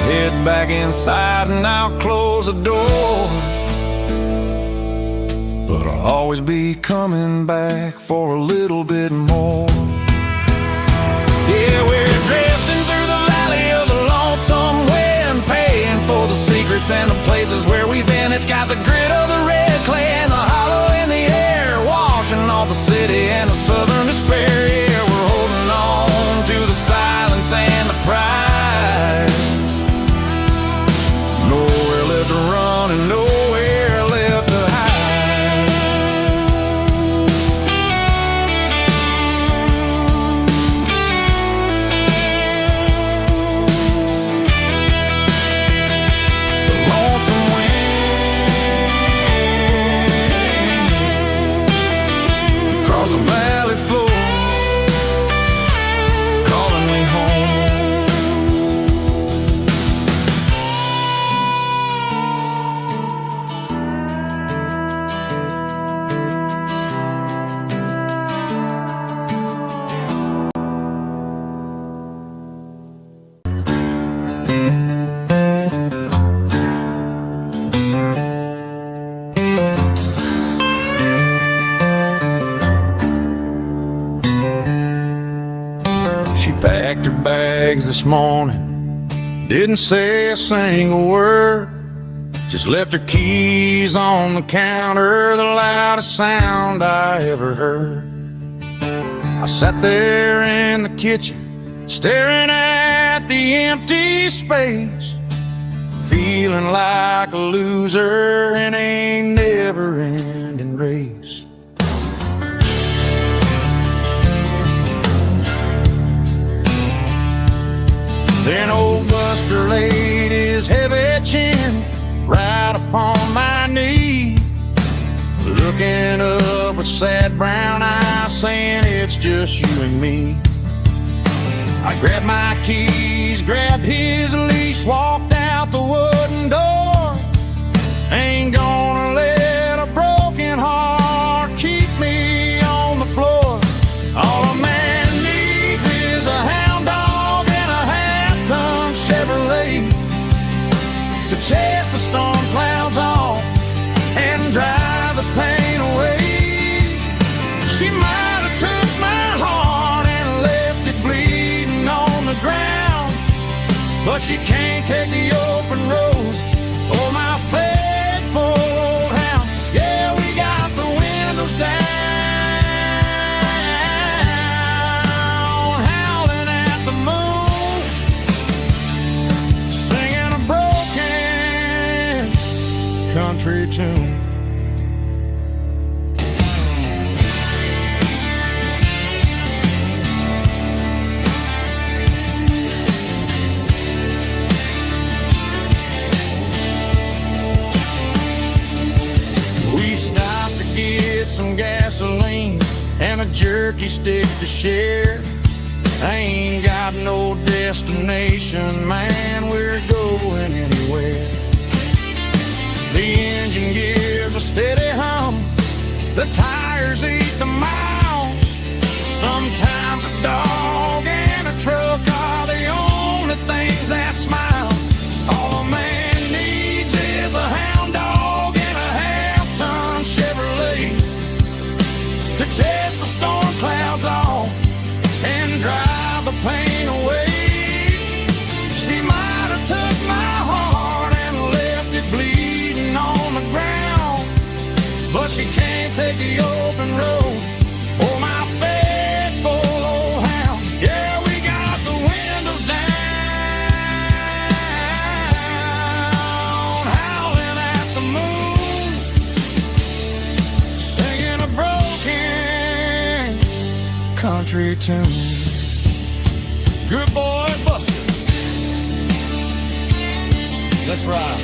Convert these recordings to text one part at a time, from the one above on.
head back inside and I'll close the door. But I'll always be coming back for a little bit more. Yeah, we're drifting through the valley of the lonesome wind, paying for the secrets and the places where we've been. It's got the grit of the red clay and the hollow in the air, washing off the city and the southern despair. Yeah, we're holding on to the silence and the pride. Nowhere left to run and nowhere left to hide. The valley floor calling me home. Packed her bags this morning, didn't say a single word, just left her keys on the counter, the loudest sound I ever heard. I sat there in the kitchen, staring at the empty space, feeling like a loser in a never-ending race. Then old Buster laid his heavy chin right upon my knee, looking up with sad brown eyes, saying it's just you and me. I grabbed my keys, grabbed his leash, walked out the wooden door. Ain't gonna let a broken heart keep me on the floor. All a man needs is a hound dog and a half-ton Chevrolet to chase the storm clouds off and drive the pain away. She might have took my heart and left it bleeding on the ground, but she can't take the open road or my faithful old hound. Yeah, we got the windows down, howling at the moon, singing a broken country tune. Some gasoline and a jerky stick to share. I ain't got no destination, man, we're going anywhere. The engine gives a steady hum, the tires eat the miles. Sometimes a dog and a truck are the only things that smile. All a man needs is a hound dog and a half-ton Chevrolet to chase the storm clouds off and drive the pain away. She might have took my heart and left it bleeding on the ground, but she can't take the open road or my faithful old hound. Yeah, we got the windows down, howling at the moon, singing a broken country tune. Good boy, Buster. Let's ride.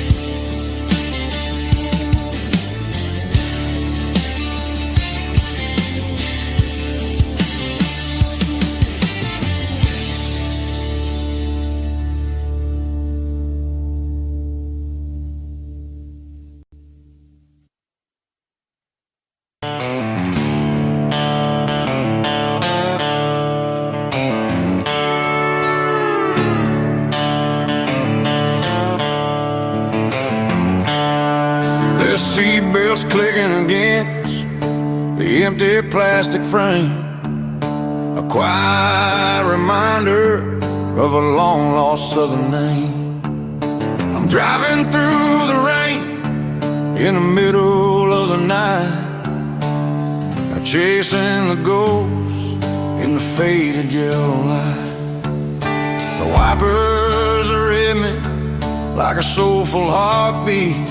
seatbelts clicking against the empty plastic frame, a quiet reminder of a long-lost southern name. I'm driving through the rain in the middle of the night, chasing the ghosts in the faded yellow light. The wipers are in me like a soulful heartbeat,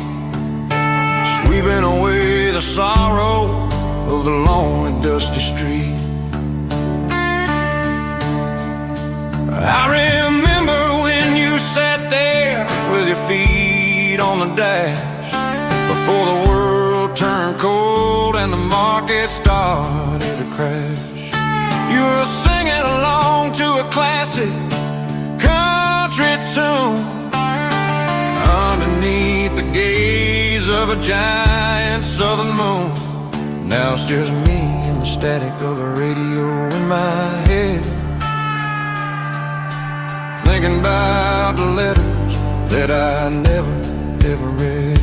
sweeping away the sorrow of the lonely dusty street. I remember when you sat there with your feet on the dash, before the world turned cold and the market started to crash. You were singing along to a classic country tune underneath the gaze of a giant southern moon. Now it's just me and the static of the radio in my head, thinking about the letters that I never, ever read.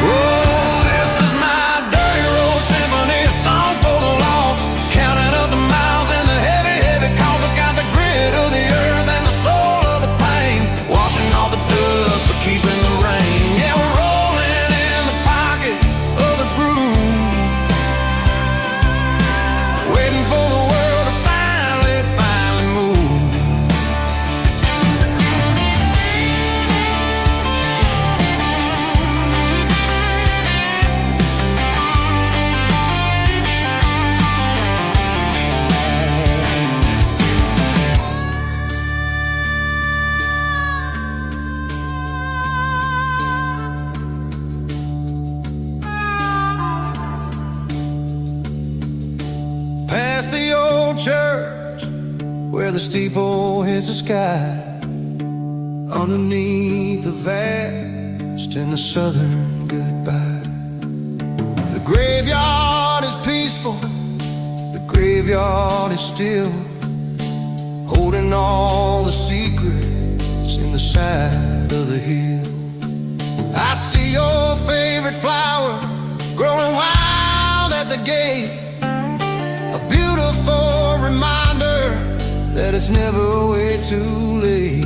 Oh, this is my dirty road symphony, a song for the lost, counting up the miles and the heavy, heavy calls. It's got the grit of the earth and the soul of the pain, washing off the dust but keeping the rain. Yeah, we're rolling in the pocket of the groove, waiting for the world to finally move. Past the old church where the steeple hits the sky, underneath the vast and the southern goodbye. The graveyard is peaceful, the graveyard is still, holding all the secrets in the side of the hill. I see your favorite flower growing wild at the gate, a beautiful reminder that it's never way too late.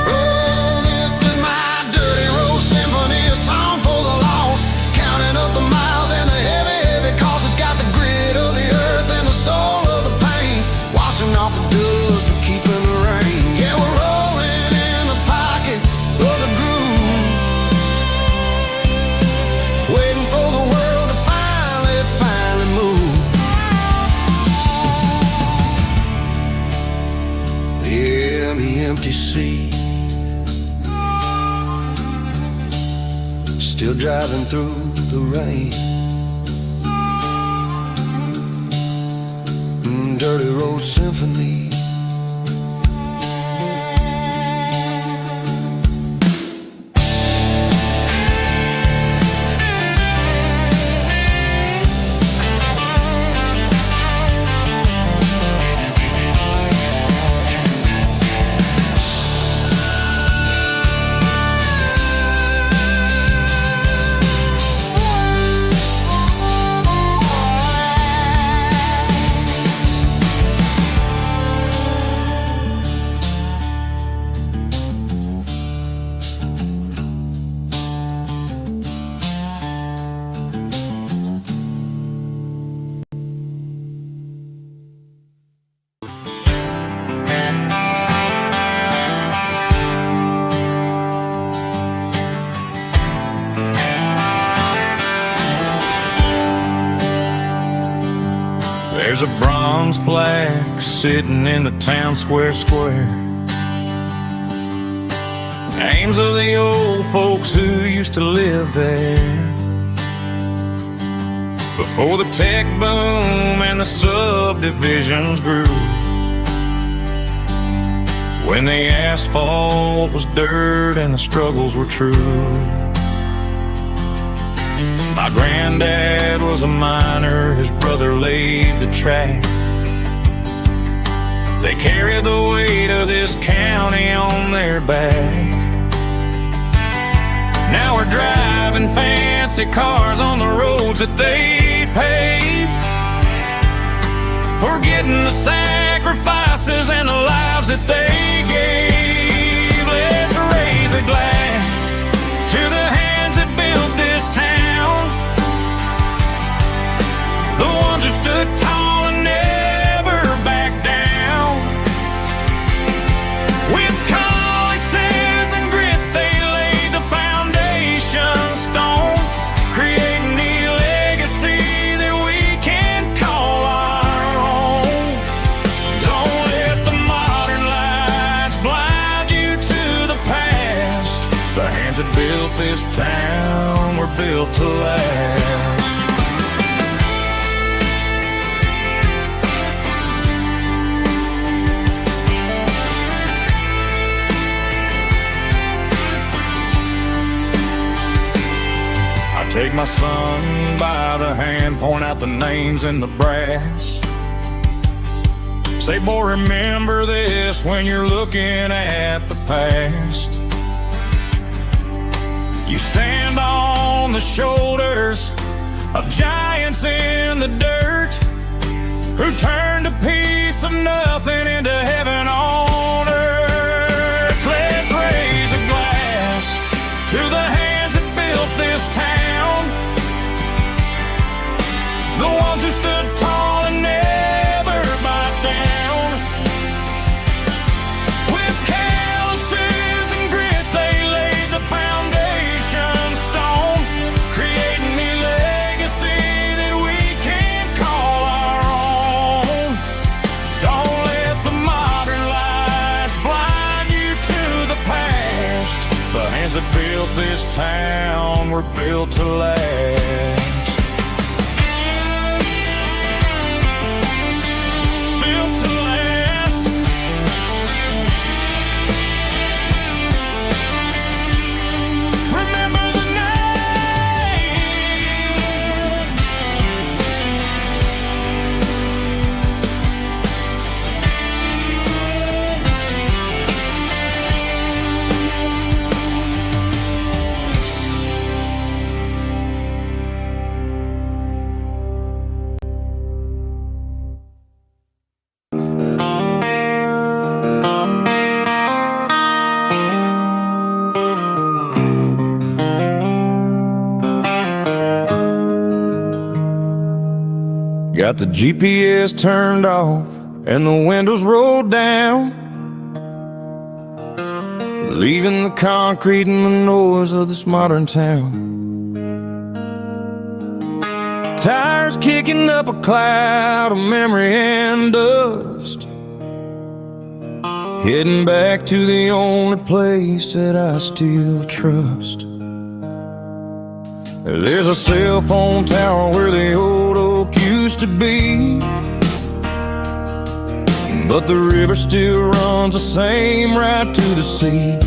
Oh, this is my dirty road symphony, a song for the lost, counting up the miles and the heavy, heavy calls. It's got the grit of the earth and the soul of the pain, washing off the dust but keeping the rain. Yeah, we're rolling in the pocket of the groove, waiting for the world to finally move. Yeah, the empty sea, still driving through the rain. Dirty road symphony. There's a bronze plaque sitting in the town square. Names of the old folks who used to live there before the tech boom and the subdivisions grew, when the asphalt was dirt and the struggles were true. My granddad was a miner, his brother laid the track. They carried the weight of this county on their back. Now we're driving fancy cars on the roads that they paved, forgetting the sacrifices and the lives that they gave. Let's raise a glass to the hands that built this town, the ones who stood tall and never backed down. With calluses and grit they laid the foundation stone, creating the legacy that we can call our own. Don't let the modern lights blind you to the past. The hands that built this town were built to last. Take my son by the hand, point out the names in the brass. Say, boy, remember this when you're looking at the past. You stand on the shoulders of giants in the dirt, who turned a piece of nothing into heaven on earth. Let's raise a glass to the hands that built this town, the ones who stood tall and never backed down. With calluses and grit they laid the foundation stone, creating the legacy that we can call our own. Don't let the modern lights blind you to the past. The hands that built this town were built to last. Got the GPS turned off and the windows rolled down, leaving the concrete and the noise of this modern town. Tires kicking up a cloud of memory and dust, heading back to the only place that I still trust. There's a cell phone tower where the old oak used to be, but the river still runs the same right to the sea.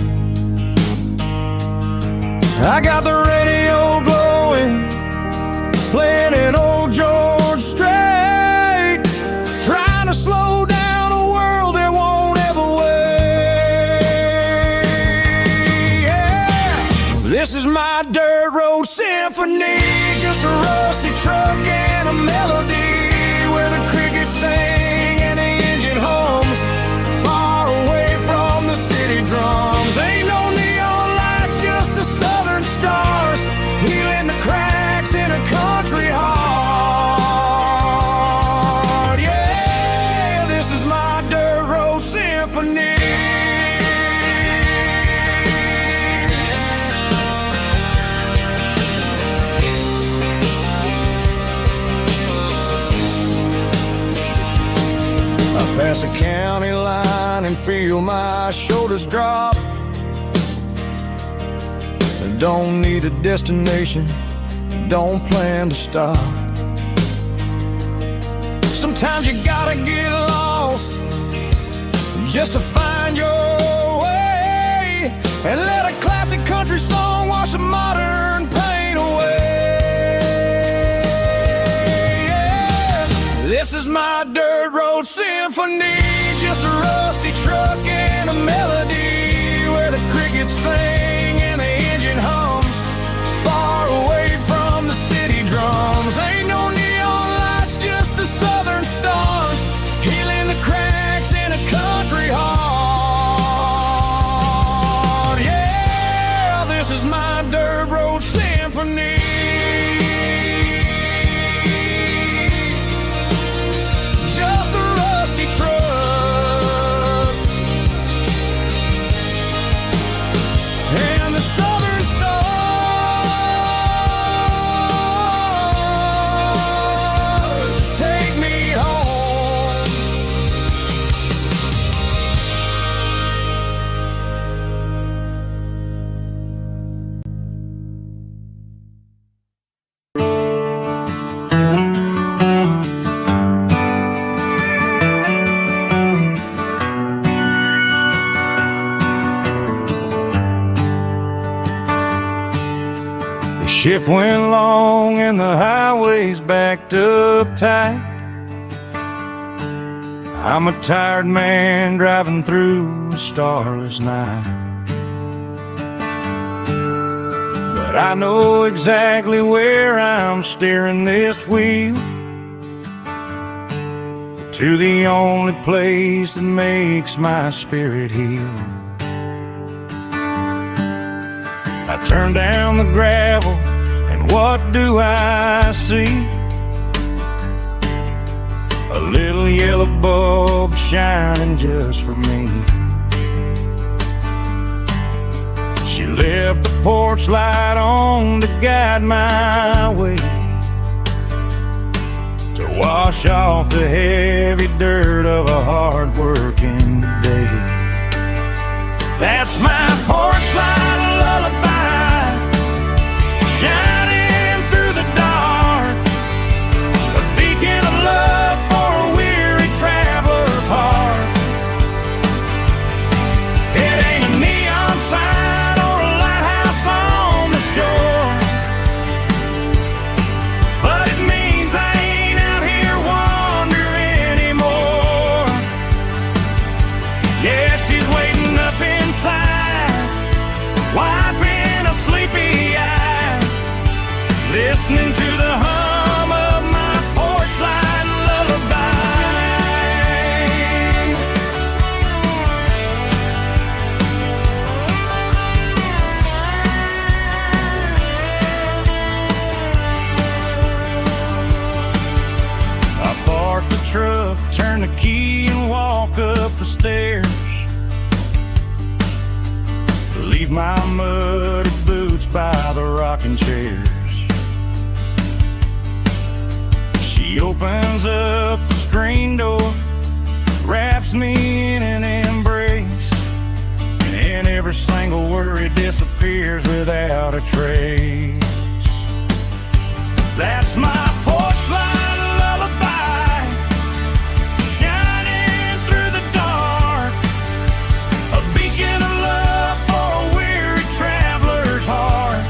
I got the radio glowing, playing an old George Strait, trying to slow down a world that won't ever wait. Yeah. This is my dirt road symphony, just a rusty truck and a melody where the crickets sing and the engine hums, far away from the city drums. Ain't no neon lights, just the southern stars, healing the cracks in a country heart. Yeah, this is my dirt road symphony. Pass a county line and feel my shoulders drop. Don't need a destination, don't plan to stop. Sometimes you gotta get lost just to find your way, and let a classic country song wash a modern pain away. Yeah. This is my dirt road symphony, just a rusty truck and a melody where the crickets sing and the engine hums, Shift went long and the highway's backed up tight. I'm a tired man driving through a starless night, but I know exactly where I'm steering this wheel, to the only place that makes my spirit heal. I turn down the gravel, and what do I see? A little yellow bulb shining just for me. She left the porch light on to guide my way, to wash off the heavy dirt of a hard-working day. That's my porch light lullaby, shining through the dark, a beacon of love for a weary traveler's heart. It ain't a neon sign or a lighthouse on the shore, but it means I ain't out here wandering anymore. Yeah, she's waiting up inside, wiping a sleepy eye, listening to the hum of my porch light lullaby. I park the truck, turn the key and walk up the stairs, leave my muddy boots by the rocking chairs. She opens up the screen door, wraps me in an embrace, and every single worry disappears without a trace. That's my porch light lullaby, shining through the dark, a beacon of love for a weary traveler's heart.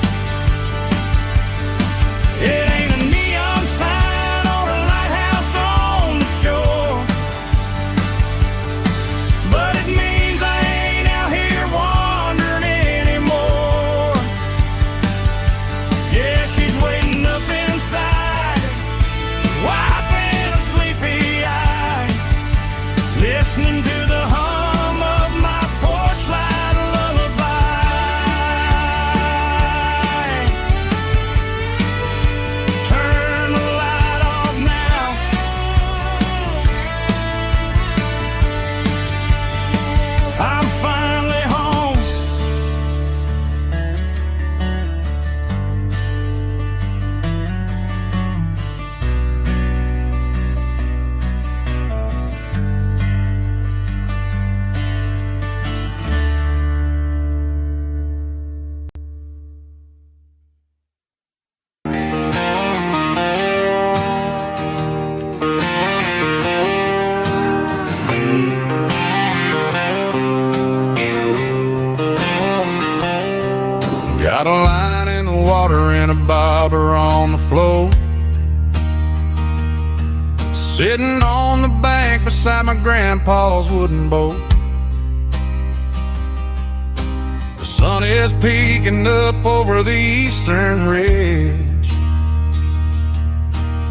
It ain't a neon sign or a lighthouse on the shore, but it means I ain't out here wandering anymore. Yeah, she's waiting up inside, wiping a sleepy eye, listening to the hum of my porch light lullaby. Turn the light off now, I'm finally home. Got a line in the water and a bobber on the floor, sitting on the bank beside my grandpa's wooden boat. The sun is peeking up over the eastern ridge,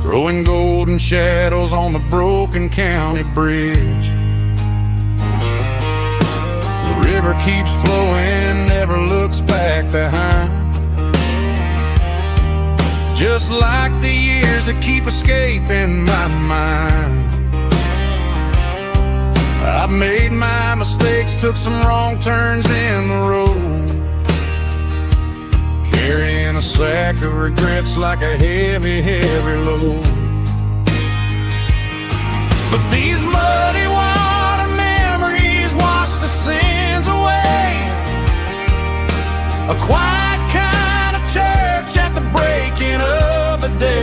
throwing golden shadows on the broken county bridge. The river keeps flowing, never looks back behind, just like the years that keep escaping my mind. I've made my mistakes, took some wrong turns in the road, carrying a sack of regrets like a heavy, heavy load. But these muddy water memories wash the sins away, a quiet kind of church at the breaking of the day.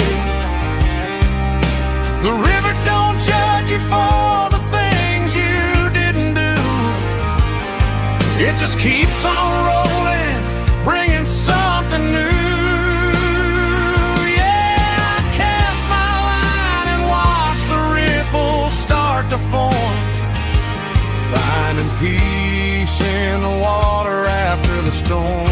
The river don't judge you for the things you didn't do, it just keeps on rolling, bringing something new. finding peace in the water after the storm.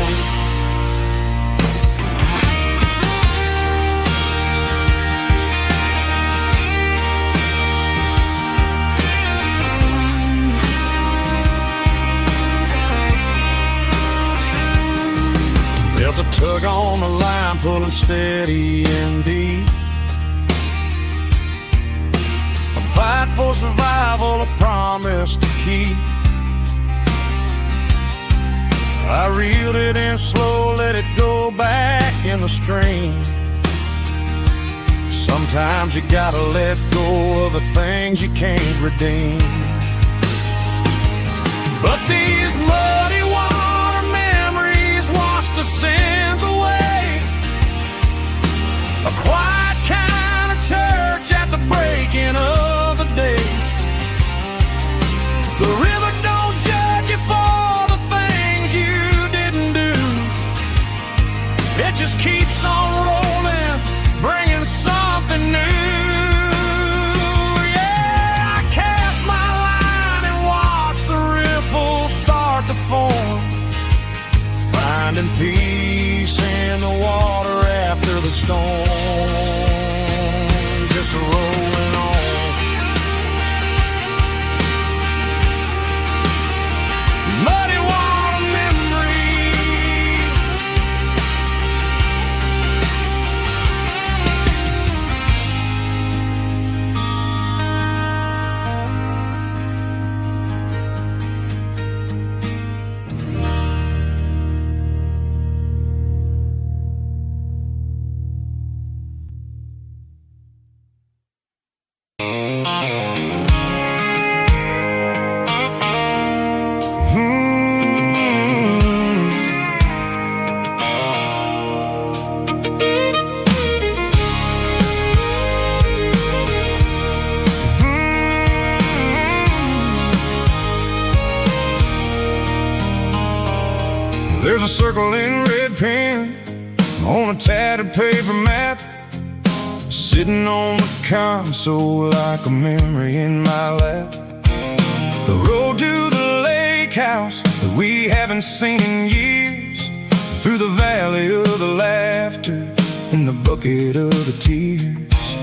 Felt a tug on the line, pulling steady and deep. A fight for survival, a promise to keep. I reeled it in slow, let it go back in the stream. Sometimes you gotta let go of the things you can't redeem. But these muddy water memories wash the sins away. A quiet kind of church at the breaking of the day. The river don't judge you for the things you didn't do. It just keeps on rolling, bringing something new. Yeah, I cast my line and watch the ripples start to form, finding peace in the water after the storm. Just rolling on. Muddy water memory. There's a circle in red pen on a tattered paper map, sitting on the console like a memory in my lap. The road to the lake house that we haven't seen in years, through the valley of the laughter and the bucket of the tears.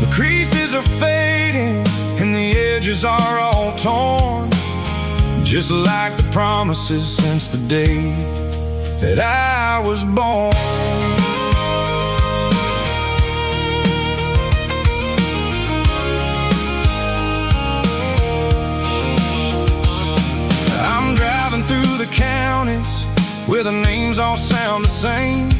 The creases are fading and the edges are all torn, just like the promises since the day that I was born. I'm driving through the counties where the names all sound the same,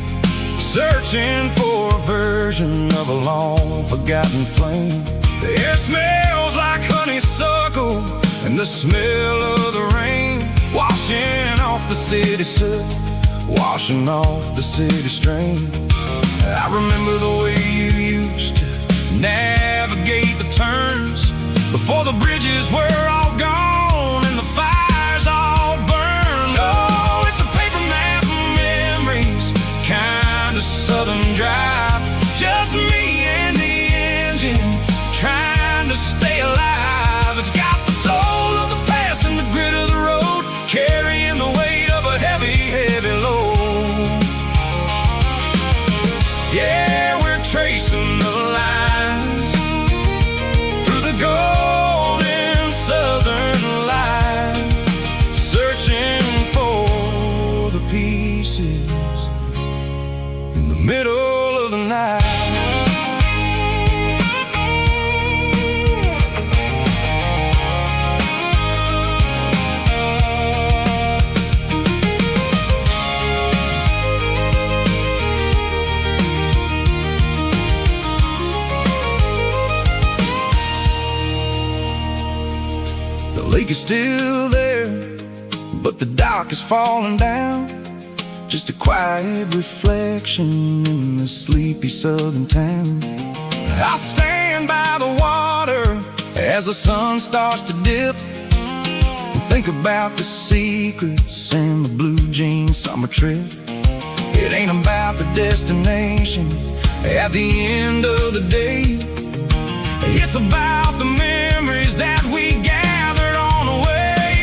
searching for a version of a long forgotten flame. The air smells like honeysuckle and the smell of the rain, washing off the city soot, washing off the city strain. I remember the way you used to navigate the turns before the bridges were all gone and the fires all burned. Oh, it's a paper map of memories, kind of southern drive, just me and the engine trying to stay alive. It's got the soul of the past and the grit of the road, carrying the weight of a heavy, heavy load. Yeah, we're tracing the lines through the golden southern light, searching for the pieces in the middle of the night. The lake is still there, but the dock is falling down, just a quiet reflection in the sleepy southern town. I stand by the water as the sun starts to dip, and think about the secrets and the blue jean summer trip. It ain't about the destination at the end of the day, it's about the memories that we gathered on the way.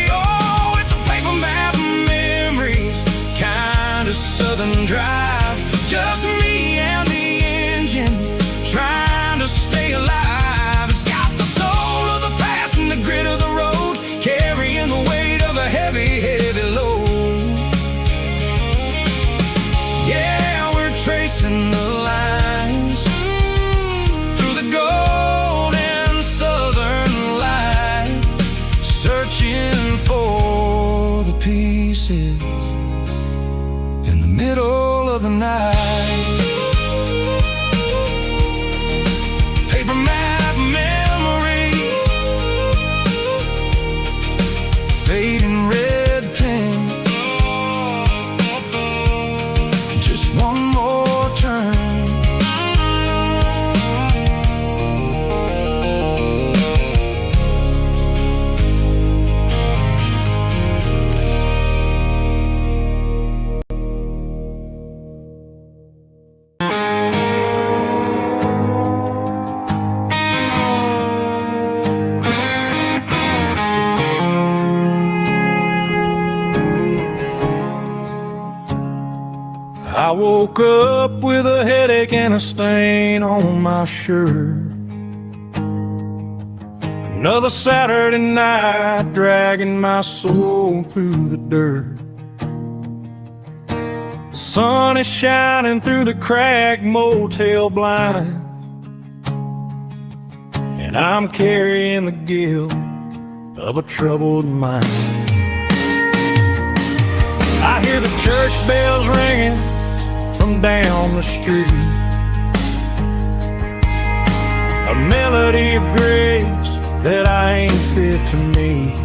searching for the pieces in the middle of the night. Paper map memories, fading red pen, just one more turn. I woke up with a headache and a stain on my shirt. Another Saturday night dragging my soul through the dirt. The sun is shining through the cracked motel blind, and I'm carrying the guilt of a troubled mind. I hear the church bells ringing from down the street, a melody of grace that I ain't fit to meet.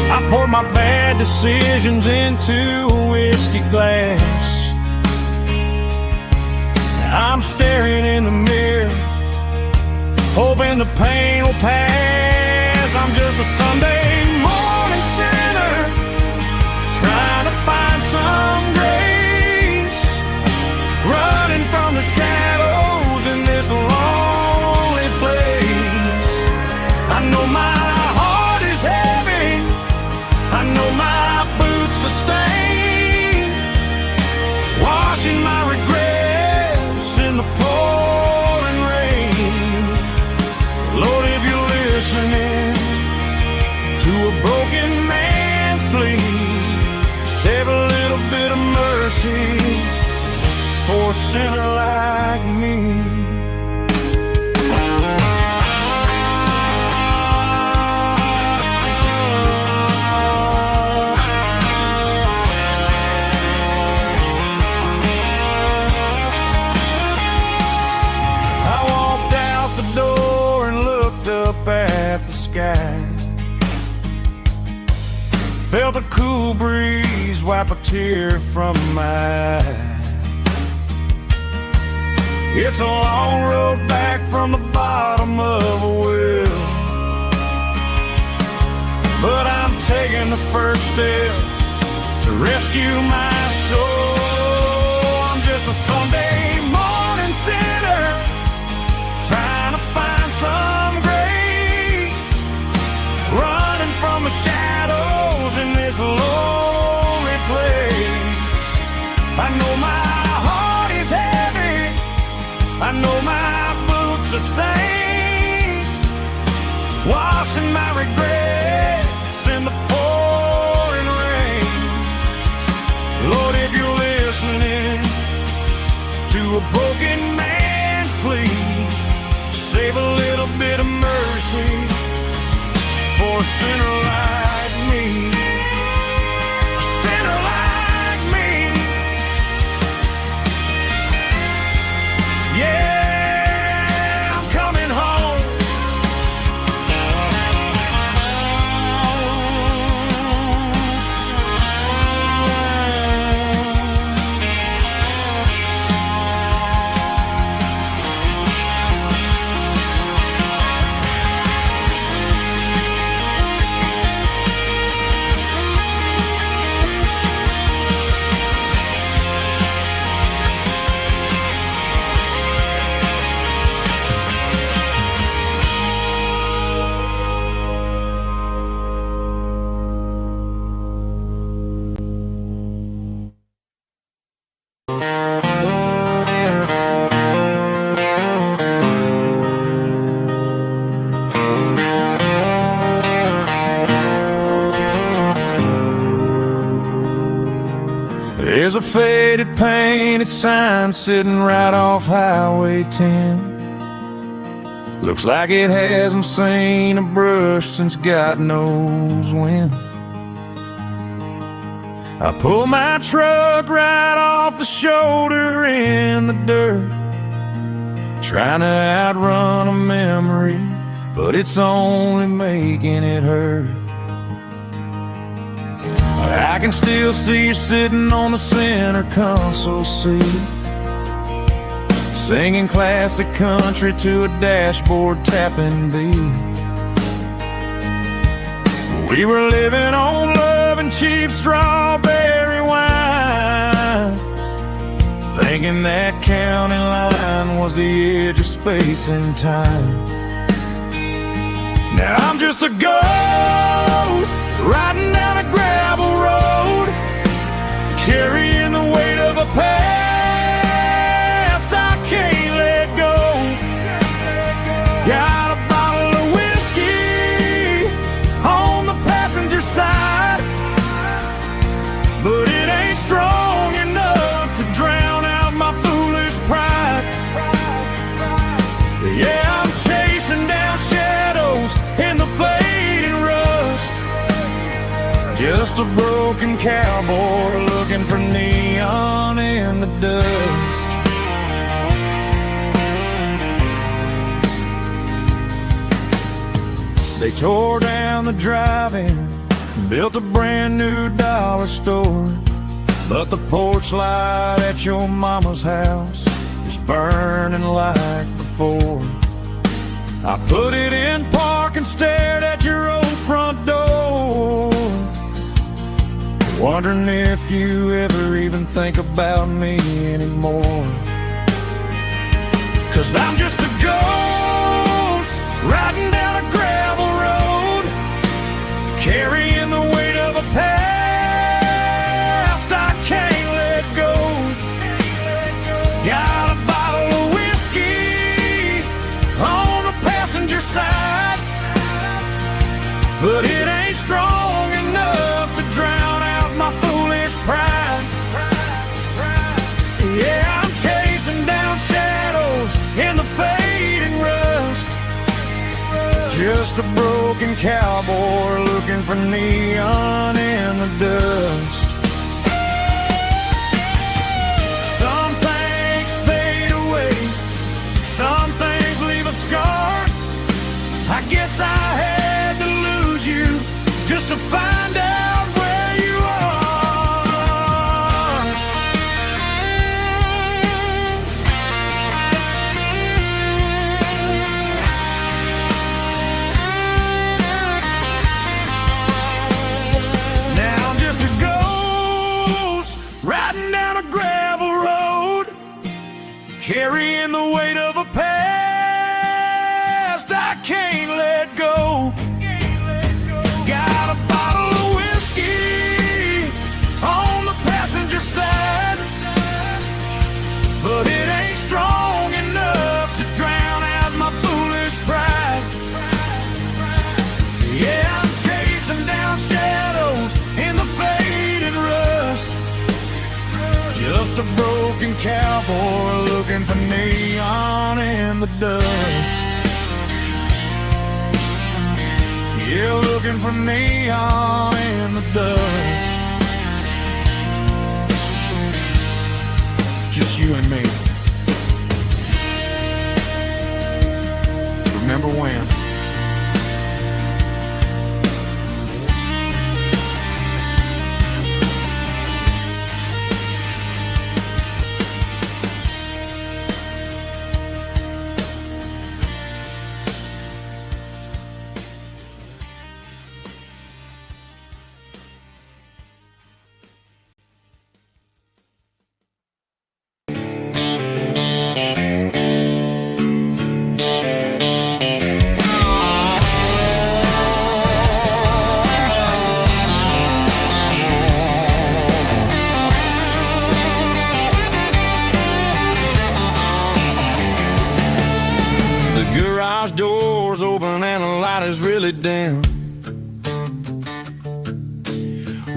I poured my bad decisions into a whiskey glass. I'm staring in the mirror, hoping the pain will pass. I'm just a Sunday morning sinner, trying to find some grace, running from the shadows in this lonely place. I know my heart is heavy, I know my boots are stained, washing my regrets in the pouring rain. Lord, if you're listening to a broken man's plea, save a little bit of mercy for a sinner like me. I walked out the door and looked up at the sky, felt a cool breeze wipe a tear from my eye. It's a long road back from the bottom of a well, but I'm taking the first step to rescue my soul. I'm just a Sunday morning sinner, trying to find some grace, running from the shadows in this lonely place. I know my heart is heavy, I know my boots are stained, washing my regrets in the pouring rain. Lord, if you're listening to a broken man's plea, save a little bit of mercy for a sinner like me. A sinner like me. Yeah, I'm coming home. There's a faded painted sign sitting right off Highway 10. Looks like it hasn't seen a brush since God knows when. I pull my truck right off the shoulder in the dirt, trying to outrun a memory, but it's only making it hurt. I can still see you sitting on the center console seat, singing classic country to a dashboard tapping beat. We were living on love and cheap strawberry wine, thinking that county line was the edge of space and time. Now I'm just a ghost riding down a gravel road, carrying the weight of a past I can't let go. Got a bottle of whiskey on the passenger side, but it ain't strong enough to drown out my foolish pride. Yeah, I'm chasing down shadows in the fading rust, just a broken cowboy looking for neon in the dust. They tore down the drive-in, built a brand new dollar store, but the porch light at your mama's house is burning like before. I put it in park and stared at your old front door, wondering if you ever even think about me anymore. 'Cause I'm just a ghost riding down a gravel road, carrying the weight of a past I can't let go. Got a bottle of whiskey on the passenger side, but it ain't strong enough to drown out my foolish pride. Yeah, I'm chasing down shadows in the fading rust, just a broken cowboy looking for neon in the dust. Some things fade away, some things leave a scar. I guess I had to lose you just to find out where you are. Now I'm just a ghost riding down a gravel road, carrying the weight of a past I can't let go. Got a bottle of whiskey on the passenger side, but it ain't strong enough to drown out my foolish pride. Yeah, I'm chasing down shadows in the fading rust, just a broken cowboy looking for neon in the dust. Yeah, looking for neon in the dust. Just you and me. Remember when? Garage doors open and the light is really dim.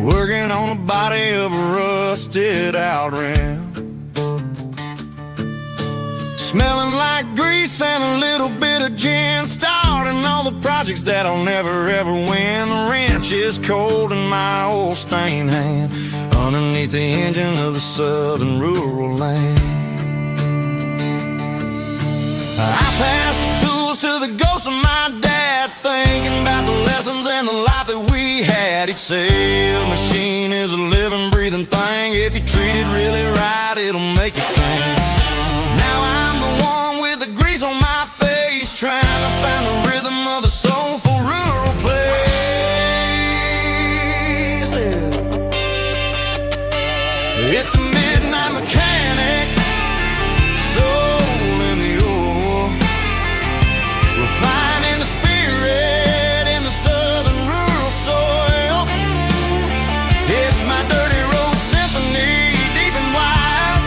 Working on the body of a rusted out rim. smelling like grease and a little bit of gin, starting all the projects that I'll never ever win. The wrench is cold in my old stained hand, underneath the engine of the southern rural land. I pass the tools to the ghost of my dad, thinking about the lessons and the life that we had. He'd say a machine is a living, breathing thing. If you treat it really right, it'll make you sing. Now I'm the one with the grease on my face, trying to find the rhythm of the soulful rural place. It's a midnight mechanic, soul in the ore, refining the spirit in the southern rural soil. It's my dirty road symphony, deep and wide,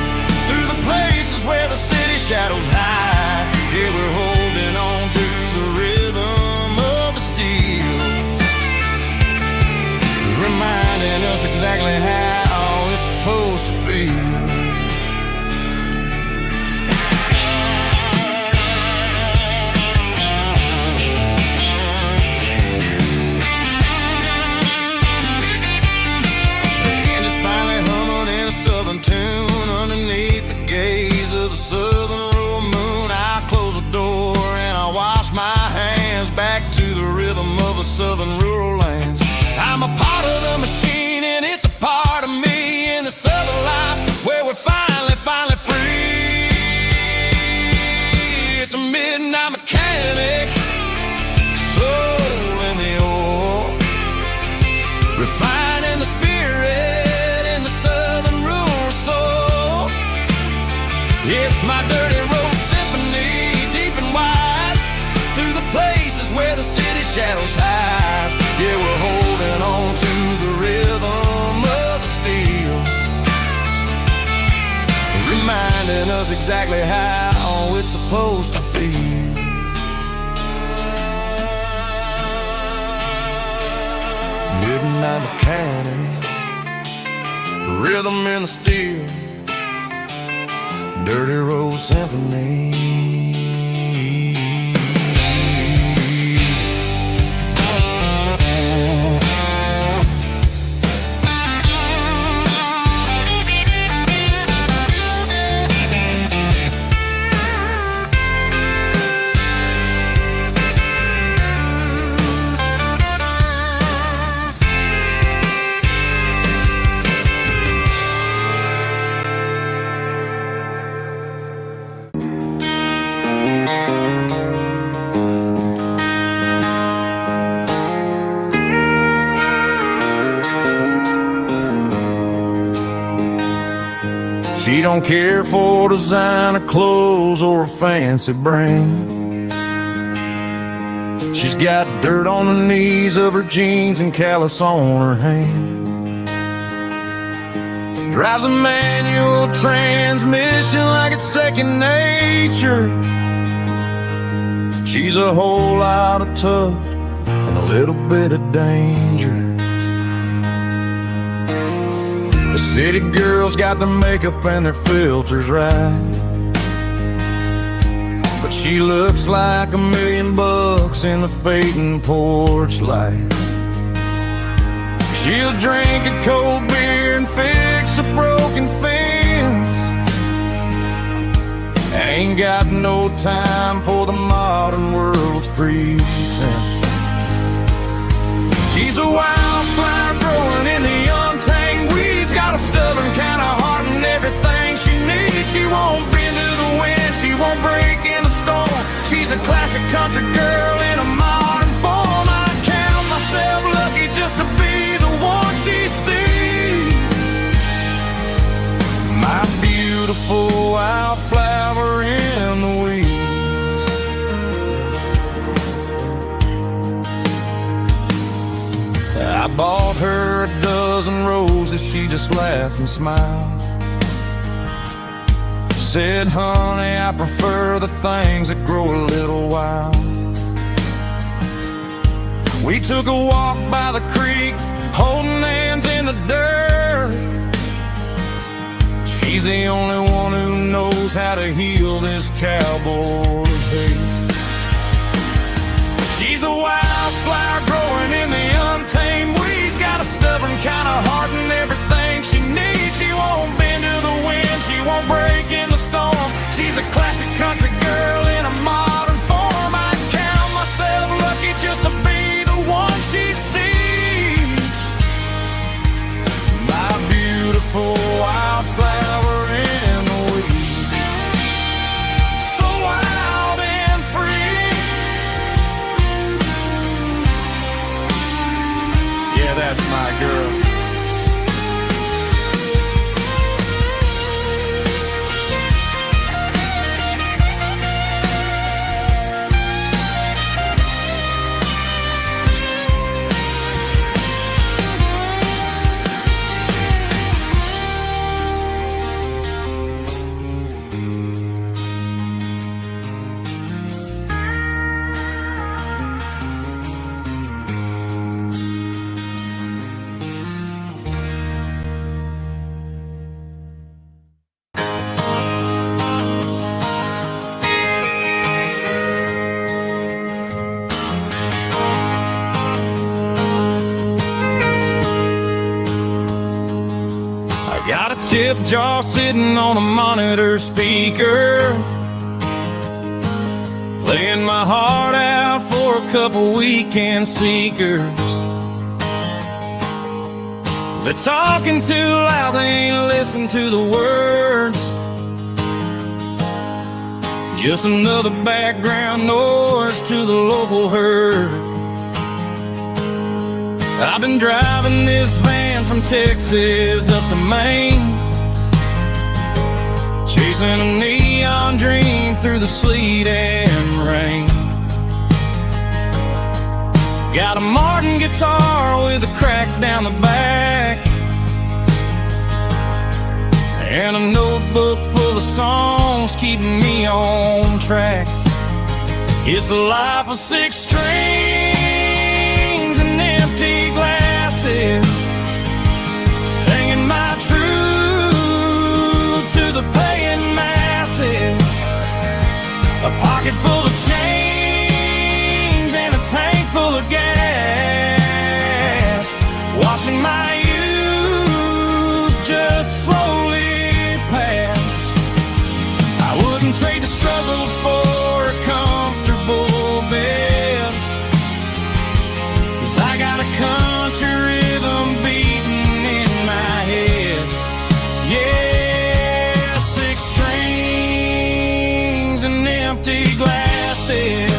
through the places where the city shadows hide. Yeah, we're holding on to the rhythm of the steel, reminding us exactly how it's supposed to feel. Tune underneath the gaze of the southern rural moon. I close the door and I wash my hands, back to the rhythm of the southern rural lands. I'm a part of the machine and it's a part of me in the southern life where we're finally free. It's a midnight mechanic, soul in the ore, refining the spirit in the southern rural soul. It's my dirty road symphony, deep and wide, through the places where the city shadows hide. Yeah, we're holding on to the rhythm of the steel, reminding us exactly how it's supposed to feel. Midnight mechanic, rhythm in the steel, dirty road symphony. She don't care for designer clothes or a fancy brand. She's got dirt on the knees of her jeans and callus on her hand. Drives a manual transmission like it's second nature. She's a whole lot of tough and a little bit of danger. The city girls got their makeup and their filters right, but she looks like $1 million in the fading porch light. She'll drink a cold beer and fix a broken fence. Ain't got no time for the modern world's pretense. She's a wildflower growing in the untamed weeds, got a stubborn kind of heart and everything she needs. She won't bend to the wind, she won't break in the storm. She's a classic country girl in a modern form. I count myself lucky just to be the one she sees. My beautiful wildflower in the weeds. I bought her a dozen roses, she just laughed and smiled. Said, honey, I prefer the things that grow a little wild. We took a walk by the creek, holding hands in the dirt. She's the only one who knows how to heal this cowboy's hate. She's a wildflower growing in the untamed weeds. Got a stubborn kind of heart and everything she needs. She won't bend to the wind, she won't break in the storm. She's a classic country girl in a modern form. I count myself lucky just to be the one she sees. My beautiful wildflower in the weeds. So wild and free. Yeah, that's my girl. Got a tip jar sitting on a monitor speaker, laying my heart out for a couple weekend seekers. They're talking too loud, they ain't listen to the words. Just another background noise to the local herd. I've been driving this van from Texas up to Maine, chasing a neon dream through the sleet and rain. Got a Martin guitar with a crack down the back, and a notebook full of songs keeping me on track. It's a life of 6 strings and empty glasses, singing my truth to the paying masses. A pocket full of change and a tank full of gas, watching my youth just slowly pass. I wouldn't trade the struggle for a comfortable bed, 'cause I got a country rhythm beating in my head. Yeah, 6 strings and empty glasses.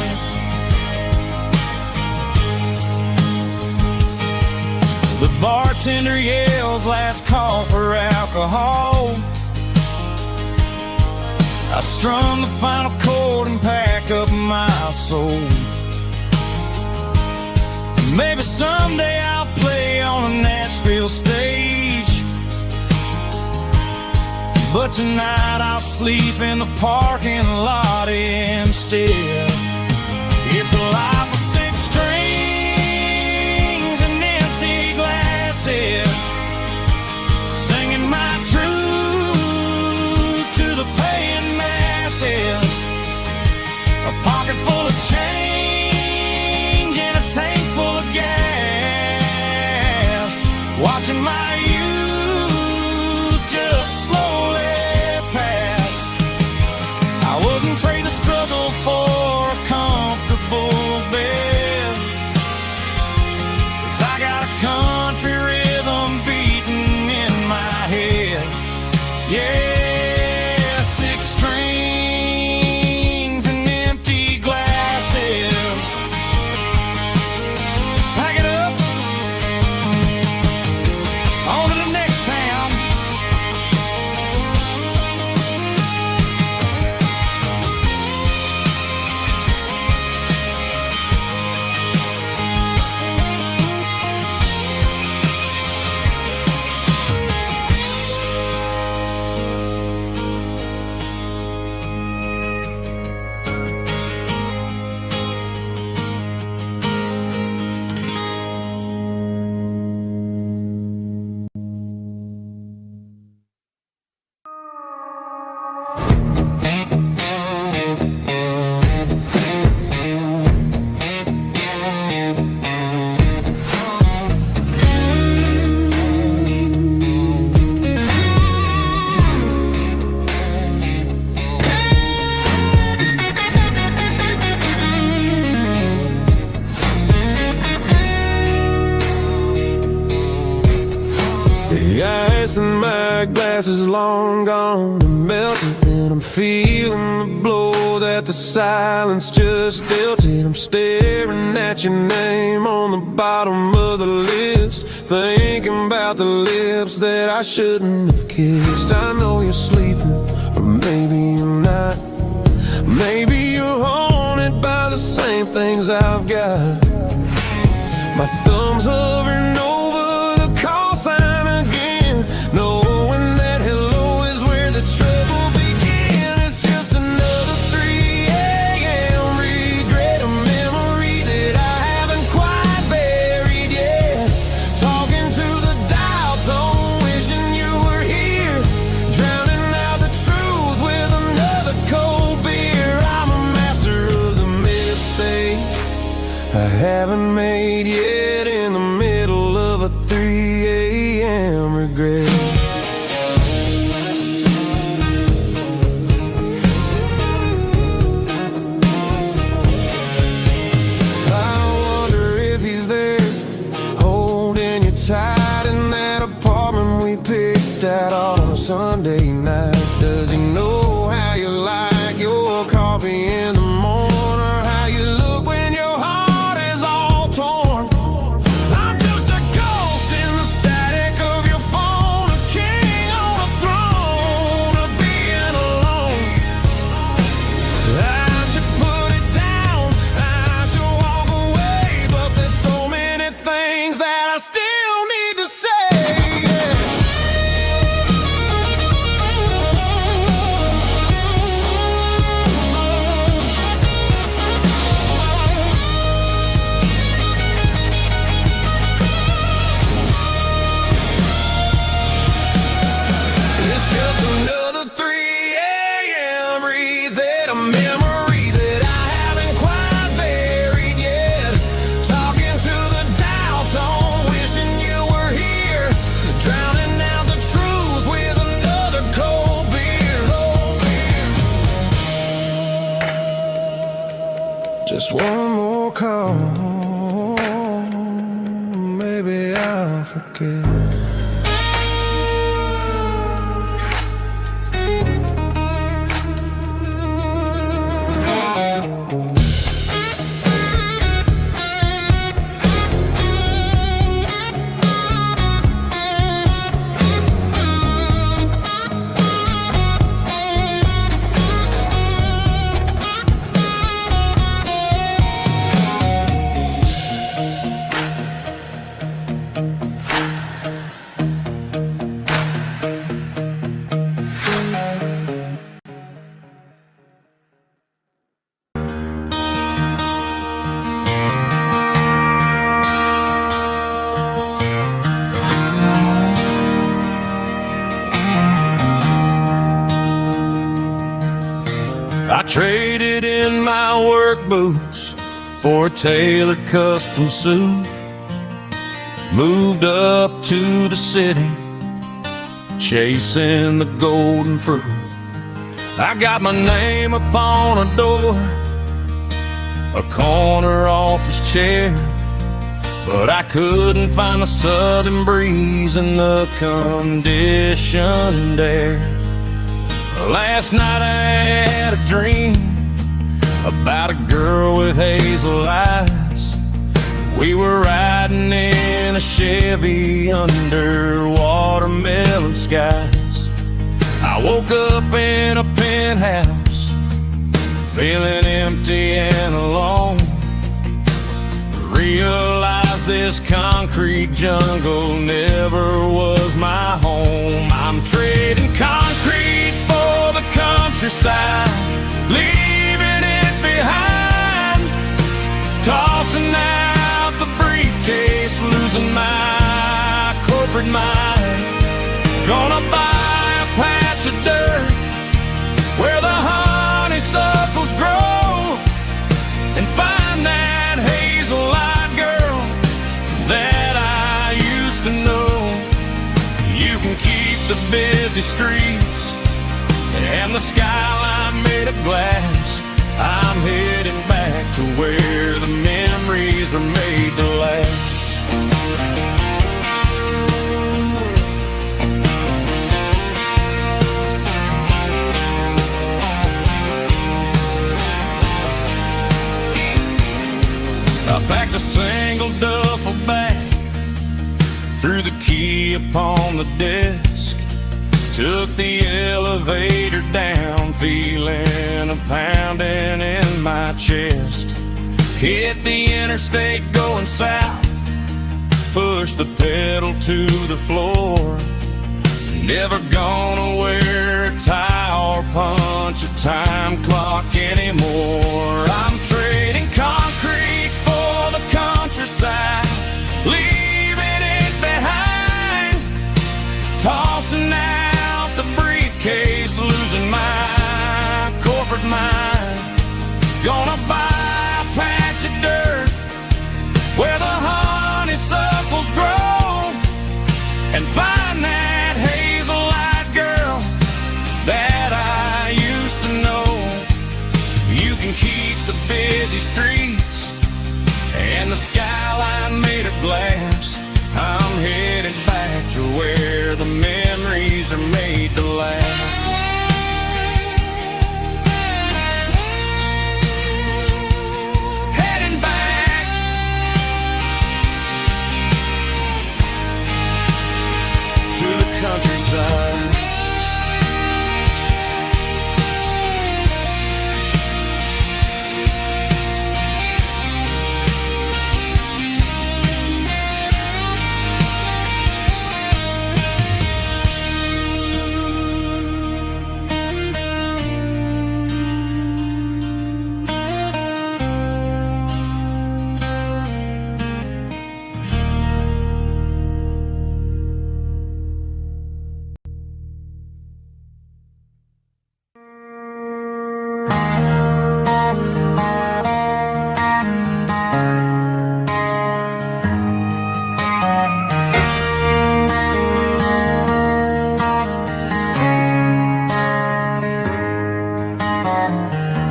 The bartender yells last call for alcohol. I strum the final chord and pack up my soul. Maybe someday I'll play on a Nashville stage, but tonight I'll sleep in the parking lot instead. It's a life of 6 strings and empty glasses, singing my truth to the paying masses. A pocket full of change and a tank full of gas, watching my youth just slowly pass. I wouldn't trade the struggle for a comfortable bed, 'cause I got a country rhythm beating in my head. Yeah, 6 strings and empty glasses. Pack it up on the ice and my glass is long gone and melted, and I'm feeling the blow that the silence just dealt it. I'm staring at your name on the bottom of the list, thinking about the lips that I shouldn't have kissed. I know you're sleeping, or maybe you're not. Maybe you're haunted by the same things I've got. My thumb's over and over the call sign again, knowing that hello is where the trouble began. It's just another 3 a.m. regret, a memory that I haven't quite buried yet. Talking to the dial tone, wishing you were here, drowning out the truth with another cold beer. I'm a master of the mistakes I haven't made yet, in the middle of a 3 a.m. regret. I wonder if he's there, holding you tight in that apartment we picked out on a Sunday night. Does he know how you like your coffee in the morning, or how you look when your heart is all torn? I'm just a ghost in the static of your phone, a king on a throne of being alone. I should put it down, I should walk away, but there's so many things that I still need to say. It's just another 3 a.m. read, a memory that I haven't quite buried yet. Talking to the dial tone, wishing you were here, drowning out the truth with another cold beer. Just one more call, maybe I'll forget. I traded in my work boots for a tailored custom suit. Moved up to the city, chasing the golden fruit. I got my name upon a door, a corner office chair, but I couldn't find the southern breeze in the conditioned air. Last night I had a dream about a girl with hazel eyes. We were riding in a Chevy under watermelon skies. I woke up in a penthouse, feeling empty and alone. Realized this concrete jungle never was my home. I'm trading concrete for the countryside, leaving it behind. Tossing out the briefcase, losing my corporate mind. Gonna buy a patch of dirt where the honeysuckles grow, and find that hazel-eyed girl that I used to know. You can keep the busy streets and the skyline made of glass. I'm heading back to where the memories are made to last. threw the key upon the desk, took the elevator down, feeling a pounding in my chest. Hit the interstate going south, pushed the pedal to the floor. Never gonna wear a tie or punch a time clock anymore. I'm trading concrete for the countryside, leaving it behind, tossing out the briefcase, losing my corporate mind. Gonna buy a patch of dirt where the honeysuckles grow and find that hazel-eyed girl that I used to know. You can keep the busy streets and the skyline made of glass. I'm headed back to where the memories are made to last. Heading back to the countryside.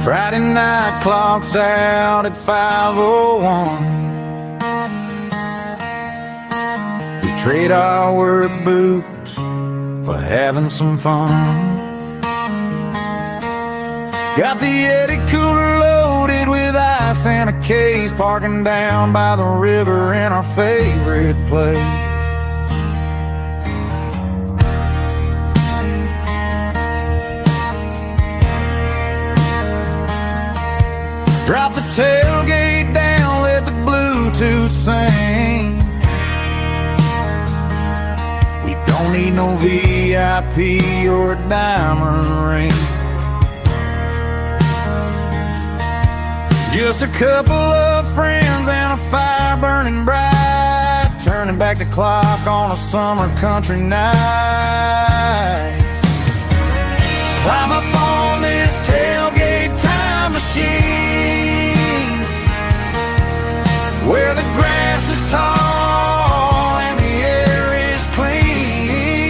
Friday night clock's out at 5:01. We trade our work boots for having some fun. Got the Yeti cooler loaded with ice and a case, parking down by the river in our favorite place. Drop the tailgate down, let the Bluetooth sing. We don't need no VIP or a diamond ring. Just a couple of friends and a fire burning bright, turning back the clock on a summer country night. Climb up on this tailgate time machine, where the grass is tall and the air is clean.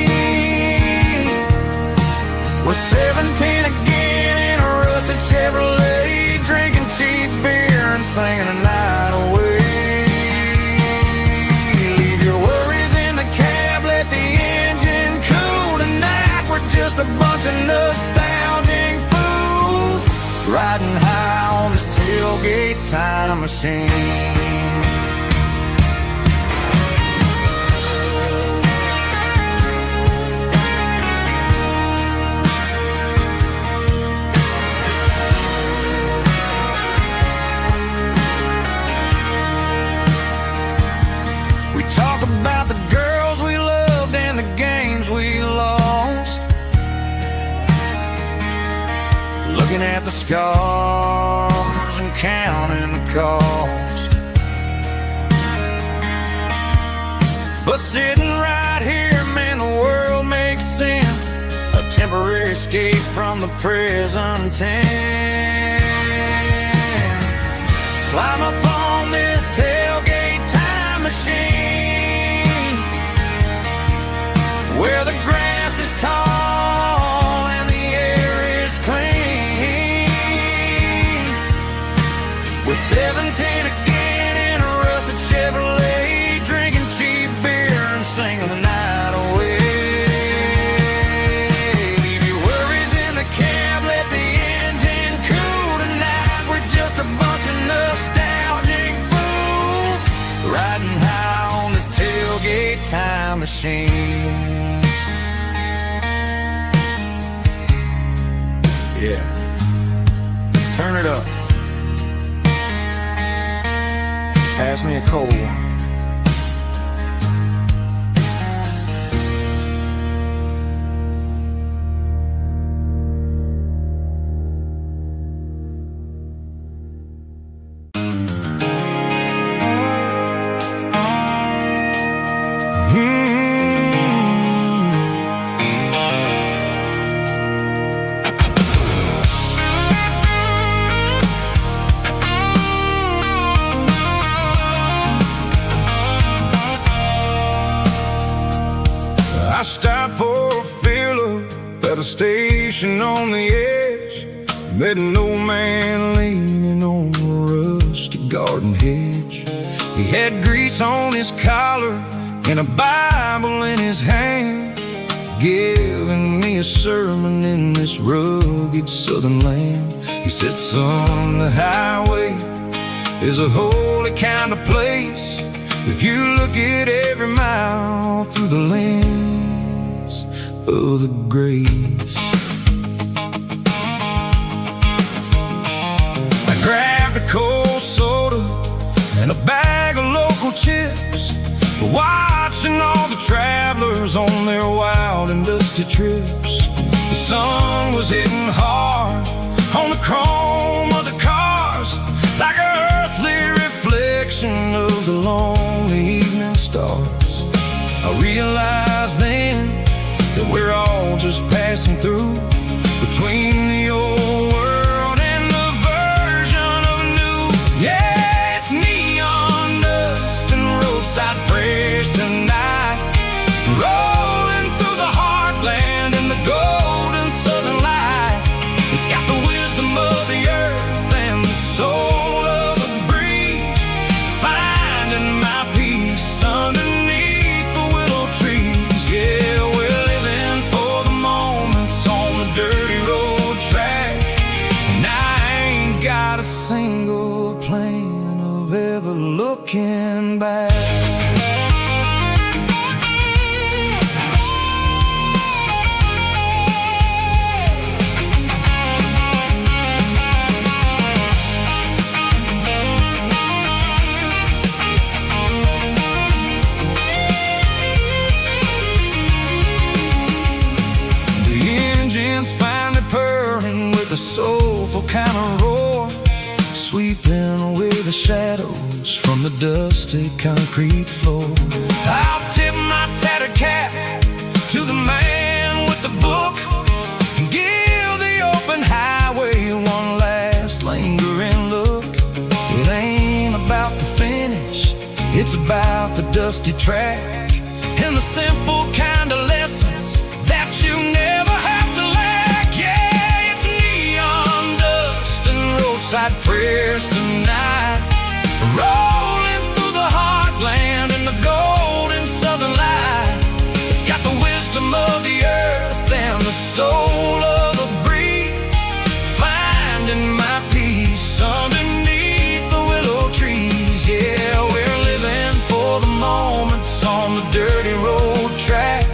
We're 17 again in a rusted Chevrolet, drinking cheap beer and singing the night away. Leave your worries in the cab, let the engine cool tonight. We're just a bunch of nostalgic fools riding high on this tailgate time machine. We talk about the girls we loved and the games we lost, looking at the scars and counting the cost. But sitting right here, man, the world makes sense. A temporary escape from the present tense. Climb up on this tailgate time machine, where the grass is tall and the air is clean. We're 17 again in a rusted Chevrolet, drinking cheap beer and singing the night away. Leave your worries in the cab, let the engine cool tonight. We're just a bunch of nostalgic machine. Yeah, turn it up. Pass me a cold one. I stopped for a fill-up at a station on the edge. Met an old man leaning on a rusty garden hedge. He had grease on his collar and a Bible in his hand, giving me a sermon in this rugged southern land. He said, son, the highway is a holy kind of place if you look at every mile through the lens of the grace. I grabbed a cold soda and a bag of local chips, watching all the travelers on their wild and dusty trips. The sun was hitting hard on the chrome of the cars, like an earthly reflection of the lonely evening stars. I realized then that we're all just passing through between the old world and the version of new. Yeah, it's neon dust and roadside prayers tonight, rolling through the heartland in the golden southern light. It's got the wisdom of the earth and the soul of the breeze, finding my peace underneath the willow trees. Yeah, we're living for the moments on the dirty road track, and I ain't got a single plan of ever looking back. Finally purring with a soulful kind of roar, sweeping away the shadows from the dusty concrete floor. I'll tip my tattered cap to the man with the book and give the open highway one last lingering look. It ain't about the finish, it's about the dusty track and the simple kind of lessons that you never have to lack. Yeah, it's neon dust and roadside prayers tonight, rolling through the heartland in the golden southern light. It's got the wisdom of the earth and the soul of the breeze, finding my peace underneath the willow trees. Yeah, we're living for the moments on the dirty road track,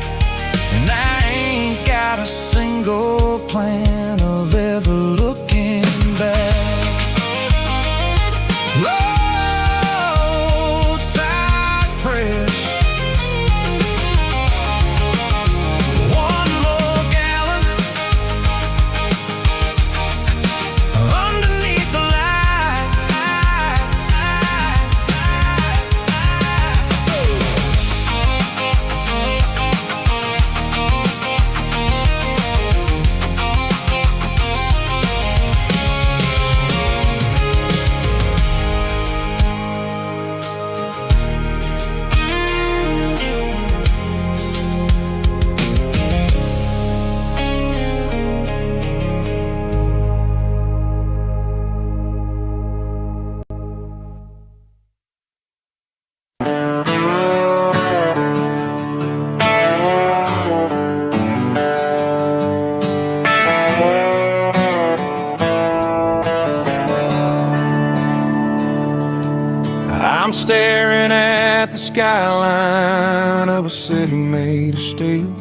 skyline of a city made of steel,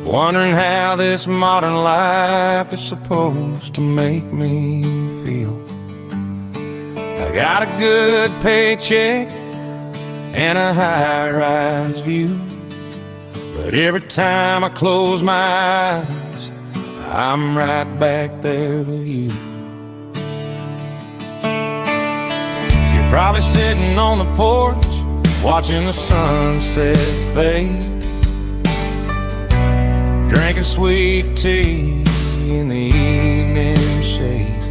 wondering how this modern life is supposed to make me feel. I got a good paycheck and a high-rise view, but every time I close my eyes, I'm right back there with you. You're probably sitting on the porch, watching the sunset fade, drinking sweet tea in the evening shade.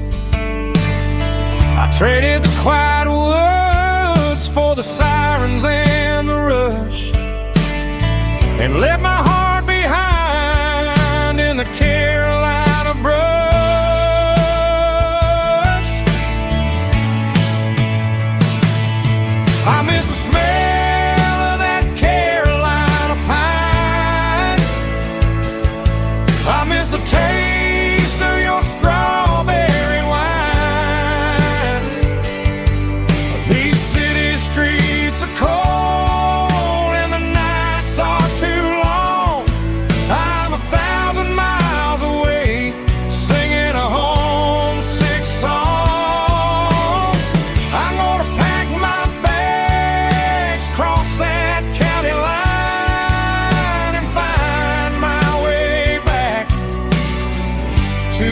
I traded the quiet woods for the sirens and the rush, and left my heart behind in the Carolina brush. I miss the smell of that Carolina pine. I miss the taste of your strawberry wine. These city streets are cold and the nights are too long. I'm 1,000 miles away, singing a homesick song. I'm gonna pack my bags, cross that county line, and find my way back to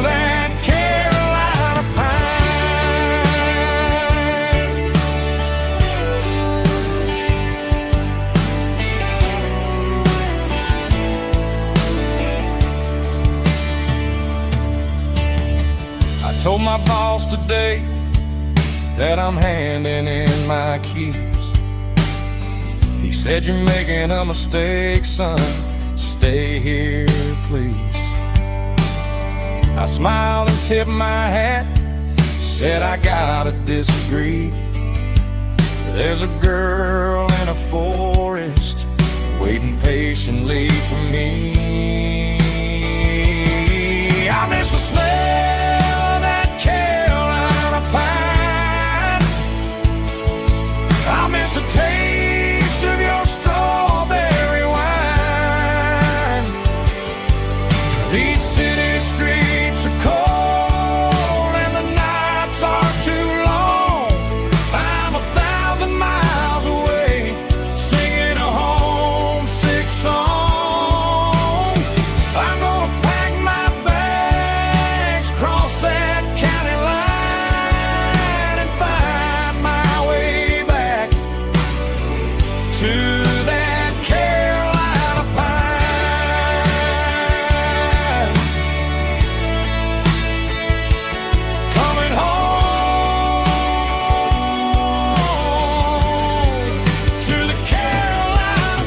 that Carolina pine. I told my boss today that I'm handing in my keys. He said, "You're making a mistake, son. Stay here, please." I smiled and tipped my hat, said, "I gotta disagree. There's a girl in a forest waiting patiently for me. I miss the smell of that Carolina pine. I miss the taste of your strawberry wine. These city streets are cold and the nights are too long. I'm 1,000 miles away, singing a homesick song. I'm gonna pack my bags, cross that county line, and find my way back to that Carolina pine. Coming home to the Carolina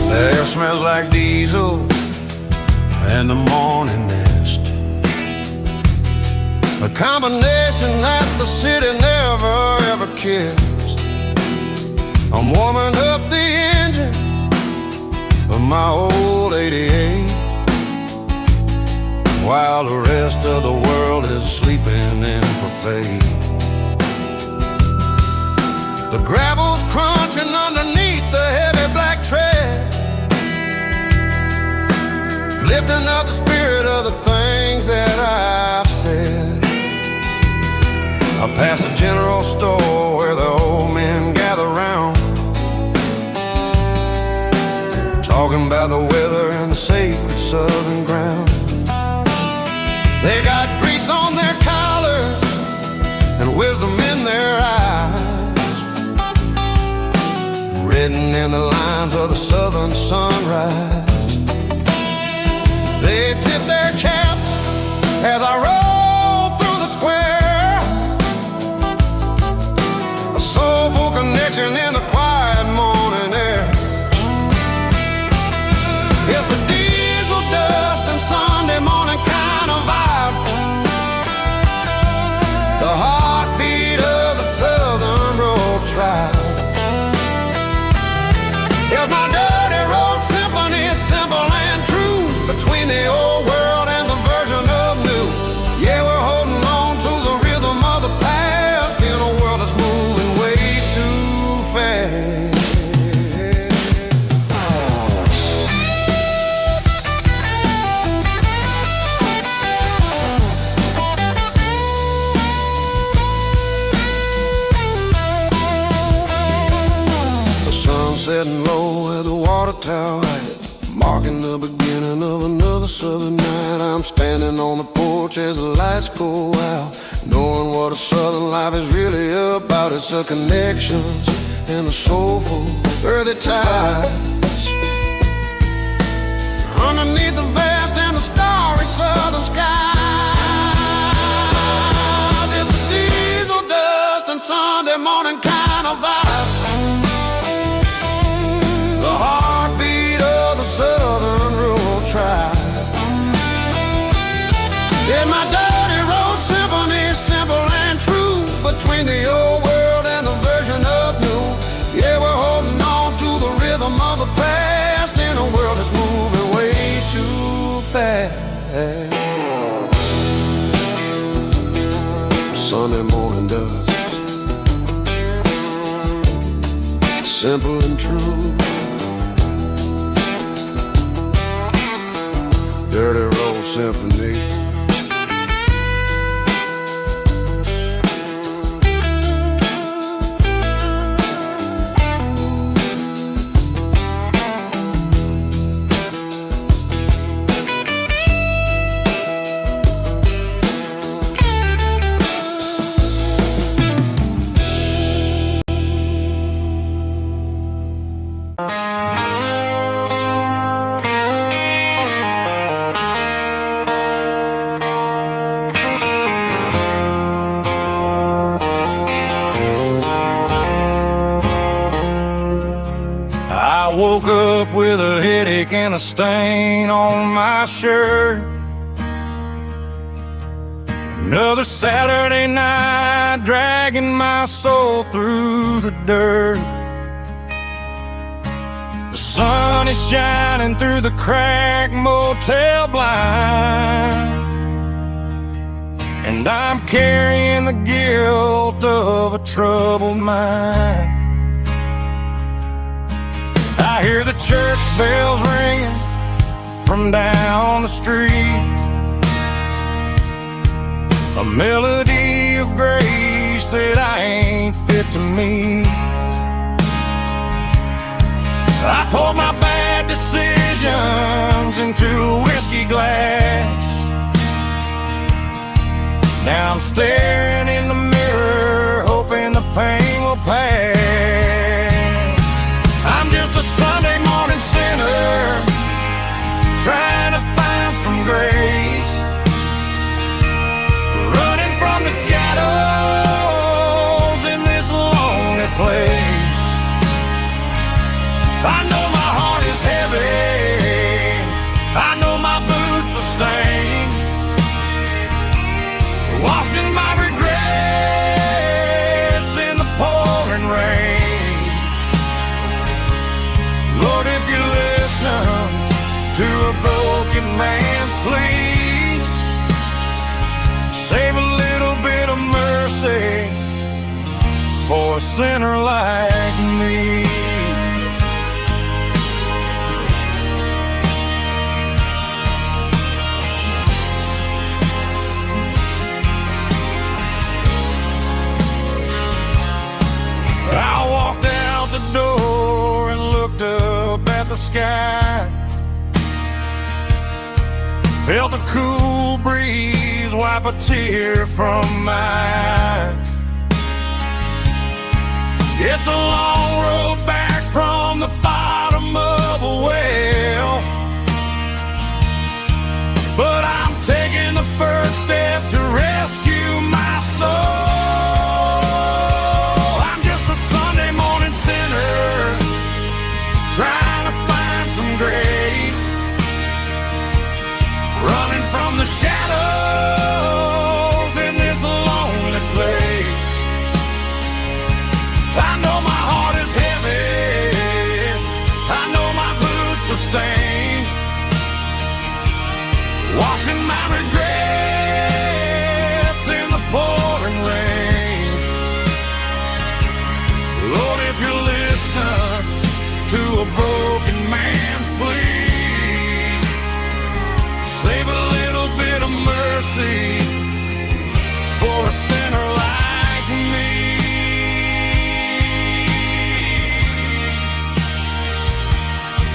The air smells like diesel and the morning mist, a combination that the city never ever kissed. I'm warming up the engine of my old 88, while the rest of the world is sleeping in for fate. The gravel's crunching underneath the heavy black tread, lifting up the spirit of the things that I've said. I pass a general store where the old men gather round, talking about the weather and the sacred southern ground. of the southern sunrise. They tip their caps as I roll through the square. A soulful connection in the quiet morning air. It's a diesel dust and Sunday morning kind of vibe. The heartbeat of the southern road tribe. Here's my dirty road symphony, simple and true, between the old world and the version of new. Yeah, we're holding on to the rhythm of the past in a world that's moving way too fast. The sun setting low at the water tower height, marking the beginning of another southern night. I'm standing on the porch as the lights go out, knowing what a southern life is really about. It's the connections and the soulful earthy ties. Underneath the vast and the starry southern sky, it's a diesel dust and Sunday morning kind of vibe. The heartbeat of the southern rural tribe. In my dirty road symphony, simple and true, between the old world and the version of new. Yeah, we're holding on to the rhythm of the past in a world that's moving way too fast. Sunday morning dust, simple and true. Dirty Road Symphony. I woke up with a headache and a stain on my shirt. Another Saturday night, dragging my soul through the dirt. The sun is shining through the cracked motel blind, and I'm carrying the guilt of a troubled mind. I hear the church bells ringing from down the street, a melody of grace that I ain't fit to meet. I poured my bad decisions into a whiskey glass. Now I'm staring in the mirror, hoping the pain will pass. I'm just a Sunday morning sinner, trying to find some grace, running from the shadows in this lonely place. I know my heart is heavy, I know my boots are stained, washing my regrets in the pouring rain. Lord, if you're listening to a broken man's plea, save a little bit of mercy for a sinner like me. I walked out the door and looked up at the sky, felt the cool breeze wipe a tear from my eye. It's a long road back from the bottom shadows in this lonely place. I know my heart is heavy, I know my boots are stained, washing my regrets in the pouring rain. Lord, if you listen to a broken man's plea, save a little bit of mercy for a sinner like me.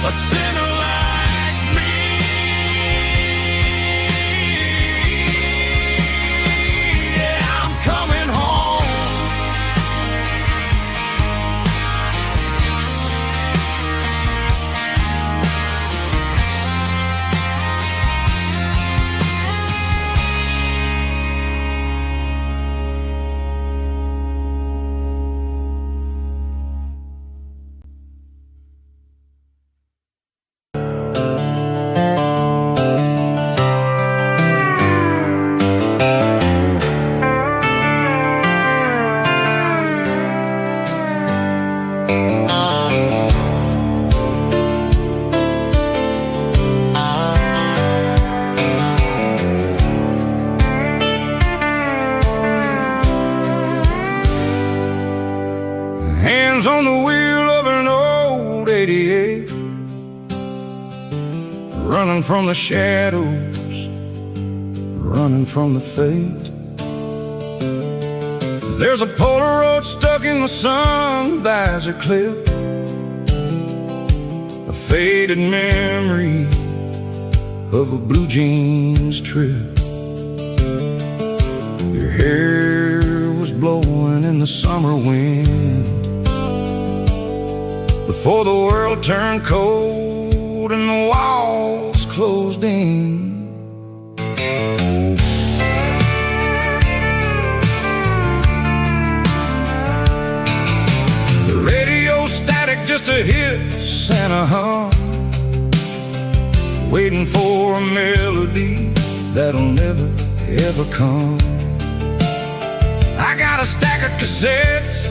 A sinner like me. Yeah, I'm coming home. Hands on the wheel of an old 88, running from the shadows, running from the fate. There's a Polaroid stuck in the sun, that's a clip, a faded memory of a blue jeans trip. Your hair was blowing in the summer wind before the world turned cold and the walls closed in. The radio static, just a hiss and a hum, waiting for a melody that'll never ever come. I got a stack of cassettes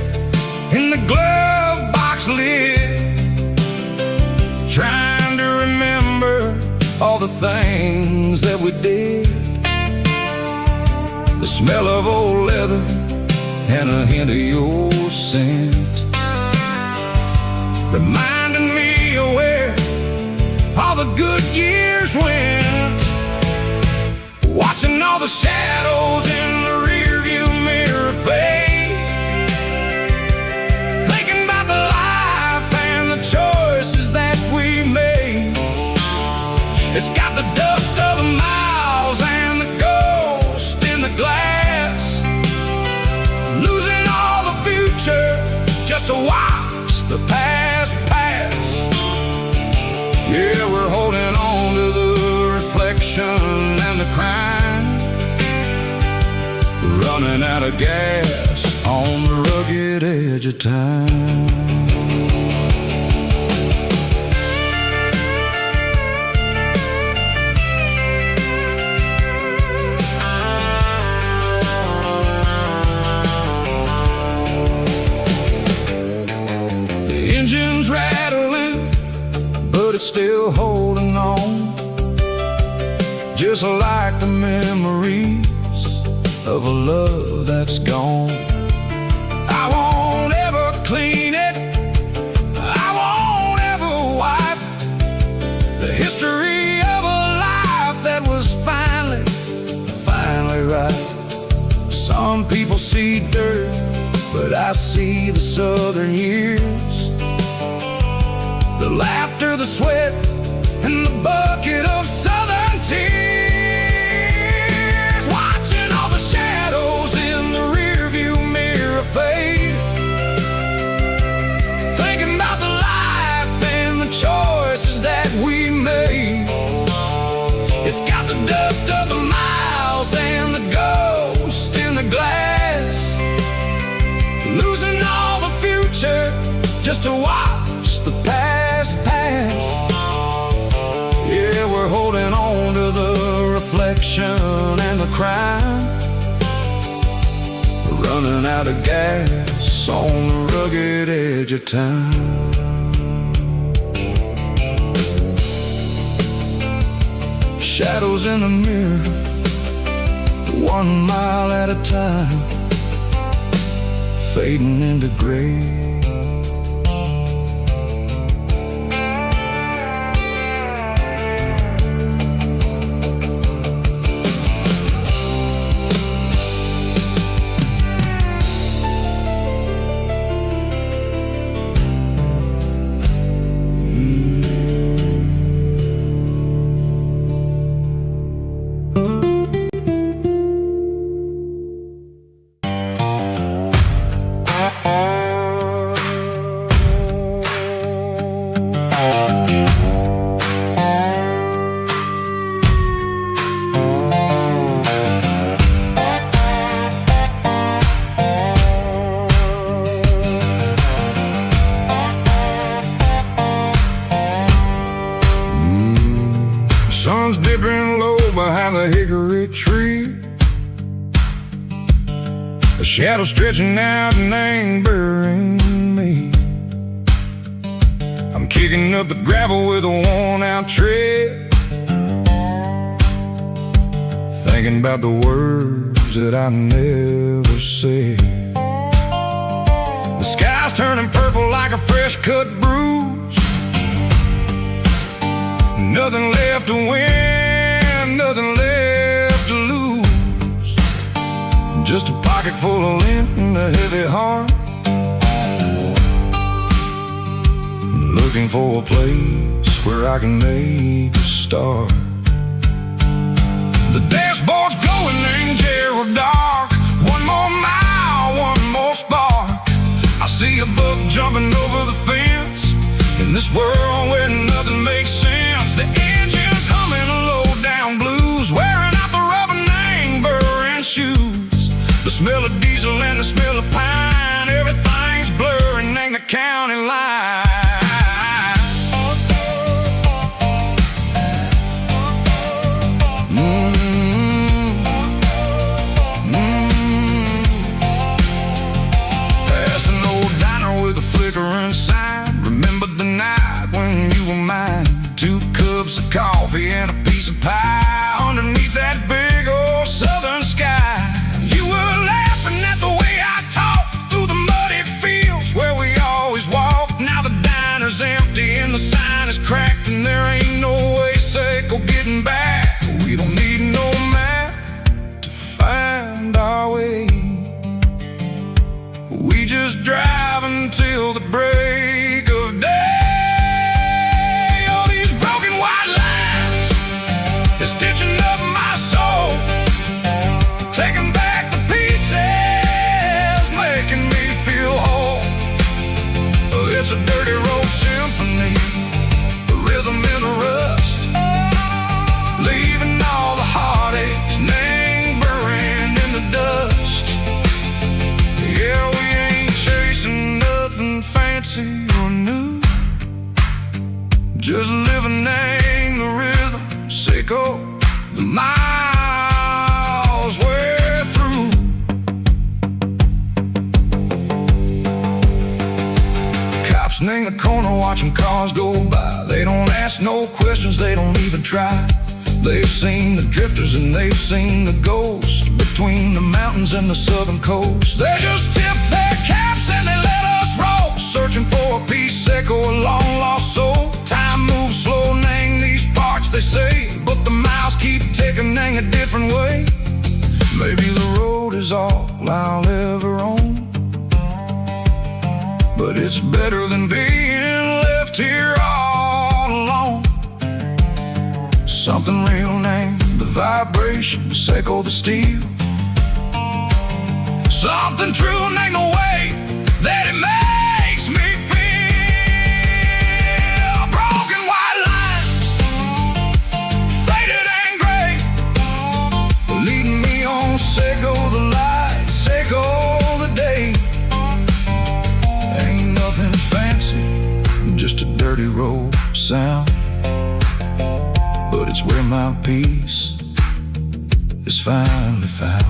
in the glove box lid, trying to remember all the things that we did. The smell of old leather and a hint of your scent, reminding me of where all the good years went. Watching all the shadows in the rearview mirror fade, thinking about the life and the choices that we made. It's got the dust of the miles and the ghost in the glass, losing all the future just to watch the past pass. Yeah, we're holding on to the reflection and the crime, running out of gas on the rugged edge of time. The engine's rattling, but it's still holding on, just like the memories of a love that's gone. I won't ever clean it, I won't ever wipe the history of a life that was finally right. Some people see dirt, but I see the southern years, the laughter, the sweat, and the bucket of southern tears. Watching all the shadows in the rearview mirror fade, thinking about the life and the choices that we made. It's got the dust of the miles and the ghost in the glass, losing all the future just to watch the past pass. Yeah, we're crime, running out of gas on the rugged edge of town. Shadows in the mirror, 1 mile at a time, fading into gray. Sun's dipping low behind the hickory tree, a shadow stretching out and angering me. I'm kicking up the gravel with a worn-out tread, thinking about the words that I never said. The sky's turning purple like a fresh-cut bruise. Nothing left to win, nothing left to lose. Just a pocket full of lint and a heavy heart, looking for a place where I can make a start. The dashboard's glowing in Gerald dark. 1 more mile, 1 more spark. I see a buck jumping over the fence, in this world where nothing makes sense. The engine's humming low-down blues, wearing out the rubber-name burring shoes. The smell of diesel and the smell of pine, everything's blurring in the county line. Past an old diner with a flickering sign, remember the night when you were mine. 2 cups of coffee and a piece of pie underneath that big old southern sky. You were laughing at the way I talked through the muddy fields where we always walked. Now the diner's empty and the sign is cracked, and there ain't no way safe or getting back. We don't need no map to find our way. We just drive until the break of day. Stitching up my soul, taking back the pieces, making me feel whole. It's a dirty road symphony, a rhythm in a rust, leaving all the heartaches lingering in the dust. Yeah, we ain't chasing nothing fancy or new, just living in the rhythm. Sicko, the miles we're through. Cops in the corner watching cars go by. They don't ask no questions, they don't even try. They've seen the drifters and they've seen the ghosts between the mountains and the southern coast. They just tip their caps and they let us roll, searching for a piece or a long lost soul. Time moves slow in these parts, they say, but the miles keep ticking in a different way. Maybe the road is all I'll ever own, but it's better than being left here all alone. Something real named the vibrations echo the steel. Something true named the way that it makes me feel. Broken white lines, faded and gray, leading me on. Seco the light, seco the day. Ain't nothing fancy, just a dirty road sound, but it's where my peace is finally found.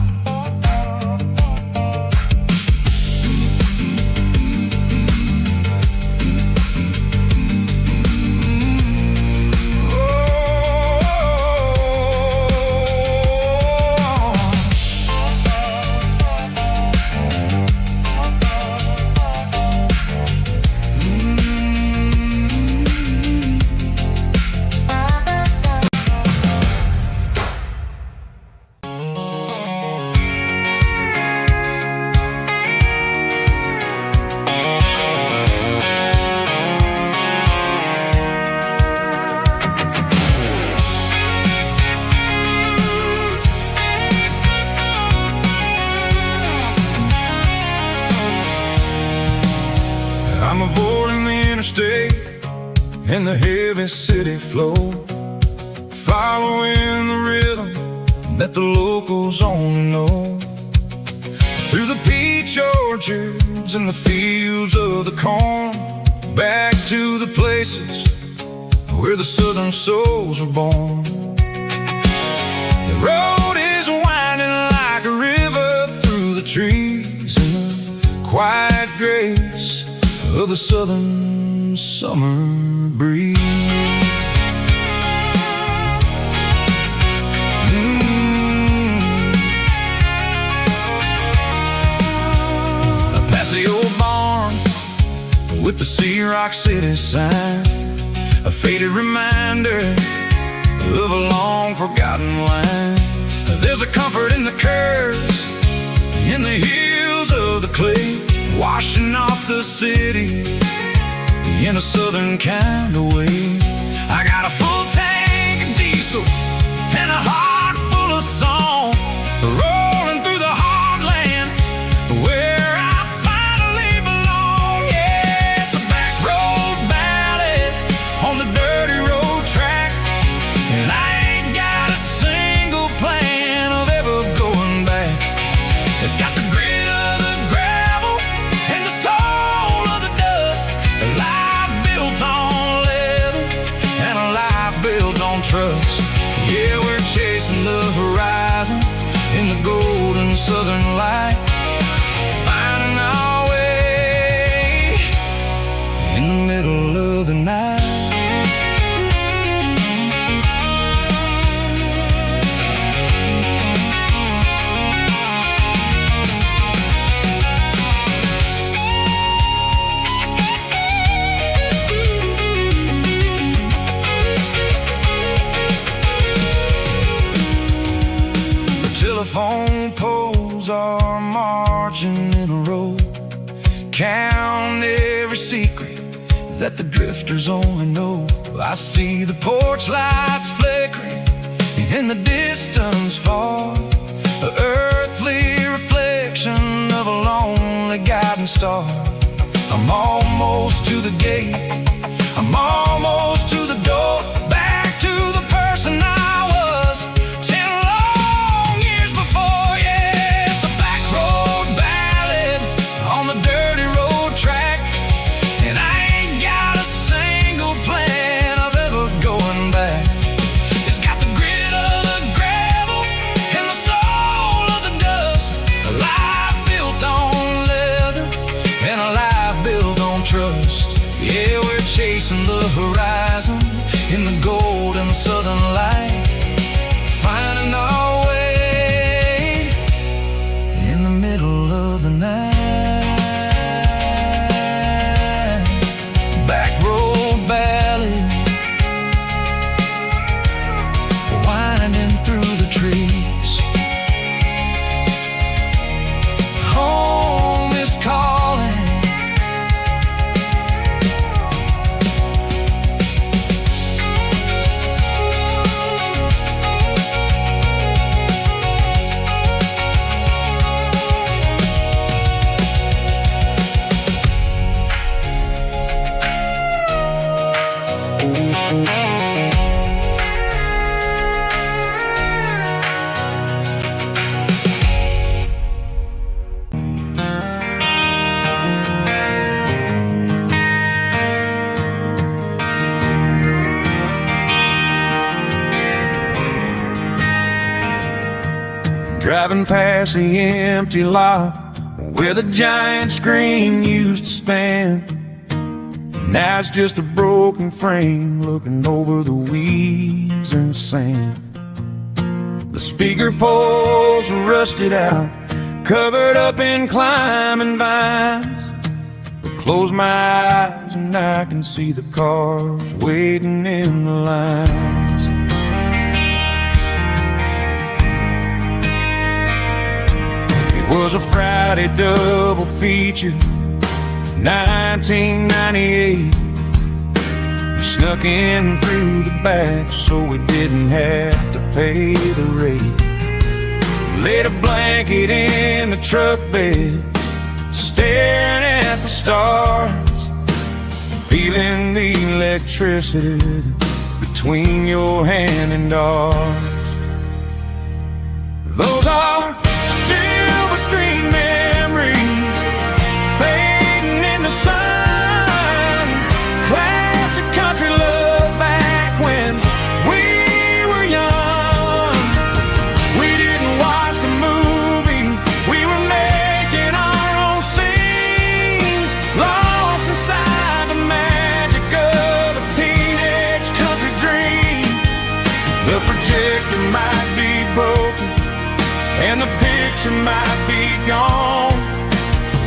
I'm avoiding the interstate and the heavy city flow, following the rhythm that the locals only know. Through the peach orchards and the fields of the corn, back to the places where the southern souls were born. The road is winding like a river through the trees in the quiet grace of the southern summer breeze. Past the old barn with the Sea Rock City sign, a faded reminder of a long forgotten line. There's a comfort in the curves, in the hills of the clay, washing off the city in a southern kind of way. I got a full tank of diesel and a heart full of song, rolling through the heartland where I finally belong. Yeah, it's a back road ballad on the dirty road track, and I ain't got a single plan of ever going back. It's got the grit of the gravel and the soul of the dust, a life built on leather and a life built on trust. Yeah, we're chasing the horizon in the golden southern light, finding our way in the middle of the night. Telephone poles are marching in a row, count every secret that the drifters only know. I see the porch lights flickering in the distance far, the earthly reflection of a lonely guiding star. I'm almost to the gate, I'm almost to the door, back to the person I was 10 long years before. Yeah, it's a back road ballad on the dirty road track, and I ain't got a single plan of ever going back. It's got the grit of the gravel and the soul of the dust, a life built on leather and a life built on trust. Yeah, we're Driving past the empty lot where the giant screen used to stand. Now it's just a broken frame looking over the weeds and sand. The speaker poles are rusted out, covered up in climbing vines. I close my eyes and I can see the cars waiting in the lines. It was a Friday double feature, 1998. We snuck in through the back so we didn't have to pay the rate. Laid a blanket in the truck bed, staring at the stars, feeling the electricity between your hand and ours. Those are silver screen memories fading in the sun. Classic country love back when we were young. We didn't watch the movie, we were making our own scenes, lost inside the magic of a teenage country dream. The projector might be broken and the picture might be gone,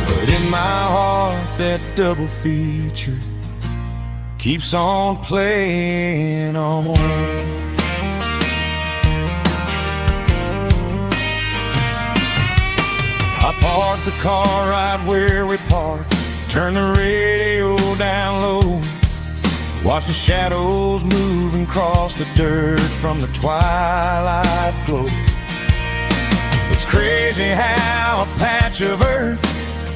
but in my heart that double feature keeps on playing on. I parked the car right where we parked, turned the radio down low, watch the shadows moving across the dirt from the twilight glow. It's crazy how a patch of earth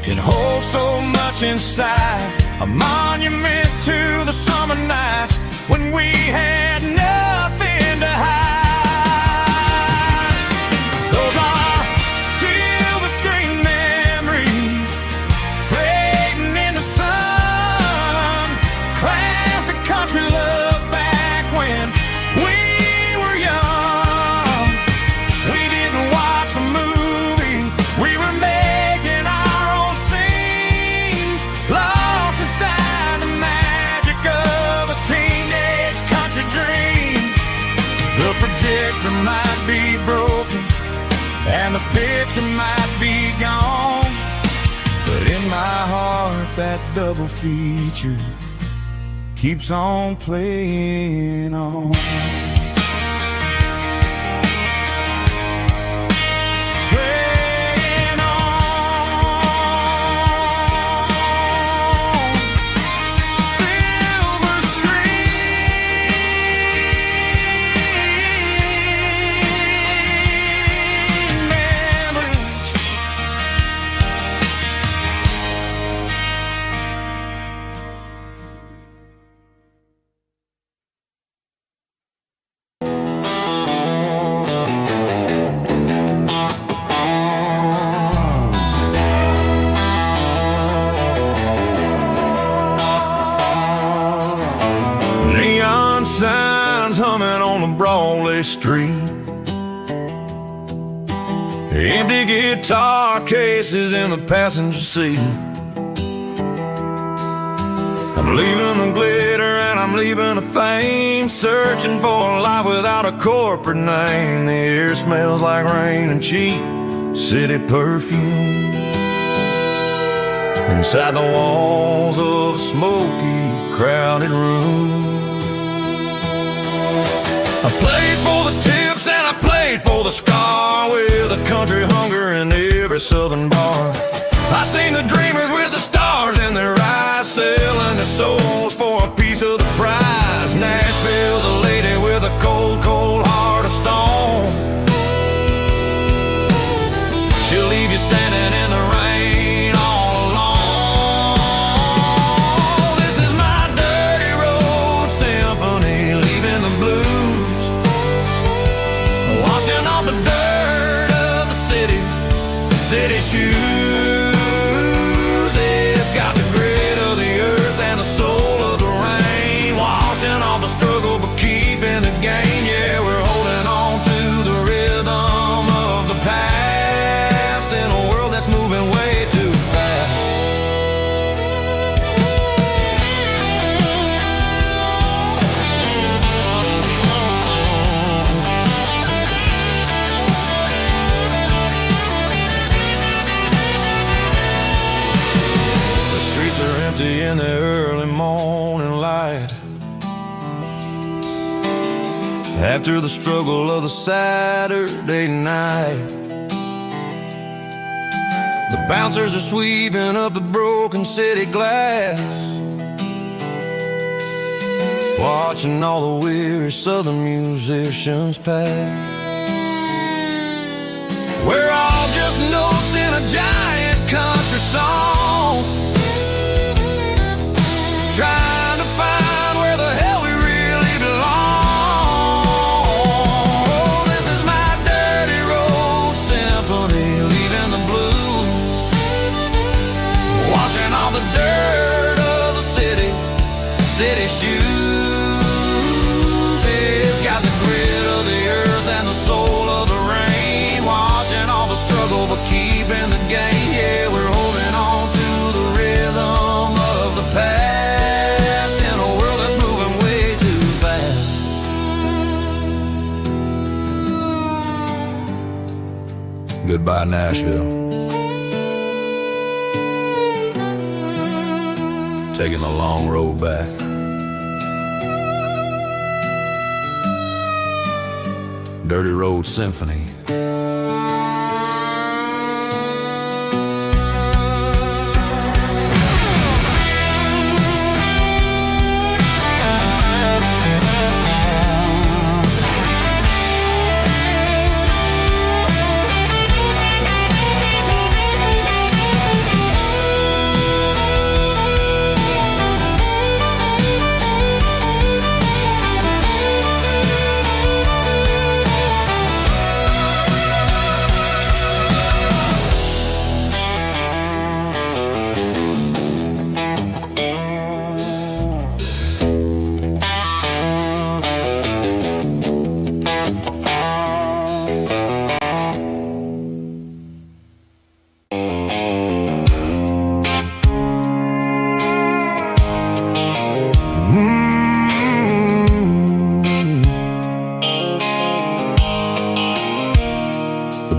can hold so much inside, a monument to the summer nights when we had nothing to hide. Those are silver screen memories fading in the sun. Classic country love back when we were young. We didn't watch the movie, we were making our own scenes, lost inside the magic of a teenage country dream. The projector might be broken and the picture might be gone, but in my heart that double feature keeps on playing on. Playing on. Silver screen memories. Neon signs humming on the Broadway street, empty guitar cases in the passenger seat. I'm leaving the glitter and I'm leaving the fame, searching for a life without a corporate name. The air smells like rain and cheap city perfume inside the walls of a smoky, crowded room. I played for the tips and I played for the scar, with a country hunger in every southern bar. I seen the dreamers with the stars in their eyes, selling their souls for a piece of the prize. Nashville's a lady with a cold, cold heart of stone. She'll leave you standing in the rain all alone. This is my dirty road symphony, leaving the blues, washing off the dirt of the city shoes. after the struggle of the Saturday night. The bouncers are sweeping up the broken city glass, watching all the weary southern musicians pass. We're all just notes in a giant country song, trying to find where the hell we really belong. Oh, this is my dirty road symphony, leaving the blues, washing all the dirt of the city shoes. It's got the grit of the earth and the soul of the rain, washing all the struggle but keeping the gain. Yeah, we're holding on to the rhythm of the past in a world that's moving way too fast. Goodbye, Nashville. Taking the long road back. Dirty Road Symphony.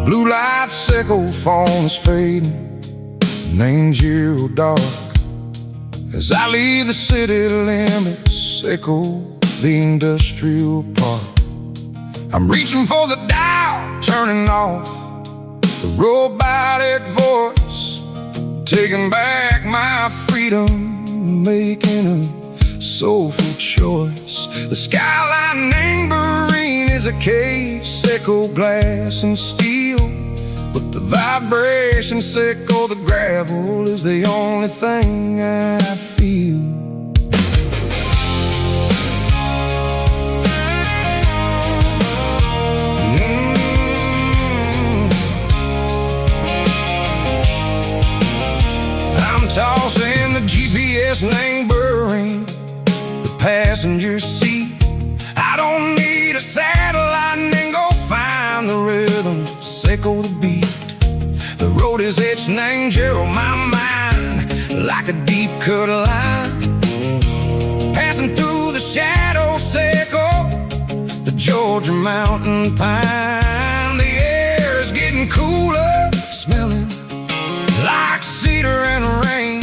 Blue light sickle phone is fading, named zero dark. As I leave the city limits, echo the industrial park. I'm reaching for the dial, turning off the robotic voice, taking back my freedom, making a soulful choice. The skyline named Bryan is a case, echo glass and steel, but the vibration sickle, the gravel is the only thing I feel. I'm tossing the GPS named Bryan, the passenger seat. I don't need a satellite and go find the rhythm, sickle the beat. The road is etched named Gerald, my mind, like a deep cut line, passing through the shadow sickle, the Georgia mountain pine. The air is getting cooler, smelling like cedar and rain,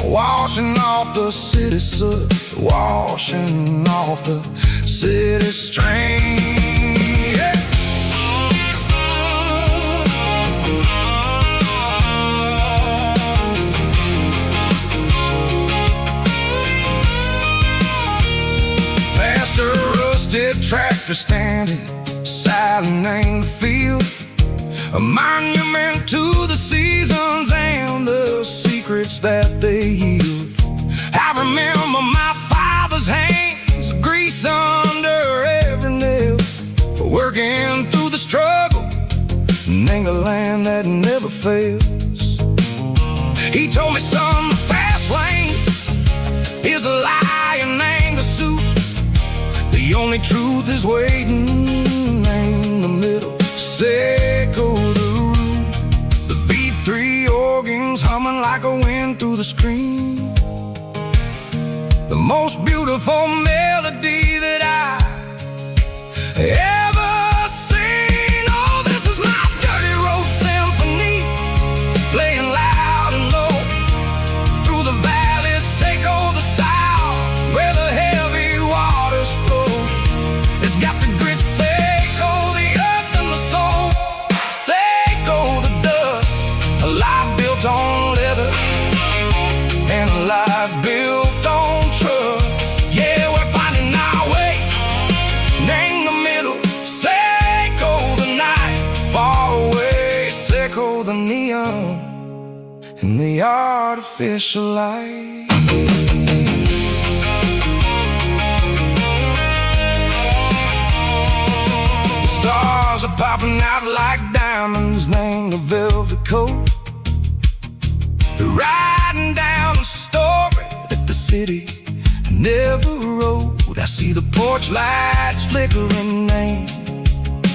washing off the city soot, washing off the city strain. Yeah. Past a rusted tractor standing silent in the field, a monument to the seasons and the secrets that they yield. I remember my father's hands, grease under every nail, working through the struggle, name the land that never fails. He told me, son, the fast lane is a lion and the suit. The only truth is waiting in the middle, sickle the root. The B3 organs humming like a wind through the screen, the most beautiful melody that I ever seen. Oh, this is my dirty road symphony, playing loud and low through the valleys, sickle the south, where the heavy waters flow. It's got the grit the neon and the artificial light. Stars are popping out like diamonds named a velvet coat. They're riding down a story that the city never wrote. I see the porch lights flickering in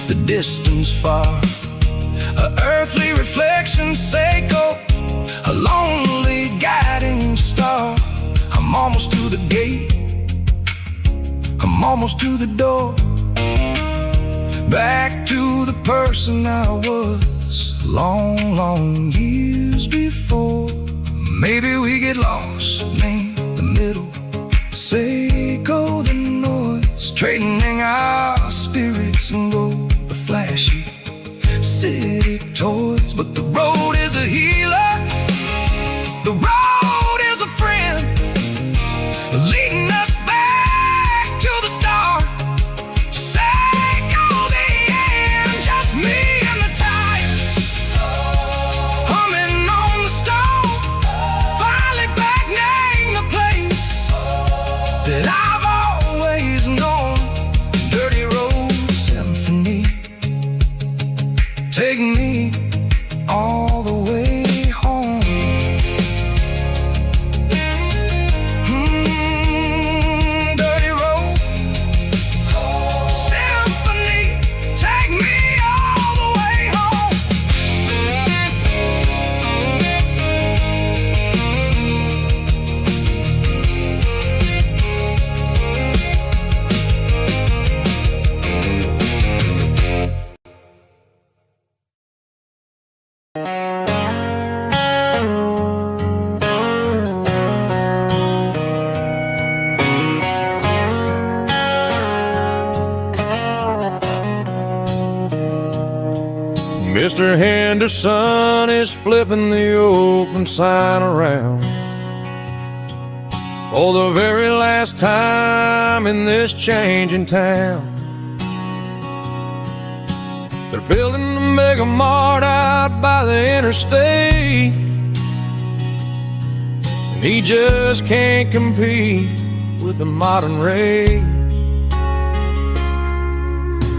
the distance far. A earthly reflection say go, a lonely guiding star. I'm almost to the gate, I'm almost to the door. Back to the person I was long, long years before. Maybe we get lost in the middle, say go the noise, trading our spirits and go the flashy city toys. But the road is a healer, the road is a friend, leading us back to the start. Say go the end, just me and the tires, humming on the stove, finally back name the place that I've always known. Dirty Road Symphony, take me all the way home. Dirty Road Symphony, take me all the way home. Mr. Henderson is flipping the open sign around for the very last time in this changing town. They're building a mega mart out by the interstate, and he just can't compete with the modern rate.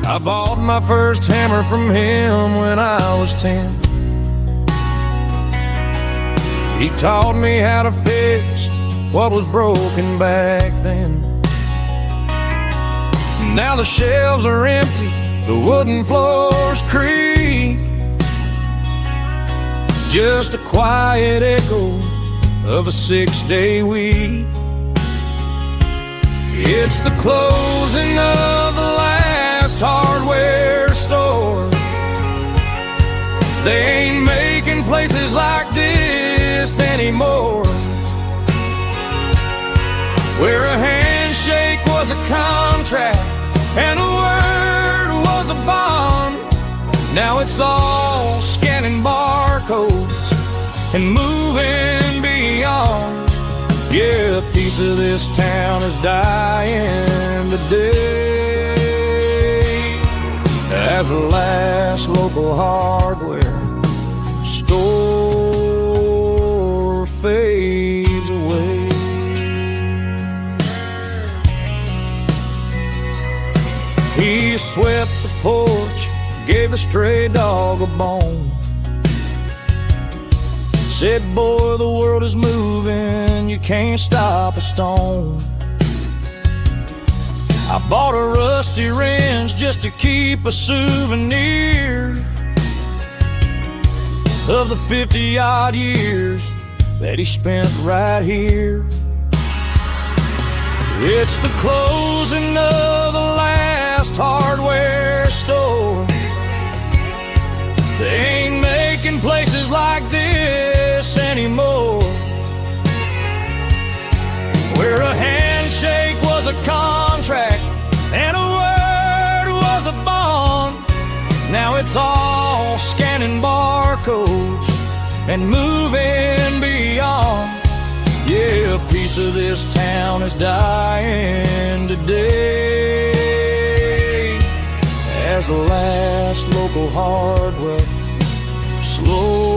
I bought my first hammer from him when I was 10. He taught me how to fix what was broken back then. Now the shelves are empty, the wooden floors creak, just a quiet echo of a 6-day week. It's the closing of the last hardware store. They ain't making places like this anymore, where a handshake was a contract and a word was a bond. Now it's all scanning barcodes and moving beyond. Yeah, a piece of this town is dying today as the last local hardware store fades away. He swept the porch, gave a stray dog a bone, said, boy, the world is moving, you can't stop a stone. I bought a rusty wrench just to keep a souvenir of the 50-odd years that he spent right here. It's the closing of the last hardware store. They ain't making places like this anymore, where a handshake was a contract and a word was a bond. Now it's all scanning barcodes and moving beyond. Yeah, a piece of this town is dying today as the last local hardware slow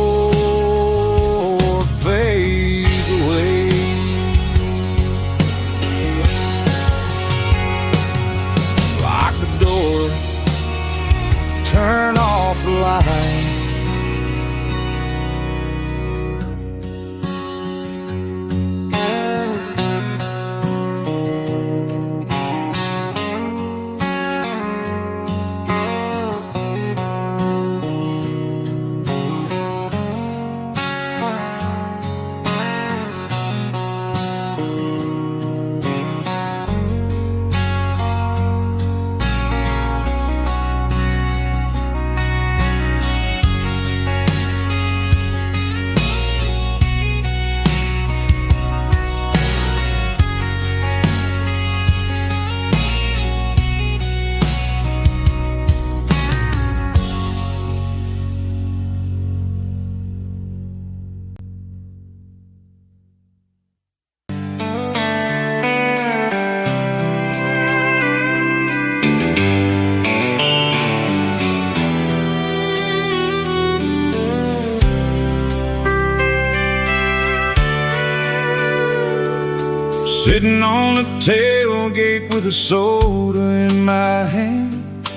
Sitting on the tailgate with a soda in my hand,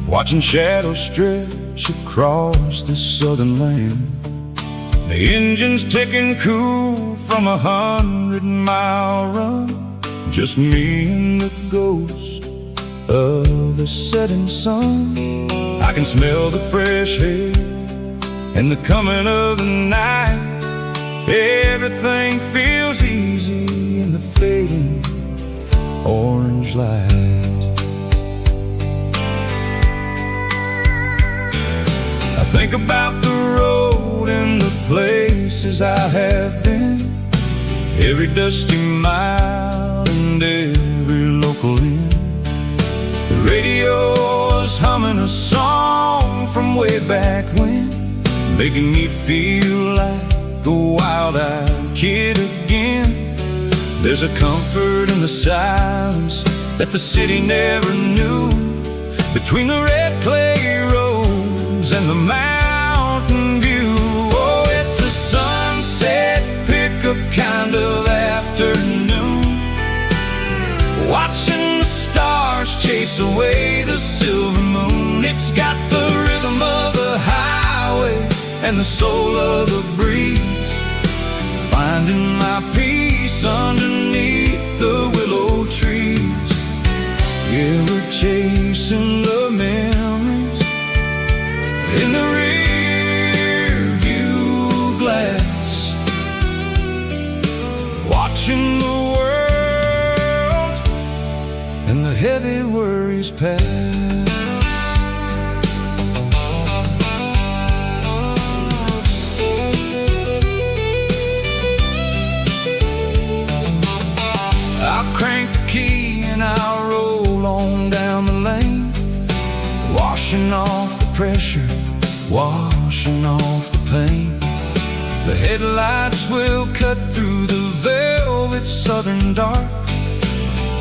watching shadows stretch across this southern land. The engine's ticking cool from 100-mile run, just me and the ghost of the setting sun. I can smell the fresh air and the coming of the night. Everything feels easy in the fading orange light. I think about the road and the places I have been, every dusty mile and every local inn. The radio is humming a song from way back when, making me feel like a wild-eyed kid again. There's a comfort in the silence that the city never knew, between the red clay roads and the mountain view. Oh, it's a sunset pickup kind of afternoon, watching the stars chase away the silver moon. It's got the rhythm of the highway and the soul of the breeze, finding my peace underneath the willow trees. Yeah, we're chasing the memories in the rear view glass, watching the world and the heavy worries pass. I'll crank the key and I'll roll on down the lane, washing off the pressure, washing off the pain. The headlights will cut through the velvet southern dark,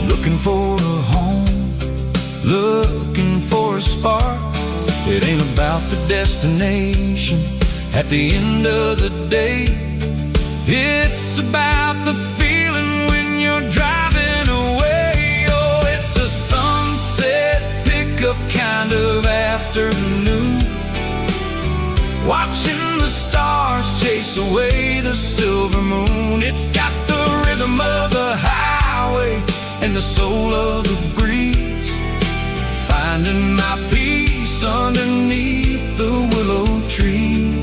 looking for a home, looking for a spark. It ain't about the destination at the end of the day, it's about the feeling when you're driving away. Oh, it's a sunset pickup kind of afternoon, watching the stars chase away the silver moon. It's got the rhythm of the highway and the soul of the breeze, finding my peace underneath the willow trees.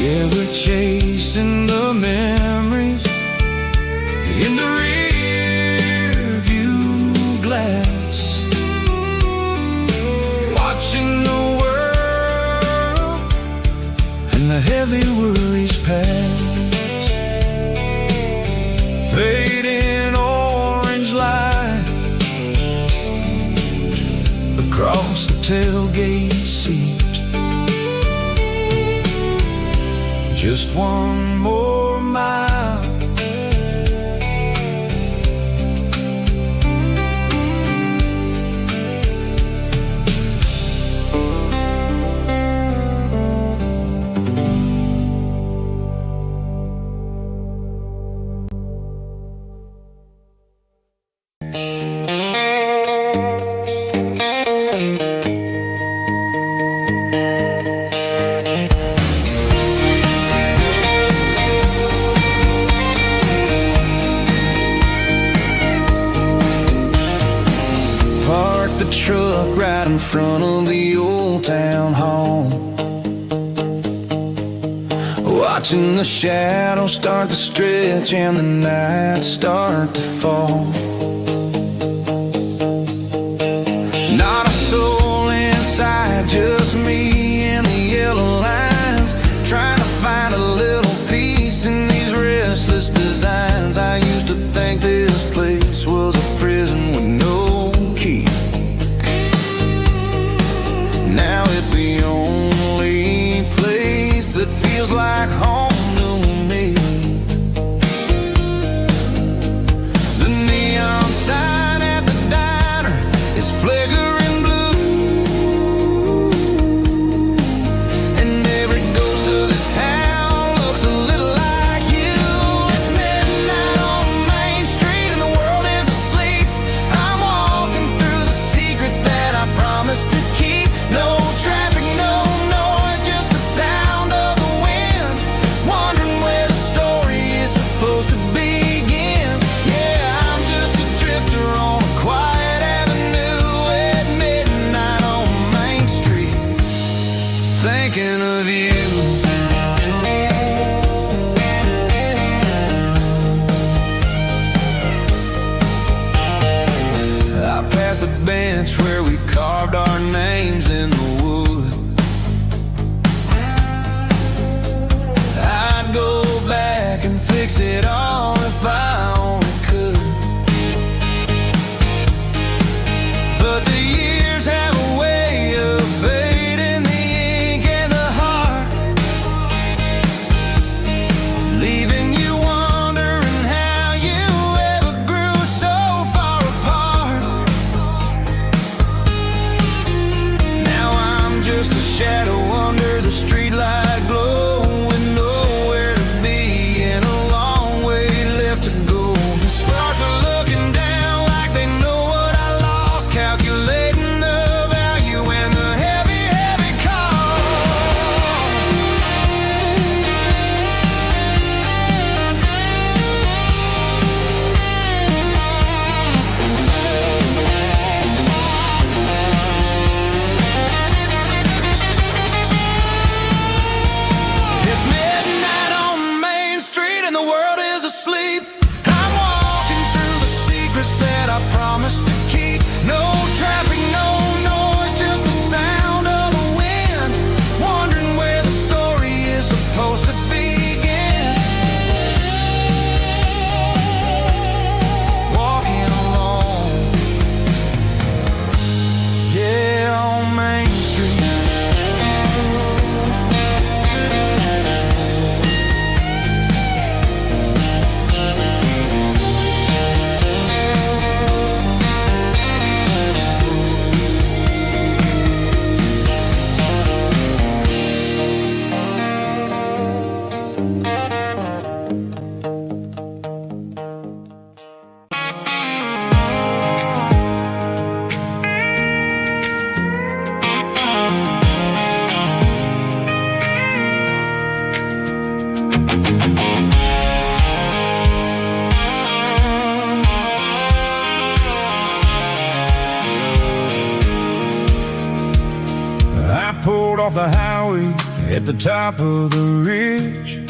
Yeah, we're chasing the memories in the rear view glass, watching the world and the heavy worries pass. Fading orange light across the tailgate seat, just one more mile. Truck right in front of the old town hall, watching the shadows start to stretch and the nights start to fall. Not a soul inside, just me and the yellow lines, trying to find a little peace in these restless designs. I used to think this place was a prison with no key. Now it's the only place that feels like home to me. The neon sign at the diner is flickering blue, and every ghost of this town looks a little like you. It's midnight on Main thinking of you. I passed the bench where we carved our names in the wood. I'd go back and fix it all if I only could. But the years have a way of fading the ink and the heart, leaving you wondering how you ever grew so far apart. Now I'm just a shadow under the streetlight glow, with nowhere to be and a long way left to go. The stars are looking down like they know what I lost, calculating the value and the heavy, heavy cost. It's midnight on Main Street and the world is asleep. I'm walking through the secrets that I promised to keep. No traffic, no noise, just the sound of the wind. Wondering where the story is supposed to begin. Walking alone, yeah, on Main Street. I pulled off the highway at the top of the ridge,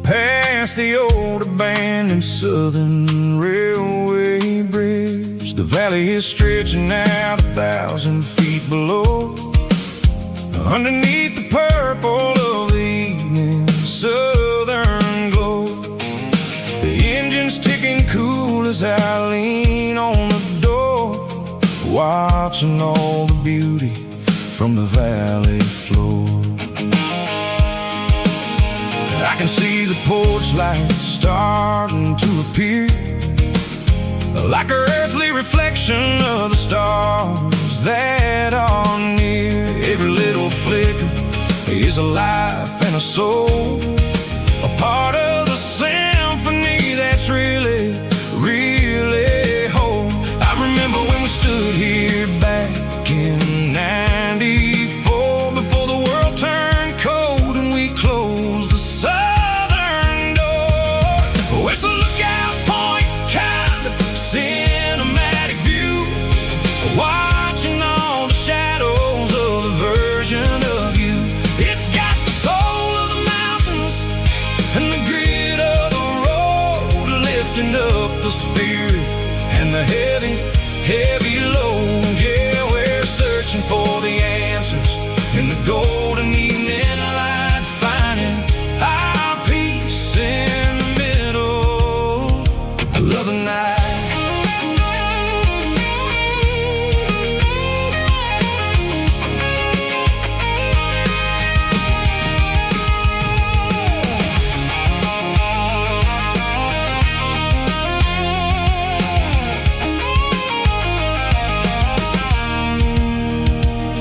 past the old abandoned Southern Railway bridge. The valley is stretching out 1,000 feet below, underneath the purple of the evening southern glow. The engine's ticking cool as I lean on the door, watching all the beauty from the valley floor. I can see the porch lights starting to appear, like an earthly reflection of the stars that are near. Every little flicker is a life and a soul, a part of the symphony that's really, really whole. I remember when we stood here back in '94, before the world turned cold and we closed the southern door. Oh, it's a lookout point, kind of cinematic view, watching all the shadows of the version of you. It's got the soul of the mountains and the grit of the road, lifting up the spirit and the heavy, heavy load. Yeah, we're searching for the answers in the golden evening light, finding our peace in the middle of the night.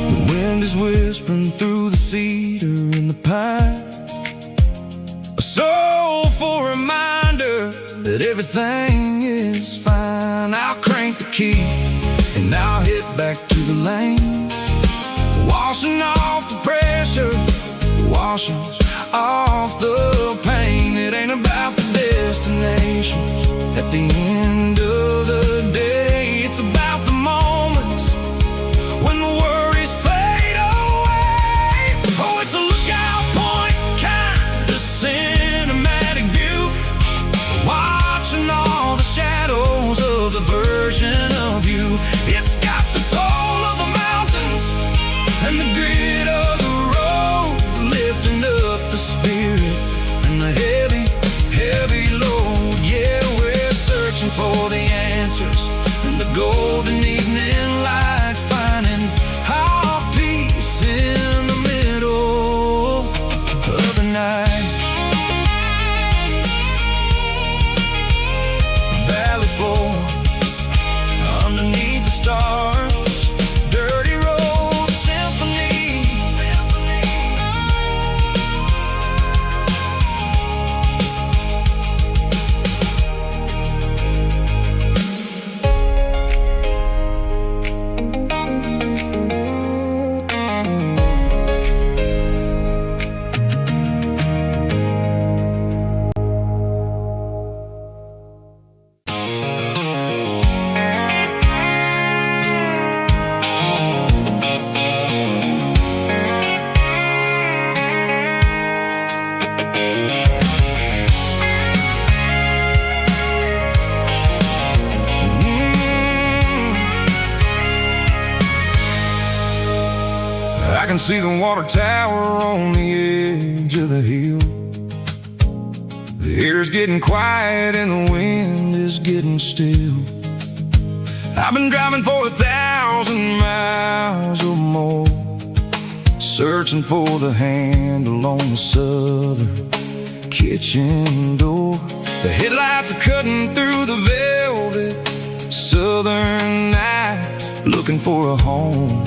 The wind is whispering through the cedar and the pine, a soulful reminder that everything is fine. I'll crank the key and I'll hit back to the lane, washing off the pressure, washing off the pain. It ain't about the destinations at the end of the day, it's about the moments when the worries fade away. Oh, I can see the water tower on the edge of the hill. The air's getting quiet and the wind is getting still. I've been driving for 1,000 miles or more, searching for the handle on the southern kitchen door. The headlights are cutting through the velvet southern night, looking for a home,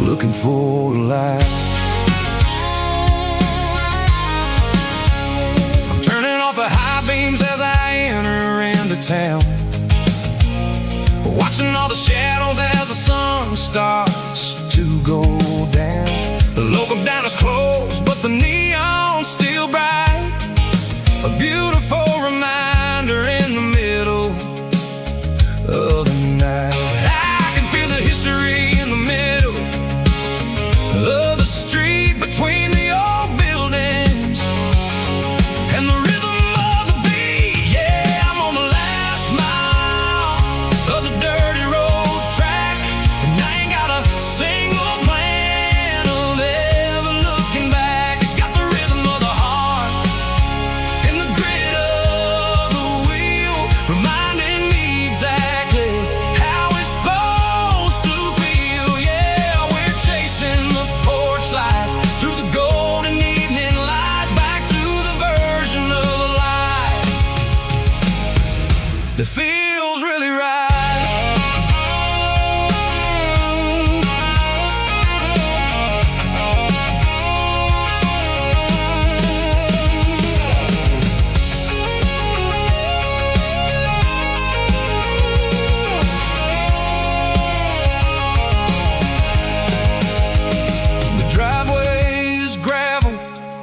looking for a life. I'm turning off the high beams as I enter into town, watching all the shadows as the sun starts to go down. The local diner's closed, but the neon's still bright, a beautiful reminder in the middle of the night. I can feel the history in the middle of the street between the old buildings and the rhythm of the beat. Yeah, I'm on the last mile of the dirty road track, and I ain't got a single plan of ever looking back. It's got the rhythm of the heart and the grit of the wheel, reminding me exactly how it's supposed to feel. Yeah, we're chasing the porch light through the golden evening light, back to the version of life that feels really right. The driveway is gravel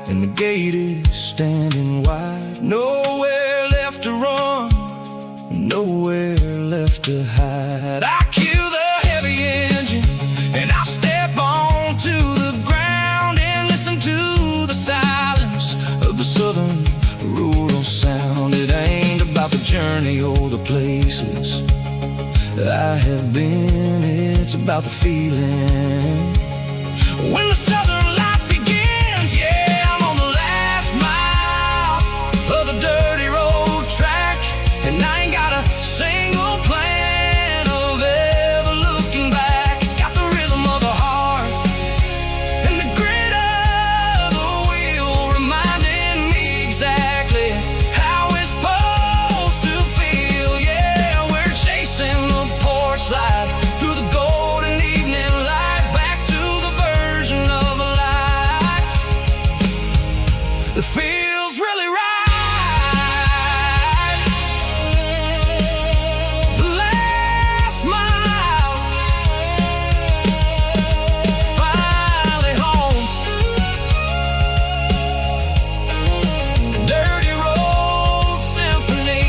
and the gate is standing wide. Nowhere left to run, nowhere left to hide. I kill the heavy engine and I step onto the ground and listen to the silence of the southern rural sound. It ain't about the journey or the places I have been, it's about the feeling when the southern life begins. Yeah, I'm on the last mile of the dirty road track, and I ain't got a single plan of ever looking back. It's got the rhythm of the heart and the grit of the wheel, reminding me exactly how it's supposed to feel. Yeah, we're chasing the porch light through the golden evening light, back to the version of life that feels really right. The last mile, finally home. Dirty Road Symphony.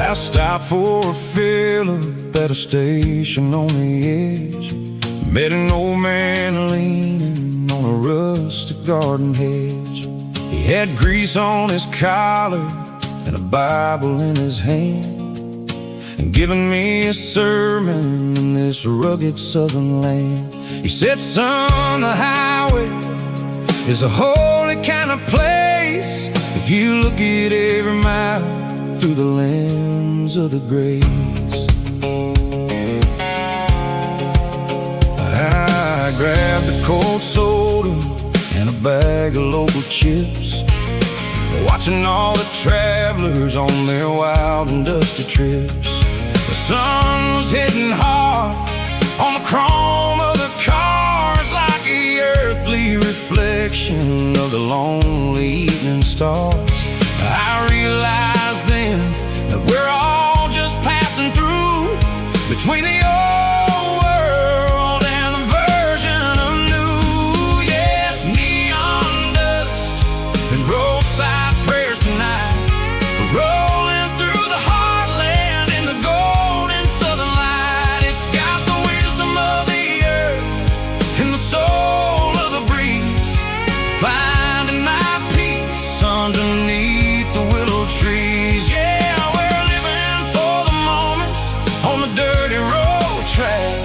I stopped for a fill-up at a station on the edge. Met an old man leaning on a rustic garden hedge. He had grease on his collar and a Bible in his hand, and giving me a sermon in this rugged southern land. He said, son, the highway is a holy kind of place if you look at every mile through the lens of the grace. I grabbed a cold soda and a bag of local chips, watching all the travelers on their wild and dusty trips. The sun was hitting hard on the chrome of the cars, like the earthly reflection of the lonely evening stars. I realized then that we're all just passing through between the old world and the version of new. Yes, neon dust and roadside prayers tonight, rolling through the heartland in the golden southern light. It's got the wisdom of the earth and the soul of the breeze, finding my peace underneath the willow trees. Yeah, we're living for the moments on the dirty road track,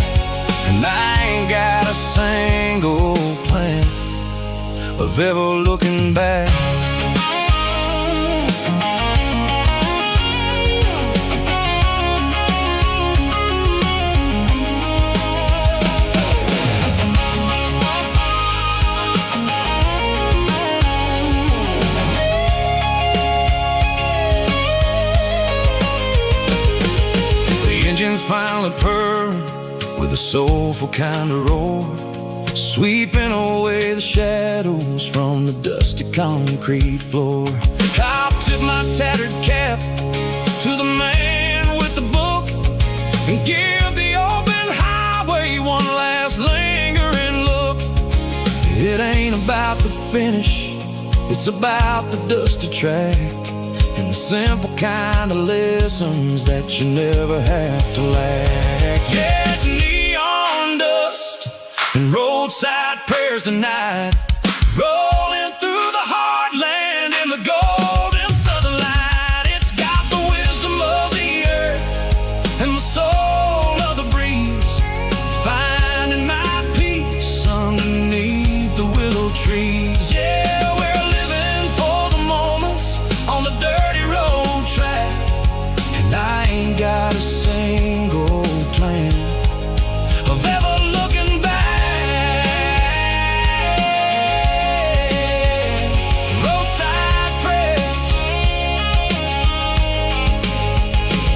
and I ain't got a single plan of ever looking back. Engines finally purr with a soulful kind of roar, sweeping away the shadows from the dusty concrete floor. I'll tip my tattered cap to the man with the book and give the open highway one last lingering look. It ain't about the finish, it's about the dusty track and the simple kind of lessons that you never have to lack. Yeah, it's neon dust and roadside prayers tonight, rolling through the heartland in the golden southern light. It's got the wisdom of the earth and the soul of the breeze, finding my peace underneath the willow trees. Yeah, we're living for the moments on the dirty road track, and I ain't got a single plan of ever looking back. Roadside prayers,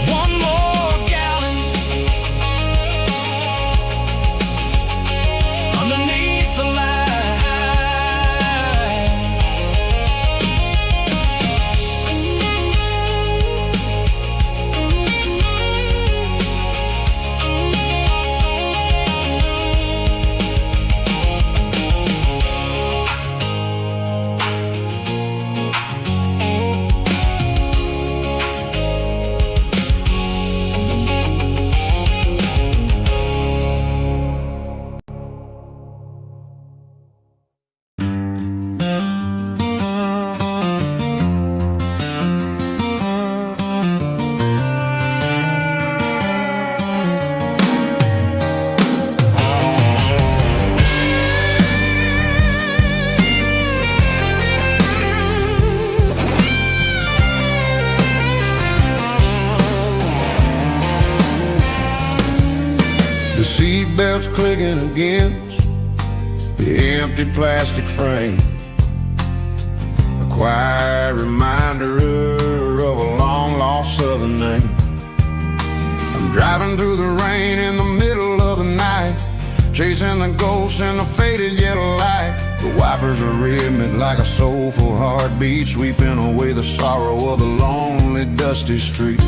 one more gallon underneath the light. The seatbelt's clicking against the empty plastic frame, a quiet reminder of a long-lost southern name. I'm driving through the rain in the middle of the night, chasing the ghosts in the faded yellow light. The wipers are rhythmic like a soulful heartbeat, sweeping away the sorrow of the lonely, dusty street.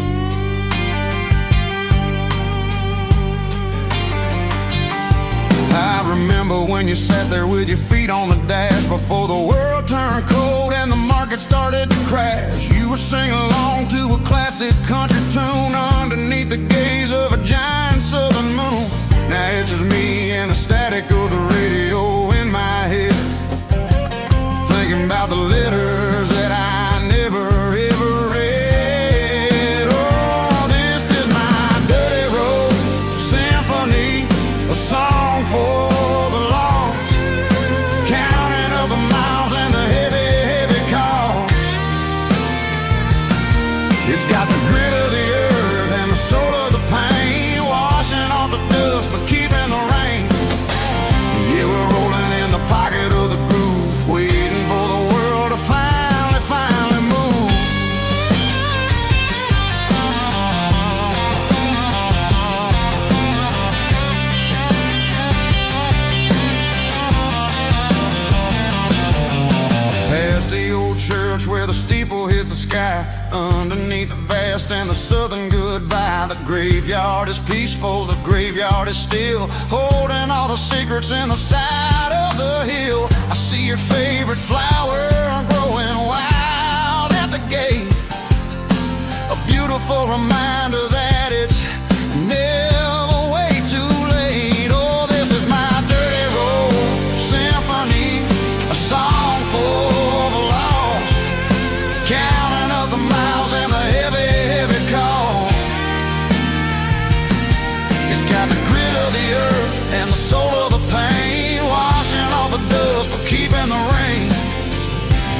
I remember when you sat there with your feet on the dash before the world turned cold and the market started to crash. You were singing along to a classic country tune underneath the gaze of a giant southern moon. Now it's just me and the static of the radio in my head, thinking about the letters that I never ever read. Oh, this is my dirty road symphony, a song for the lost, counting up the miles and the heavy, heavy cost. It's got the grit of the earth and the soul of the pain, washing off the dust but keeping the rain. Yeah, we're rolling in the pocket of the groove, waiting for the world to finally, finally sky underneath the vast and the southern goodbye. The graveyard is peaceful, the graveyard is still, holding all the secrets in the side of the hill. I see your favorite flower growing wild at the gate, a beautiful reminder that it's never way too late. Oh, this is my dirty road symphony, a song for the lost, counting up the miles and the heavy, heavy call. It's got the grit of the earth and the soul of the pain, washing off the dust but keeping the rain.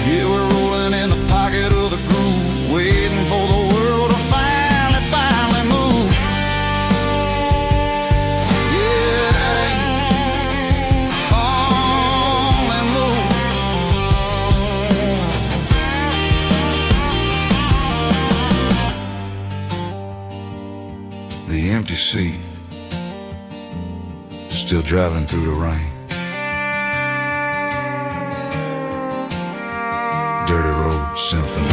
Yeah, we're rolling in the pocket of the groove, waiting for the world to finally, finally move. Yeah, that ain't falling move. The empty seat, still driving through the rain. Dirty Road Symphony.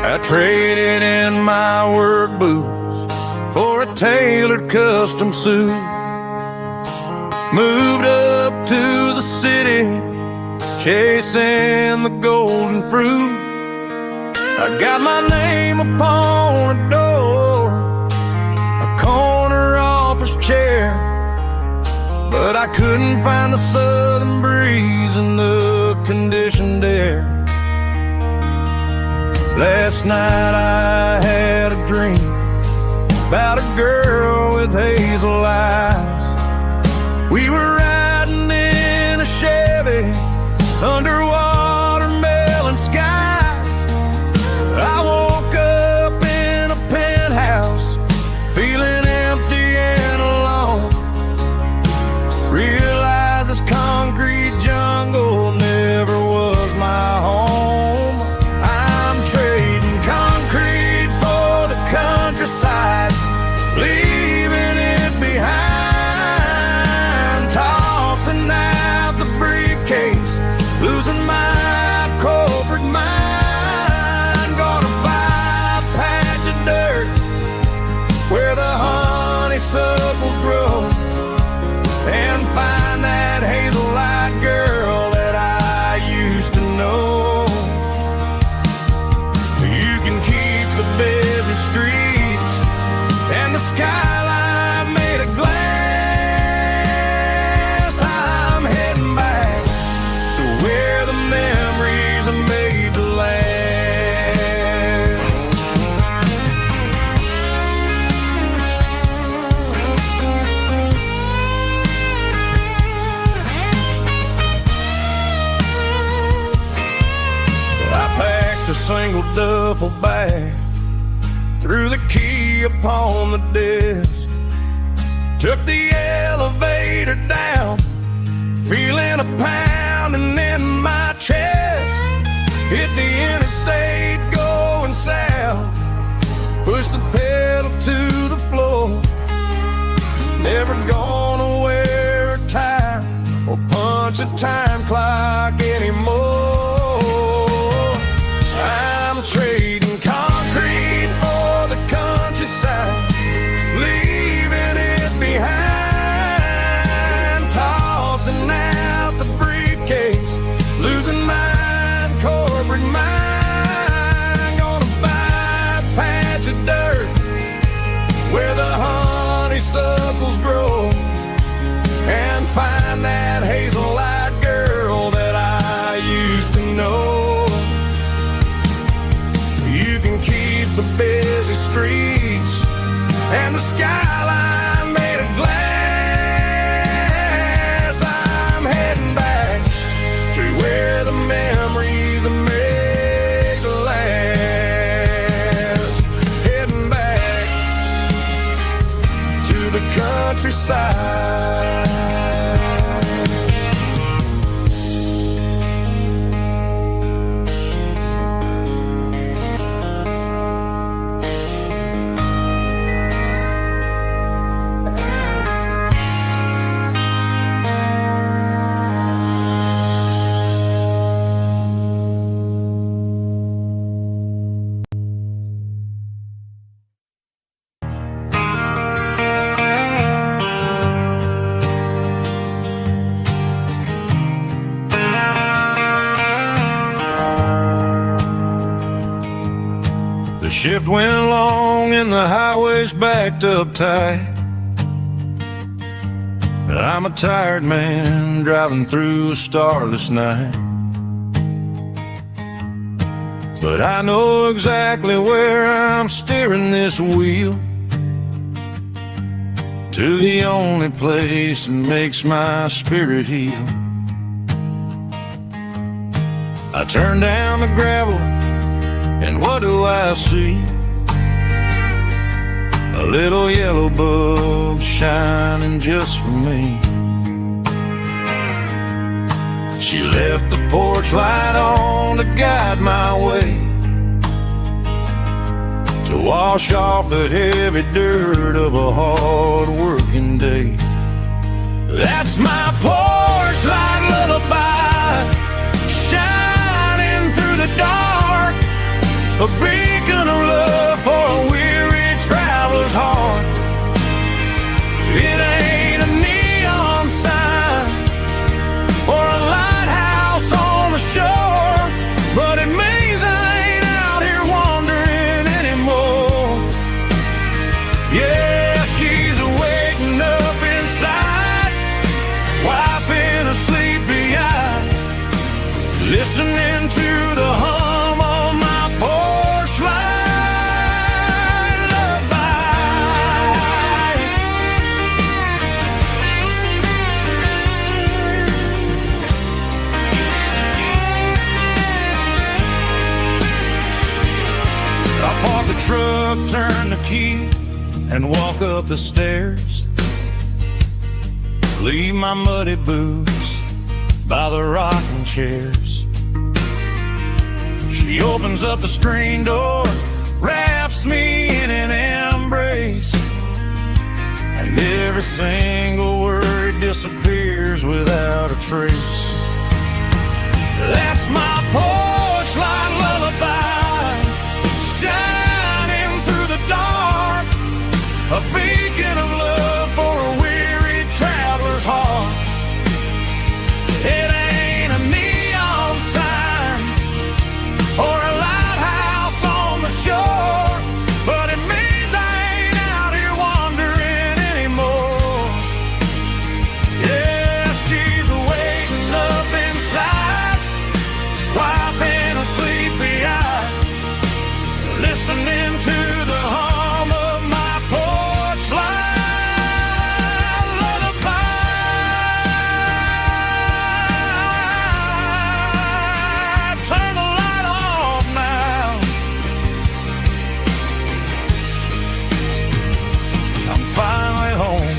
I traded in my work boots for a tailored custom suit. Moved up to the city, chasing the golden fruit. I got my name upon a door, a corner office chair, but I couldn't find the southern breeze in the conditioned air. Last night I had a dream about a girl with hazel eyes. We were riding in a Chevy under watermelon skies. I woke up in a penthouse, feeling empty and alone. Realized this concrete jungle never was my home. Countryside, leaving it behind, tossing out the briefcase, losing my corporate mind. Gonna buy a patch of dirt where the honeysuckles grow and find that hazel-eyed girl that I used to know. You can keep the busy streets and the skyline made of glass. I'm heading back to where the memories are made to last. I packed a single duffel bag, threw the key upon the desk, took the elevator down, feeling a pounding in my chest. Hit the interstate going south, pushed the pedal to the floor. Never gonna wear a tie or punch a time clock anymore. I'm trading concrete for the countryside, leaving and the skyline made of glass. I'm heading back to where the memories are made to last. Heading back to the countryside. The shift went long and the highway's backed up tight. I'm a tired man driving through a starless night, but I know exactly where I'm steering this wheel, to the only place that makes my spirit heal. I turn down the gravel and what do I see? A little yellow bulb shining just for me. She left the porch light on to guide my way, to wash off the heavy dirt of a hard working day. That's my porch light lullaby, shining through the dark, a beacon of love for a weary traveler's heart. It ain't a neon sign or a lighthouse on the shore, but it means I ain't out here wandering anymore. Yeah, she's waking up inside, wiping a sleepy eye, listening to the hum of my porch light lullaby. I park the truck, turn the key, and walk up the stairs. Leave my muddy boots by the rocking chairs. She opens up the screen door, wraps me in an embrace, and every single word disappears without a trace. That's my porch light lullaby, shining through the dark, a beacon of love for a weary traveler's heart. It ain't a neon sign or a lighthouse on the shore, but it means I ain't out here wandering anymore. Yeah, she's waking up inside, wiping a sleepy eye, listening to the hum of my porch light lullaby. Turn the light off now. I'm finally home.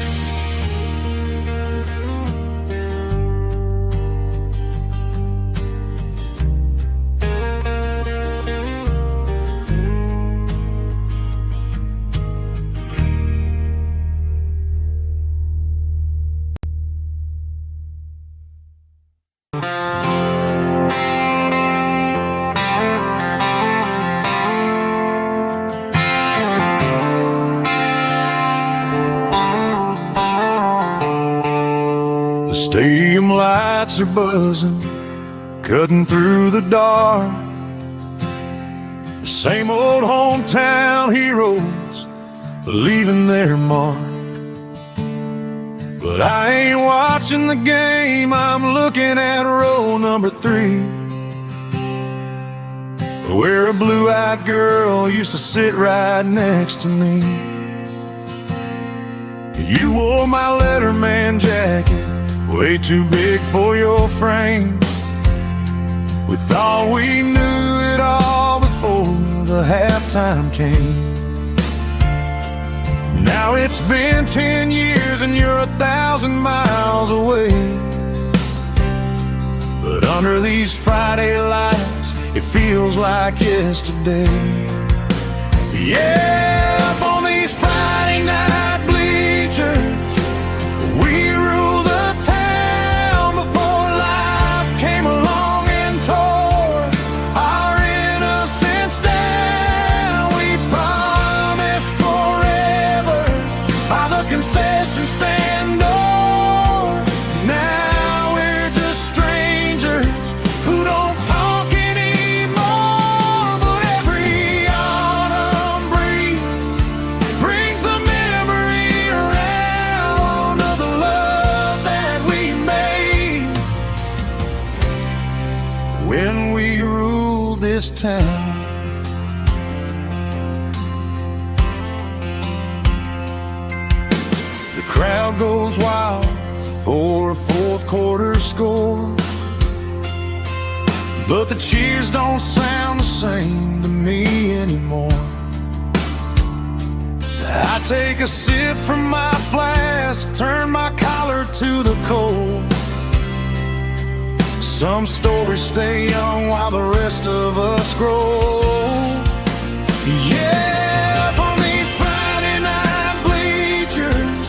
The stadium lights are buzzing, cutting through the dark. The same old hometown heroes leaving their mark. But I ain't watching the game, I'm looking at row number 3, where a blue-eyed girl used to sit right next to me. You wore my Letterman jacket, way too big for your frame. We thought we knew it all before the halftime came. Now it's been 10 years and you're 1,000 miles away. But under these Friday lights, it feels like yesterday. Yeah, up on these Friday night bleachers, we rule the town before life came along and tore our innocence down. We promised forever by the concession stand door. Now we're just strangers who don't talk anymore. But every autumn breeze brings the memory around of the love that we made when we ruled this town. The crowd goes wild for a fourth quarter score, but the cheers don't sound the same to me anymore. I take a sip from my flask, turn my collar to the cold. Some stories stay young while the rest of us grow. Yeah, up on these Friday night bleachers,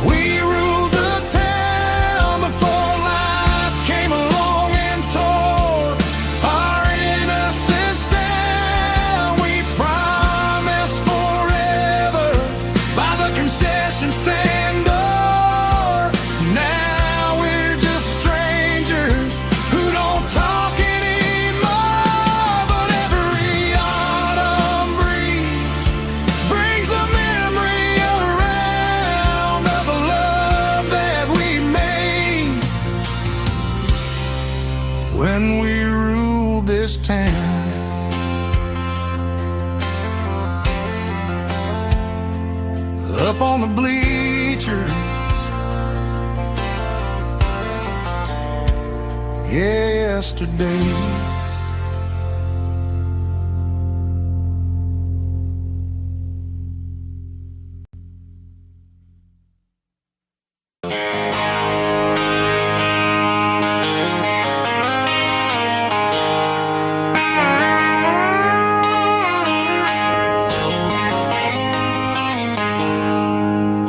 we ruled the town before life came along and tore our innocence down. We promised forever by the concession stand door. Now we're just strangers who don't talk anymore. But every autumn breeze brings a memory around of the love that we made when we ruled this town. Up on the bleachers, yesterday.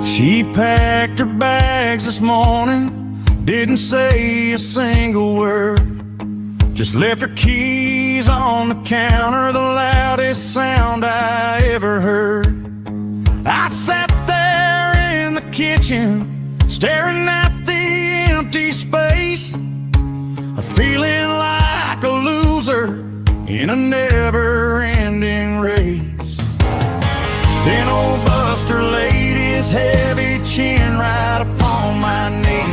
She packed her bags this morning, didn't say a single word, just left her keys on the counter, the loudest sound I ever heard. I sat there in the kitchen, staring at the empty space, feeling like a loser in a never-ending race. Then old Buster laid his heavy chin right upon my knee,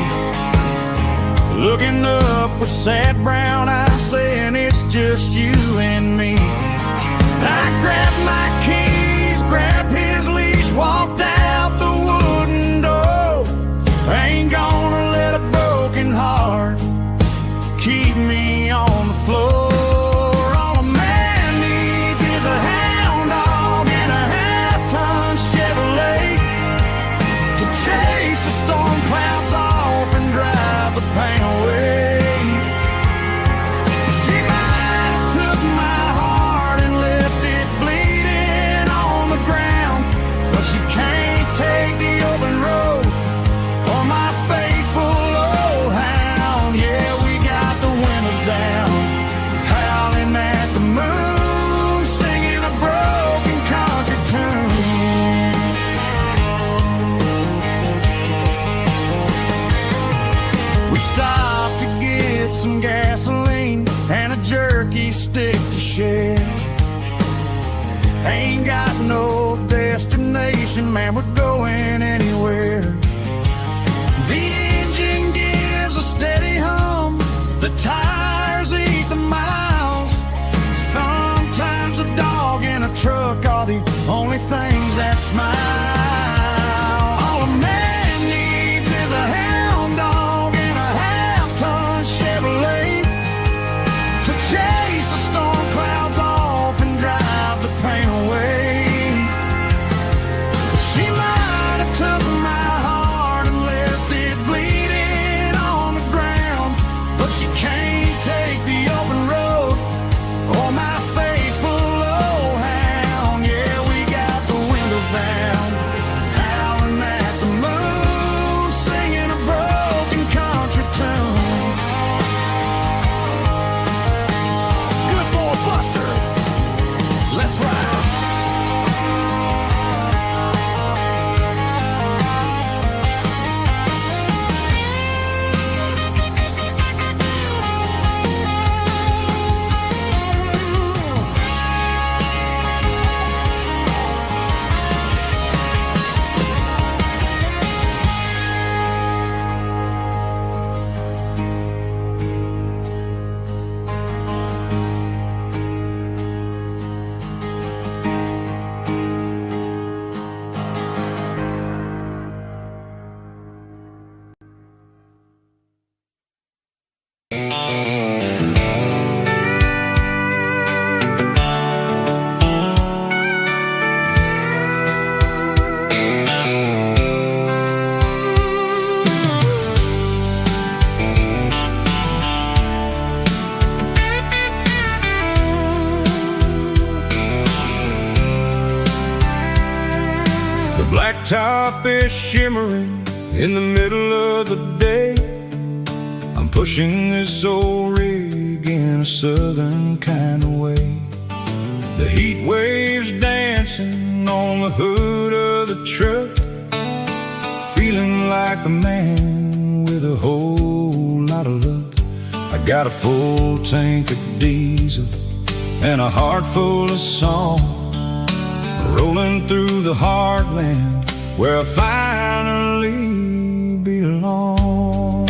looking up with sad brown eyes, saying it's just you and me. I grabbed my keys, grabbed his leash, walked out the wooden door. I ain't gonna let a broken heart keep me on the floor. All a man needs is a hound dog and a half-ton Chevrolet to chase the storm clouds off and drive the pain away. She might have took my heart and left it bleeding on the ground, but she can't take the open road for my faithful old hound. Yeah, we got the windows down, howling at the moon, singing a broken country tune. We stopped to get some gasoline and a jerky stick to share. Ain't got no destination, man, we're going anywhere. The engine gives a steady hum, the tires eat the miles. Sometimes a dog and a truck are the only things that smile. All a top is shimmering in the middle of the day. I'm pushing this old rig in a southern kind of way. The heat waves dancing on the hood of the truck, feeling like a man with a whole lot of luck. I got a full tank of diesel and a heart full of song, rolling through the heartland where I finally belong.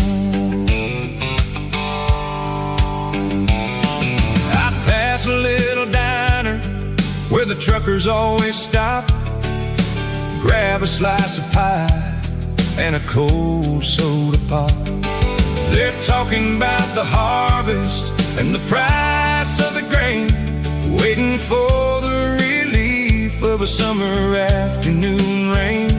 I pass a little diner where the truckers always stop, grab a slice of pie and a cold soda pop. They're talking about the harvest and the price of the grain, waiting for the relief of a summer afternoon rain.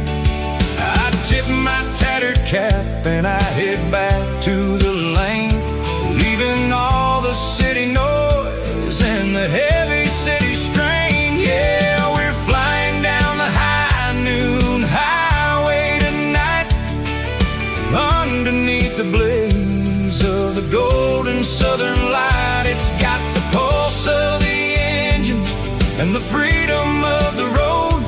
I tip my tattered cap and I head back to the lane, leaving all the city noise and the heavy city strain. Yeah, we're flying down the high noon highway tonight, underneath the blaze of the golden southern light. It's got the pulse of the engine and the freedom of the road,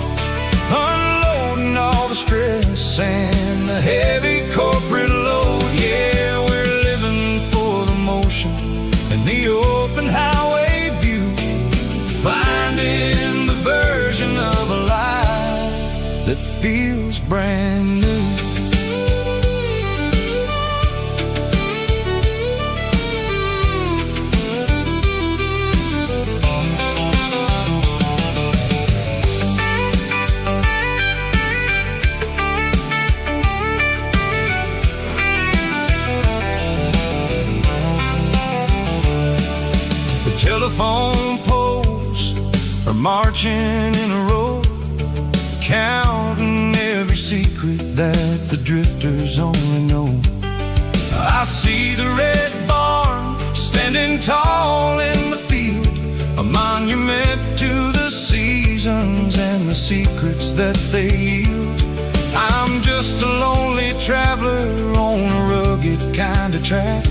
unloading all the stress and the heavy corporate load. Yeah, we're living for the motion and the open highway view, finding the version of a life that feels brand new. Telephone poles are marching in a row, counting every secret that the drifters only know. I see the red barn standing tall in the field, a monument to the seasons and the secrets that they yield. I'm just a lonely traveler on a rugged kind of track,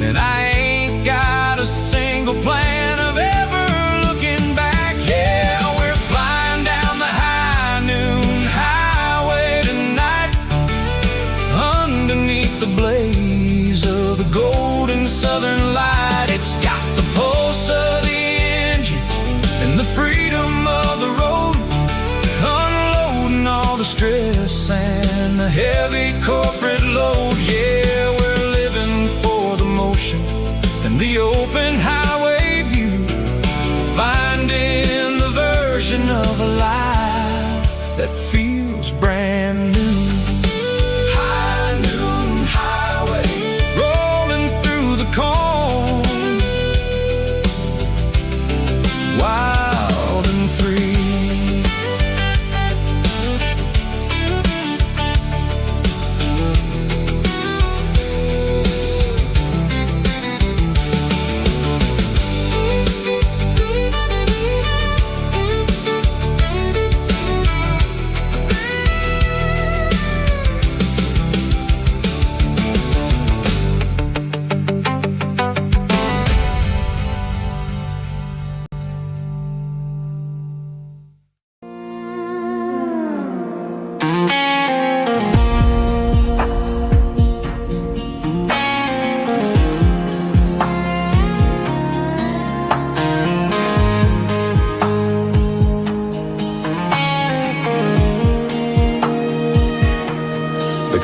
and I ain't got a single plan of ever looking back. Yeah, we're flying down the high noon highway tonight, underneath the blaze of the golden southern light. It's got the pulse of the engine and the freedom of the road, unloading all the stress and the heavy corporate load. Yeah, we're living for the motion and the open highway view, finding the version of a life that feels brand new. High noon highway, rolling through the corn, wild and free.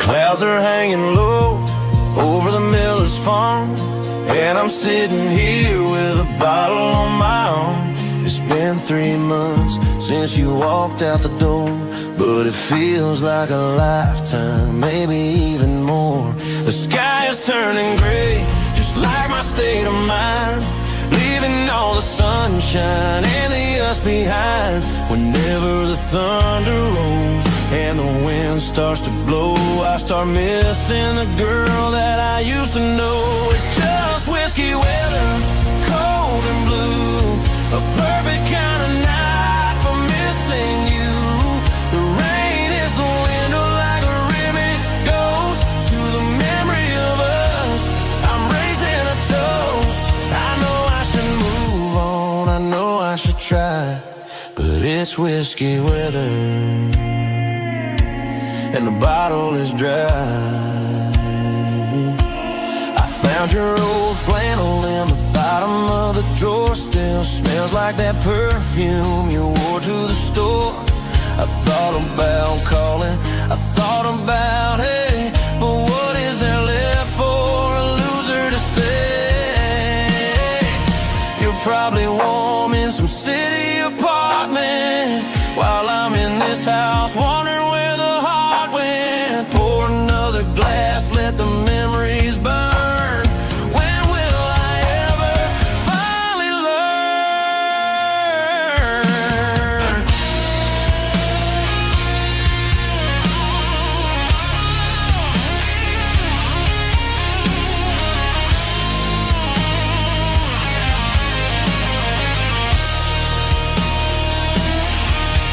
Clouds are hanging low over the miller's farm, and I'm sitting here with a bottle on my arm. It's been 3 months since you walked out the door, but it feels like a lifetime, maybe even more. The sky is turning gray, just like my state of mind, leaving all the sunshine and the us behind. Whenever the thunder rolls and the wind starts to blow, I start missing the girl that I used to know. It's just whiskey weather, cold and blue, a perfect kind of night for missing you. The rain is the wind it's whiskey weather and the bottle is dry. I found your old flannel in the bottom of the drawer. Still smells like that perfume you wore to the store. I thought about calling, I thought about, hey, but what is there left for a loser to say? You're probably warm in some city apartment while I'm in this house wondering where the heart went. Pour another glass, let the memories burn. When will I ever finally learn?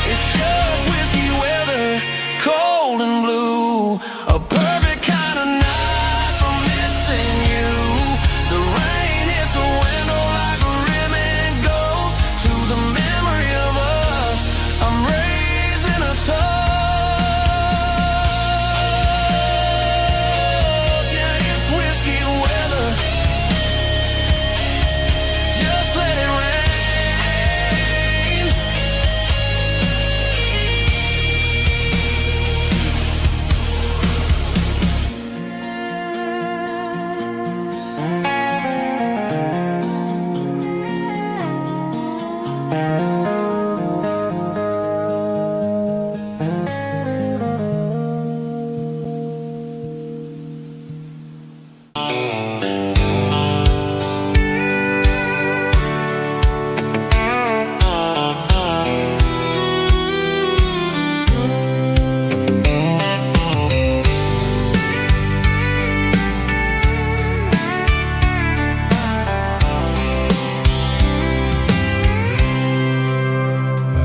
It's just whiskey weather, cold and blue, a perfect kind of night for missing you. The rain hits the window like a ribbon goes to the memory of us. I'm raising a toast. Yeah, it's whiskey weather. Just let it rain.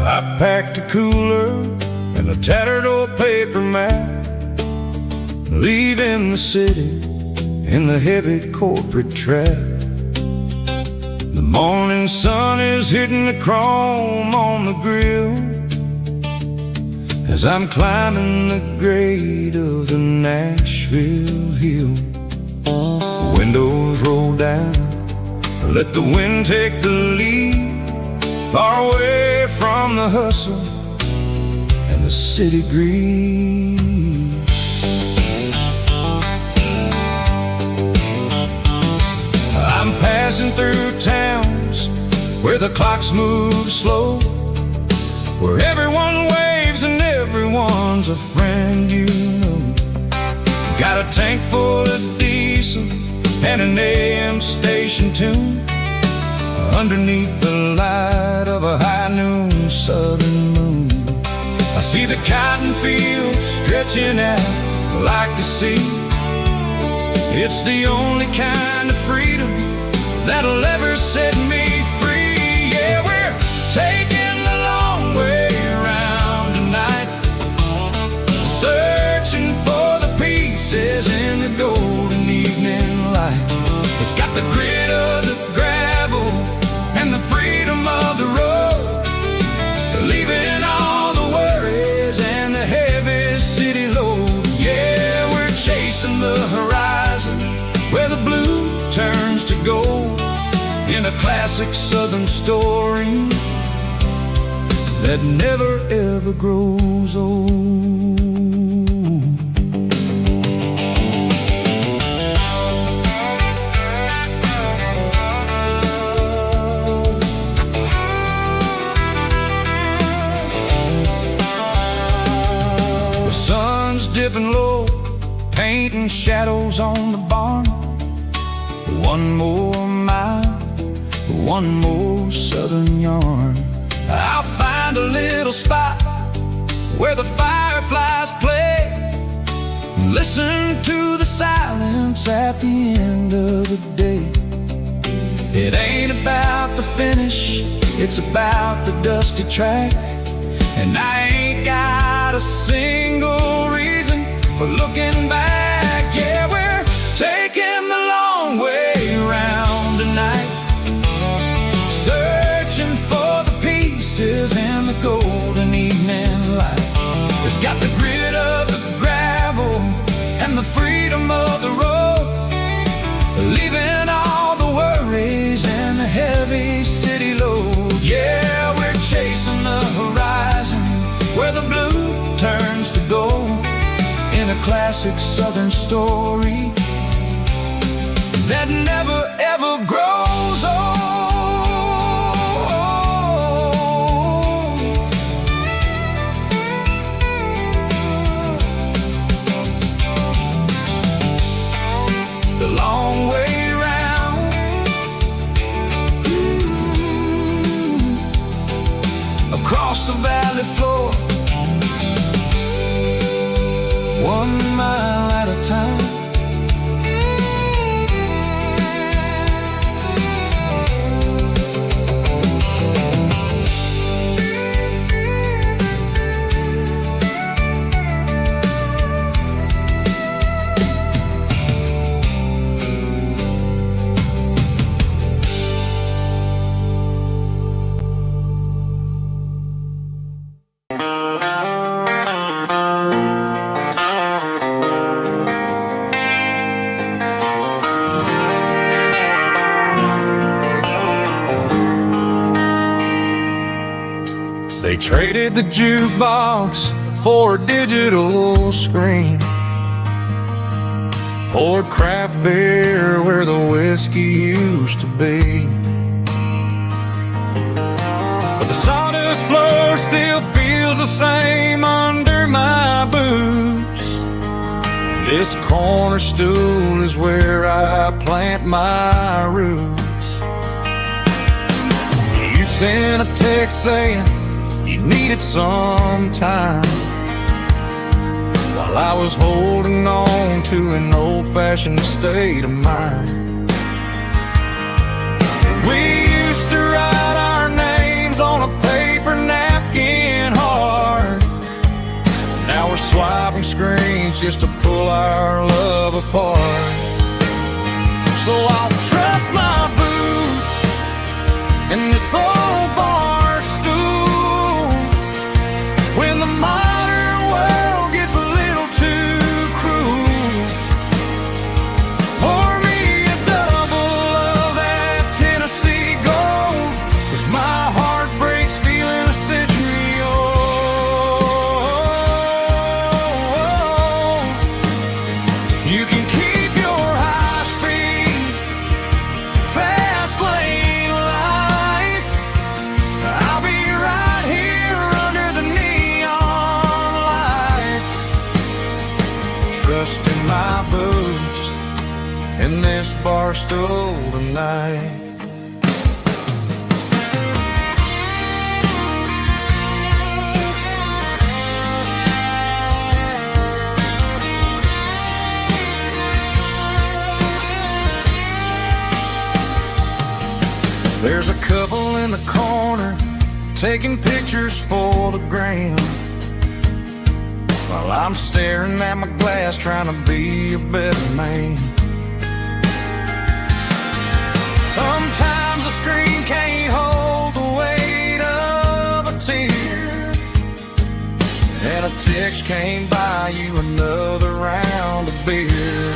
I packed a cooler and a tattered old paper map, leaving the city in the heavy corporate trap. The morning sun is hitting the chrome on the grill as I'm climbing the grade of the Nashville hill. The windows roll down, let the wind take the lead, far away from the hustle and the city greed. I'm passing through towns where the clocks move slow, where everyone waves and everyone's a friend you know. Got a tank full of diesel and an AM station tune underneath the light of a high noon southern moon. I see the cotton fields stretching out like a sea. It's the only kind of freedom that'll ever set me free. Yeah, we're taking the long way around tonight, searching for the pieces in the golden evening light. It's got the grit of the gravel and the freedom of the road, leaving all the worries and the heavy city load. Yeah, we're chasing the horizon where the blue turns to gold, in a classic southern story that never ever grows old. Dipping low, painting shadows on the barn. One more mile, one more southern yarn. I'll find a little spot where the fireflies play, listen to the silence at the end of the day. It ain't about the finish, it's about the dusty track. And I ain't got a single reason for looking back. Yeah, we're taking the long way around tonight, searching for the pieces in the gold classic southern story that never ever grows old. The long way round, across the valley floor, 1 mile at a time. They traded the jukebox for a digital screen, poured craft beer where the whiskey used to be. But the sawdust floor still feels the same under my boots. This corner stool is where I plant my roots. You sent a text saying you needed some time, while I was holding on to an old-fashioned state of mind. We used to write our names on a paper napkin hard. Now we're swiping screens just to pull our love apart. So I'll trust my boots in this old bar stool when the modern world gets a little too cruel. Pour me a double of that Tennessee Gold, 'cause my heart breaks feeling a century old. You can keep your high-speed fast lane life. I'll be right here under the neon light, trusting my boots in this bar stool tonight. There's a couple in the corner taking pictures for the gram, while I'm staring at my glass trying to be a better man. Sometimes the screen can't hold the weight of a tear, and a text can't buy you another round of beer.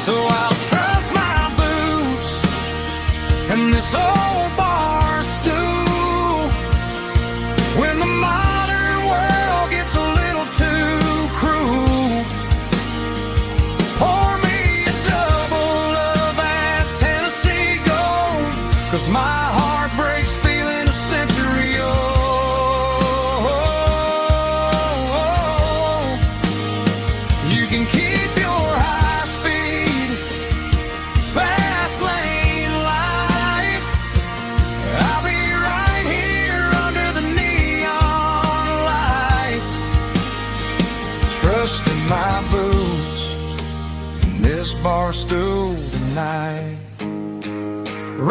So I'll trust my boots and this old bar stool when the modern world gets a little too cruel. Pour me a double of that Tennessee Gold, 'cause my heart breaks feeling a century old. You can keep your high-speed fast lane life. I'll be right here under the neon light, trusting my boots in this bar stool tonight.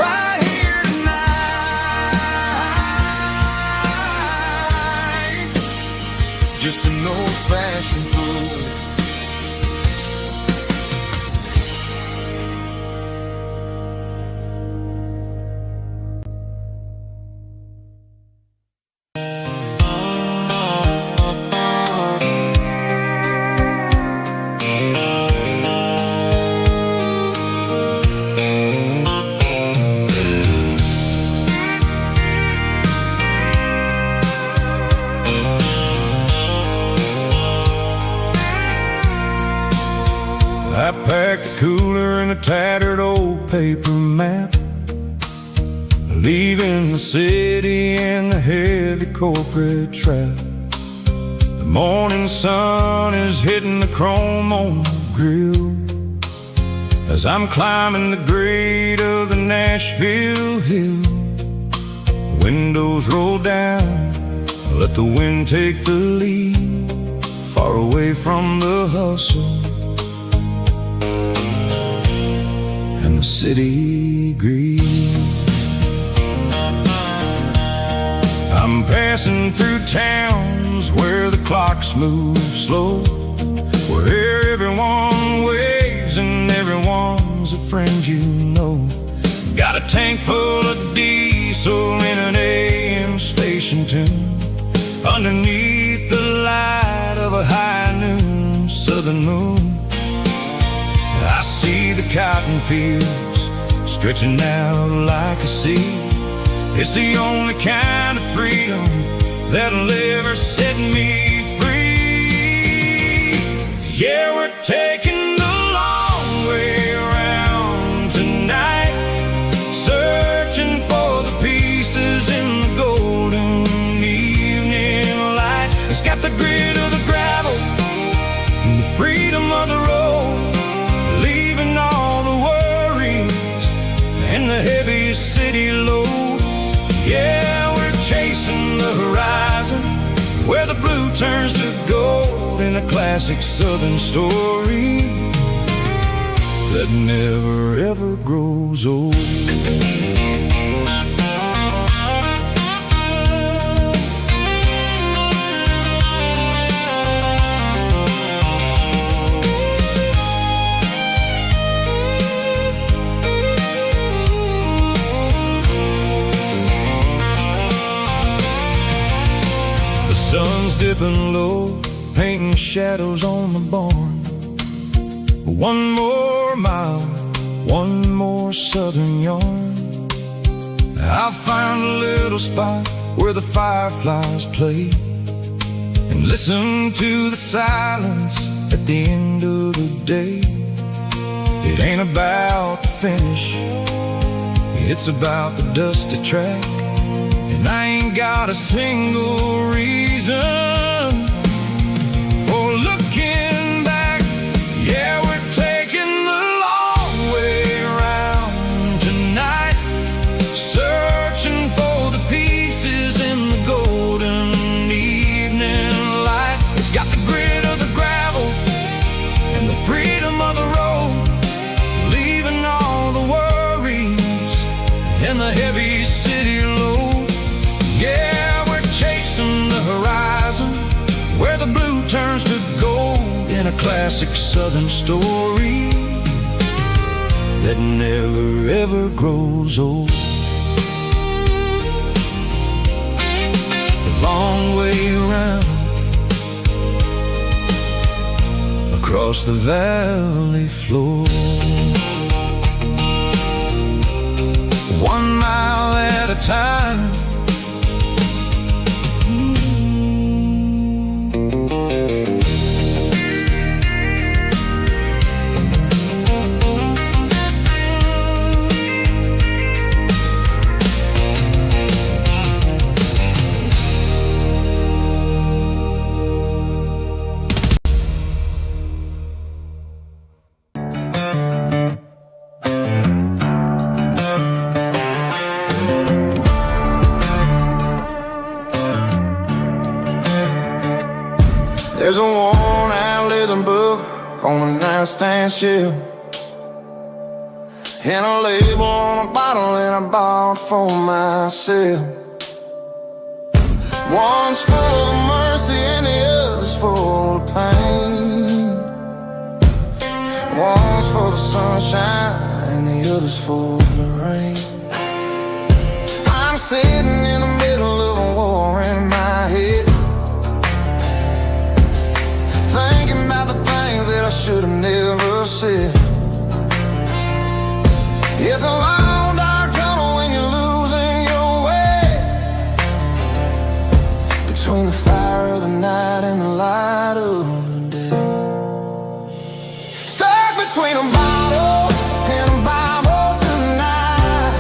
Right here tonight, just an old-fashioned fool. I packed a cooler and a tattered old paper map, leaving the city and the heavy corporate trap. The morning sun is hitting the chrome on the grill as I'm climbing the grade of the Nashville hill. The windows roll down, let the wind take the lead, far away from the hustle and the city greed. I'm passing through towns where the clocks move slow, where everyone waves and everyone's a friend you know. Got a tank full of diesel in an AM station tune, underneath the light of a high noon southern moon. I see the cotton fields stretching out like a sea. It's the only kind of freedom that'll ever set me free. Yeah, we're taking the long way around tonight, searching for the pieces in the golden evening light. It's got the grit of the gravel and the freedom of the road, leaving all the worries and the heavy city load. Yeah, we're chasing the horizon, where the blue turns to gold, in a classic southern story that never ever grows old. Sun's dipping low, painting shadows on the barn. One more mile, one more southern yarn. I'll find a little spot where the fireflies play, and listen to the silence at the end of the day. It ain't about the finish, it's about the dusty track. And I ain't got a single reason for looking back. Yeah, we're taking the long way around tonight, searching for the pieces in the golden evening light. It's got the grit of the gravel and the freedom of the road, leaving all the worries and the heavy city load. Yeah, we're chasing the horizon, where the blue turns to gold, in a classic southern story that never ever grows old. The long way around, across the valley floor, 1 mile at a time. There's a worn-out leather book on the nightstand shelf, and a label on a bottle that I bought for myself. One's full of mercy and the other's full of pain. One's for the sunshine and the other's for the rain. I'm sitting in the middle of a war in my head, thinking about the things that I should have never said. It's a long dark tunnel when you're losing your way, between the fire of the night and the light of the day. Stuck between between a bottle and a Bible tonight,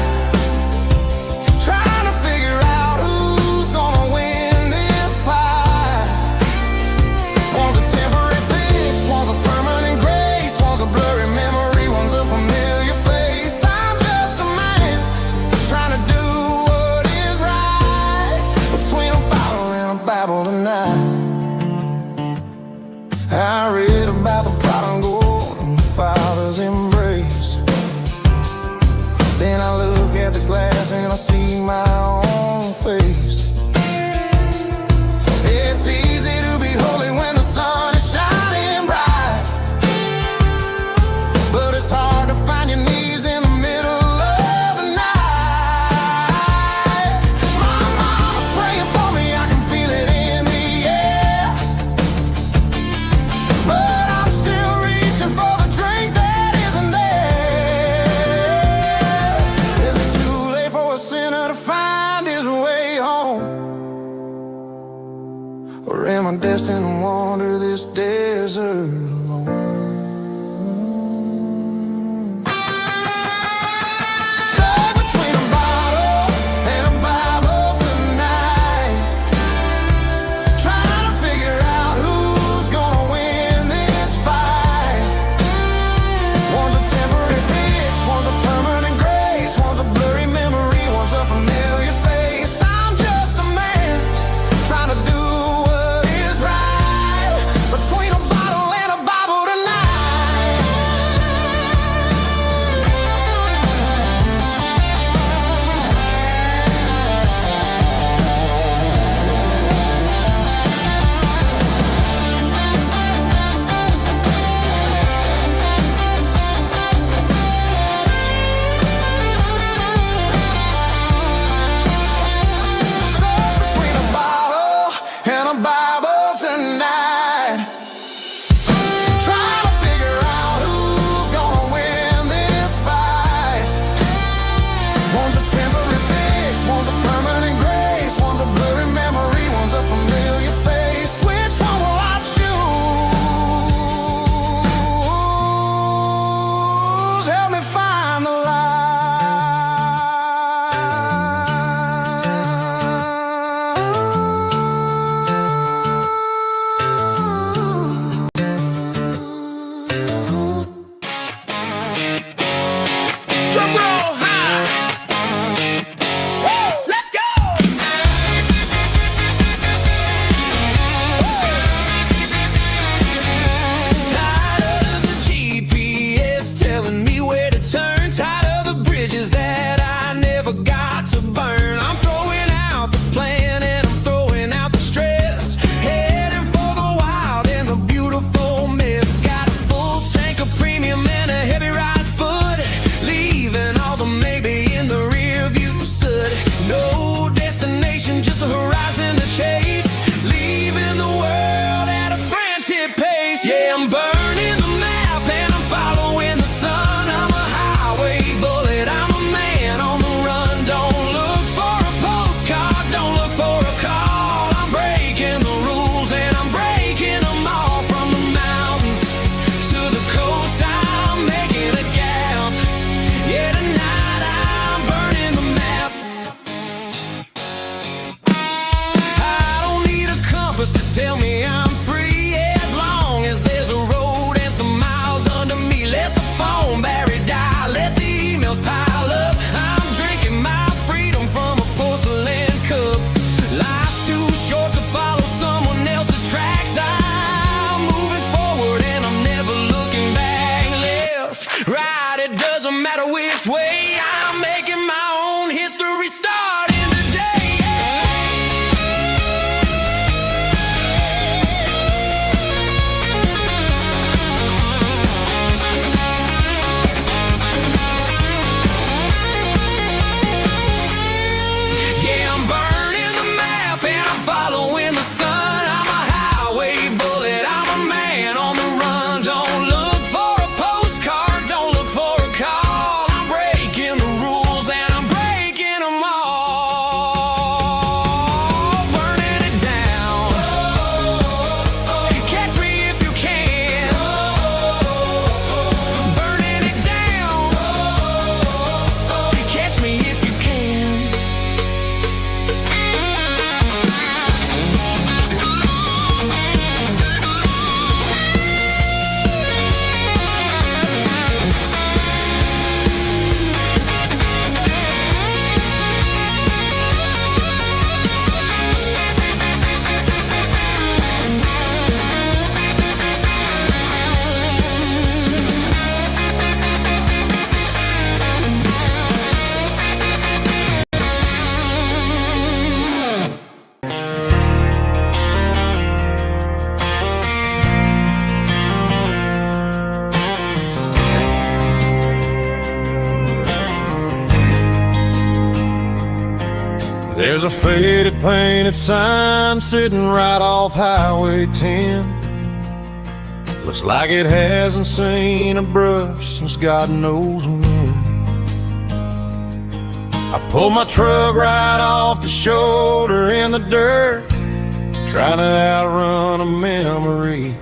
trying to figure out who's gonna win this fight. One's a temporary fix, one's a permanent grace, one's a blurry memory, one's a familiar face. I'm just a man trying to do what is right, between a bottle and a Bible tonight. I read about the prodigal and the father's embrace. Then I look at the glass and I see my own face. It's easy to be holy when the sun is shining bright, but it's hard to find your knees in the middle of the night. My mama's praying for me, I can feel it in the air, but I'm still reaching for the drink that isn't there. Is it too late for a sinner to find his way home? Or am I destined to wander this desert alone? Stuck between a bottle and a Bible tonight, trying to figure out who's gonna win this fight. One's a temporary fix, one's a permanent grace, one's a blurry memory, one's a familiar face. I'm just a man trying to do what is right, between a bottle and a Bible tonight. Stuck between a bottle and a Bible tonight, trying to figure out who's gonna win this fight. One's a temporary fix, one's a permanent grace, one's a blurry memory, one's a familiar face. Which one will I choose? Help me find the light. Drum roll high. Woo, let's go. Tired of the GPS telling me where to turn, tired of the bridges that I never got to burn. I'm throwing out the plan and I'm throwing out the stress, heading for the wild and the beautiful mist. Got a full tank of premium and a heavy right foot, leaving all the maybe in the rear view soot. No destination, just a horizon to chase, leaving the world at a frantic pace. Yeah, I'm burning the map and I'm following the sun. I'm a highway bullet, I'm a man on the run. Don't look for a postcard, don't look for a call. I'm breaking the rules and I'm breaking them all. From the mountains to the coast, I'm making a gap. Yeah, tonight I'm burning the map. I don't need a compass to tell me I'm free, as long as there's a road and some miles under me. Let the phone battery die, let the emails pile up. I'm drinking my freedom from a porcelain cup. Life's too short to follow someone else's tracks. I'm moving forward and I'm never looking back. Left, right, it doesn't matter which way. I'm making my own history starting today. Yeah, I'm burning the map and I'm following the sun. I'm a highway bullet, I'm a man on the run. Don't look for a postcard, don't look for a call. I'm breaking There's a faded painted sign sitting right off Highway 10. Looks like it hasn't seen a brush since God knows when. I pulled my truck right off the shoulder in the dirt, trying to outrun a memory,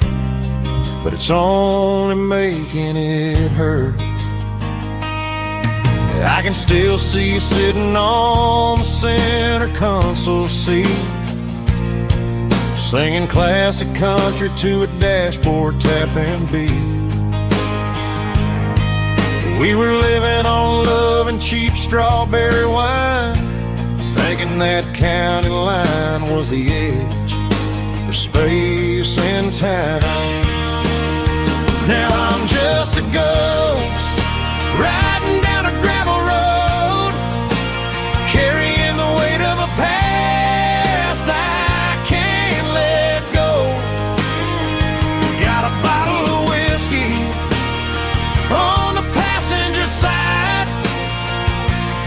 but it's only making it hurt. I can still see you sitting on the center console seat, singing classic country to a dashboard tapping beat. We were living on love and cheap strawberry wine, thinking that county line was the edge for space and time. Now I'm just a ghost riding down a gravel road, carrying the weight of a past I can't let go. Got a bottle of whiskey on the passenger side,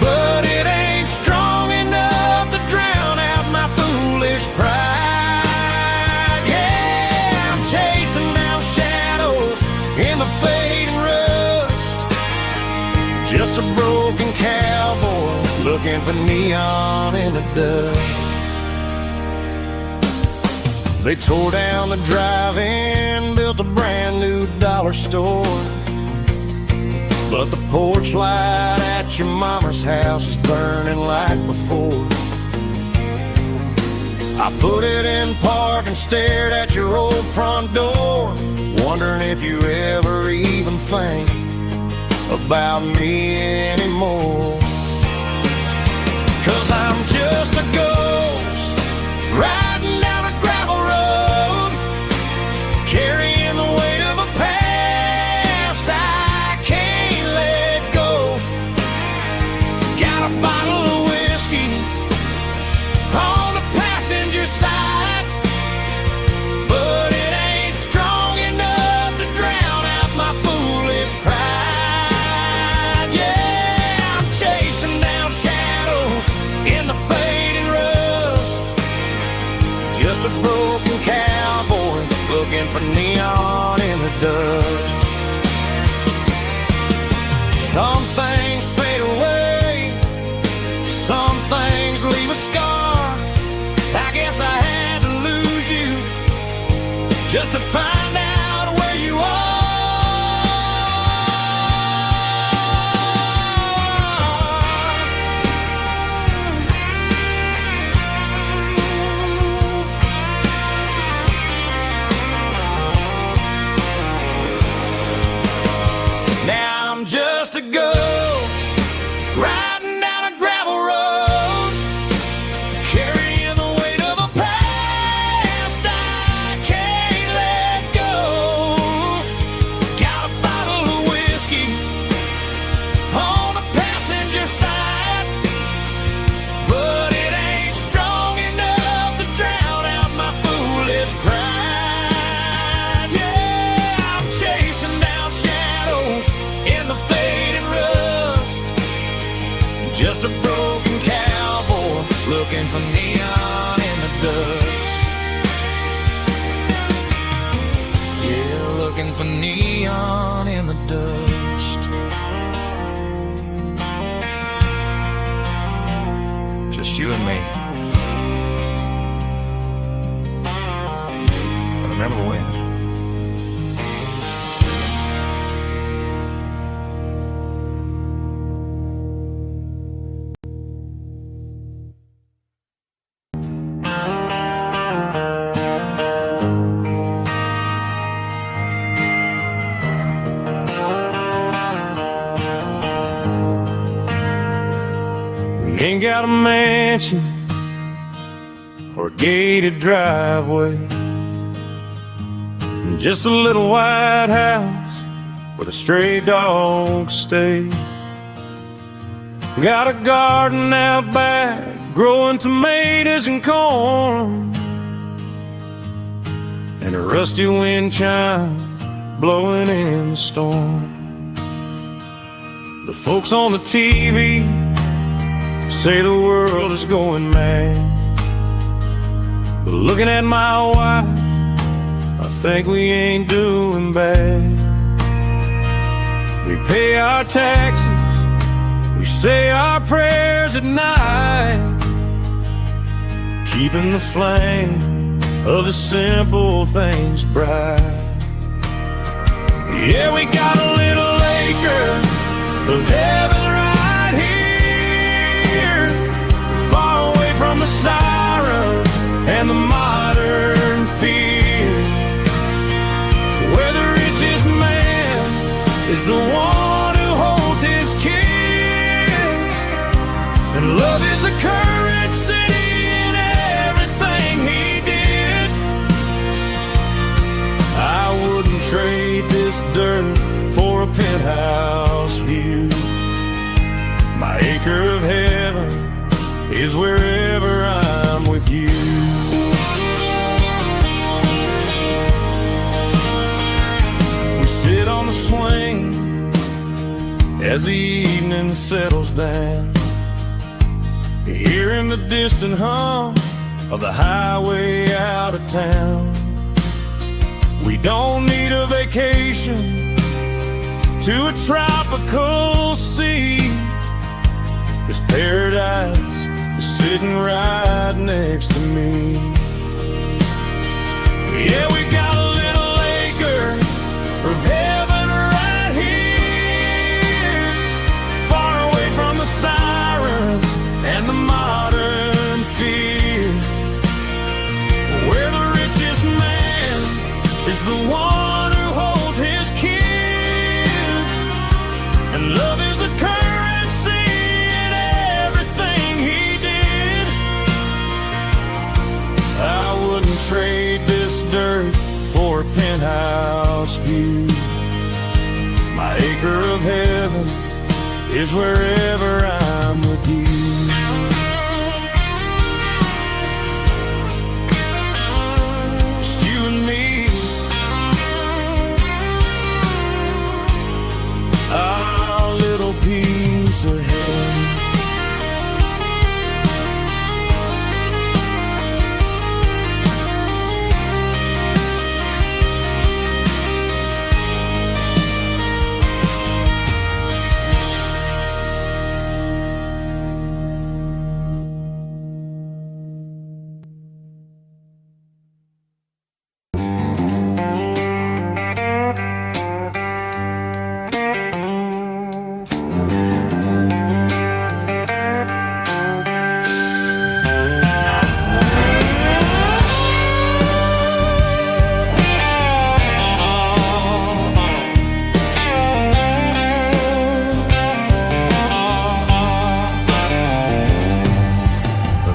but it ain't strong enough to drown out my foolish pride. Yeah, I'm chasing down shadows in the fading rust, just a broken cowboy looking for neon in the dust. They tore down the drive-in, built a brand new dollar store, but the porch light at your mama's house is burning like before. I put it in park and stared at your old front door, wondering if you ever even think about me anymore. 'Cause I'm just a ghost riding down a gravel road, carrying the weight of a past I can't let go. Got a bottle of whiskey on the passenger side, but it ain't strong enough to drown out my foolish pride. Yeah, I'm chasing down shadows in the fading rust, just a broken cowboy looking for neon in the dust. Some things fade away, some things leave a scar. I guess I had to lose you just to find out where you are. Now I'm just a ghost riding down a gravel road, carrying the weight of a past I can't let go. Got a bottle of whiskey on the passenger side, but it ain't strong enough to drown out my foolish pride. Yeah, I'm chasing down shadows in the fading rust, just a broken cowboy looking for neon in the dust. Yeah, looking for neon in the dust. Just you and me. I remember when. We ain't got a mansion or a gated driveway, just a little white house where the stray dogs stay. Got a garden out back growing tomatoes and corn, and a rusty wind chime blowing in the storm. The folks on the TV say the world is going mad. But looking at my wife, I think we ain't doing bad. We pay our taxes, we say our prayers at night, keeping the flame of the simple things bright. Yeah, we got a little acre of heaven right here, far away from the sirens and the modern fear, where the richest man is the one who holds his kids, and love is the currency in everything he did. I wouldn't trade this dirt for a penthouse view. My acre of heaven is wherever I'm with you. We sit on the swing as the evening settles down, hearing the distant hum of the highway out of town. We don't need a vacation to a tropical sea, 'cause paradise is sitting right next to me. Yeah, we got a little acre of heaven right here, far away from the sirens and the modern fear, where the richest man is the one who holds his kids, and love is the currency in everything he did. I wouldn't trade this dirt for a penthouse view. My acre of heaven is wherever I'm with you. Just you and me, our little piece of heaven.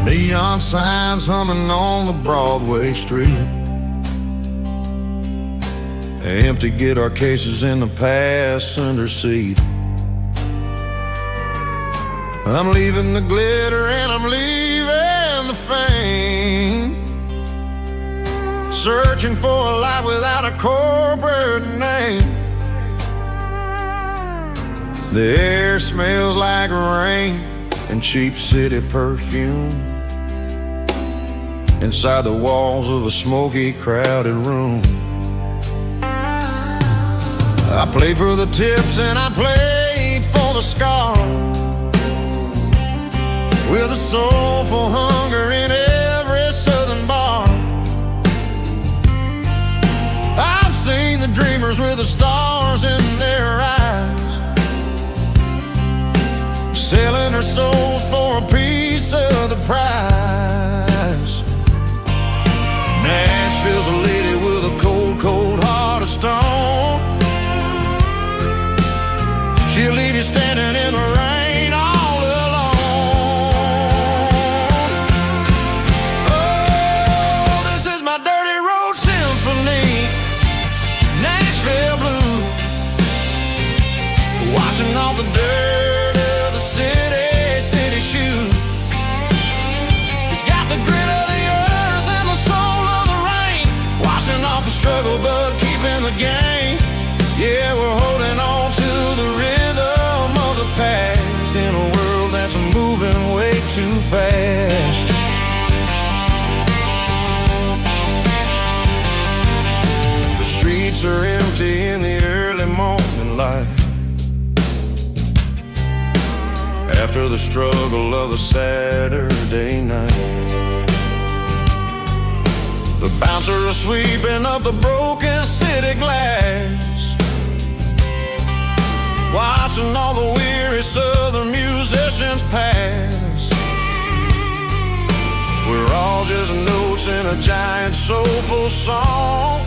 Neon signs humming on the Broadway street, empty guitar cases in the passenger seat. I'm leaving the glitter and I'm leaving the fame, searching for a life without a corporate name. The air smells like rain and cheap city perfume inside the walls of a smoky, crowded room. I played for the tips and I played for the scars, with a soulful hunger in every southern bar. I've seen the dreamers with the stars in their eyes, selling their souls for a piece of the prize. Nashville's a lady with a cold, cold heart of stone. She'll leave you standing in the rain all alone. Oh, this is my dirty road symphony, Nashville blues, washing off the dirt of the city shoes. It's got the grit of the earth and the soul of the rain, washing off the struggle but keeping the game. Yeah, we're holding on to the rhythm of the past in a world that's moving way after the struggle of the Saturday night. The bouncer is sweeping up the broken city glass, watching all the weary southern musicians pass. We're all just notes in a giant soulful song,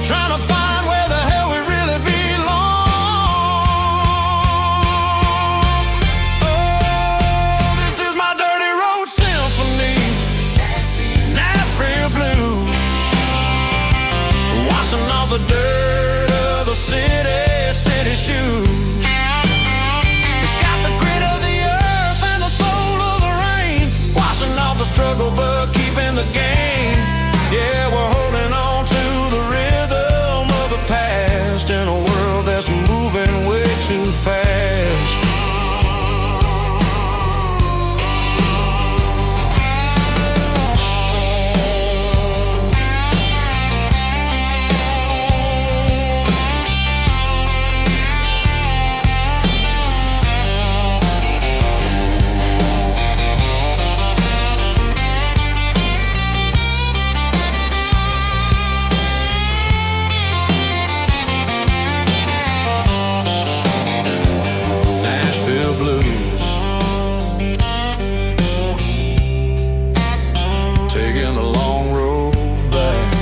trying to find where the hell we really belong. Oh, this is my dirty road symphony, Nashville blues, washing off the dirt of the city shoes. It's got the grit of the earth and the soul of the rain, washing off the struggle but keeping the game. Yeah, we're holding on to the rhythm of the past in a world that's moving way too fast. Taking a long road back,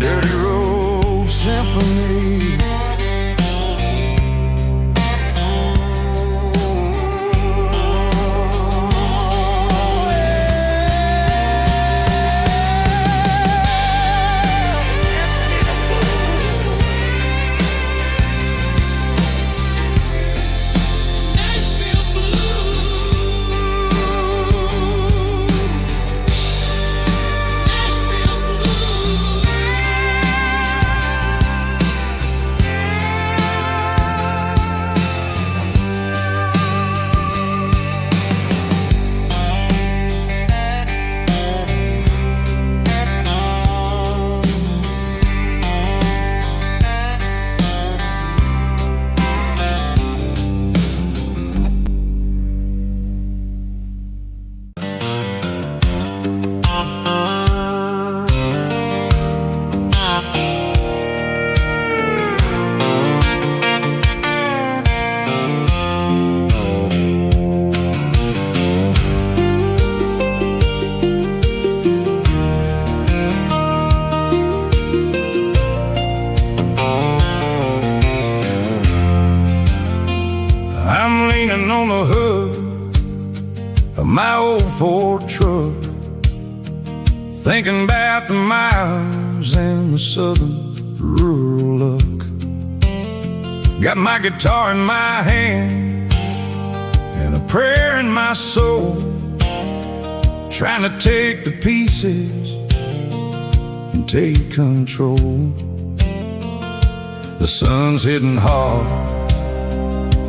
dirty road symphony. I'm leaning on the hood of my old Ford truck, thinking about the miles and the southern rural look. Got my guitar in my hand and a prayer in my soul, trying to take the pieces and take control. The sun's hitting hard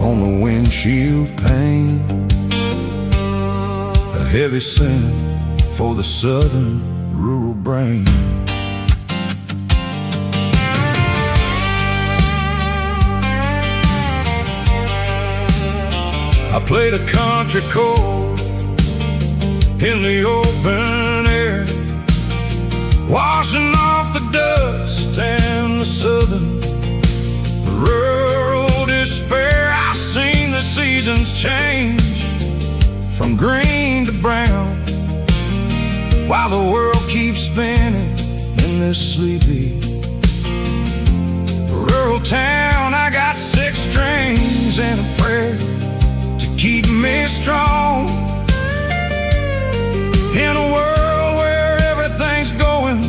on the windshield pane, a heavy scent for the southern rural brain. I played a country chord in the open air, washing off the dust and the southern rural despair. I've seen the seasons change from green to brown, while the world keeps spinning in this sleepy rural town. I got 6 strings and a prayer to keep me strong in a world where everything's going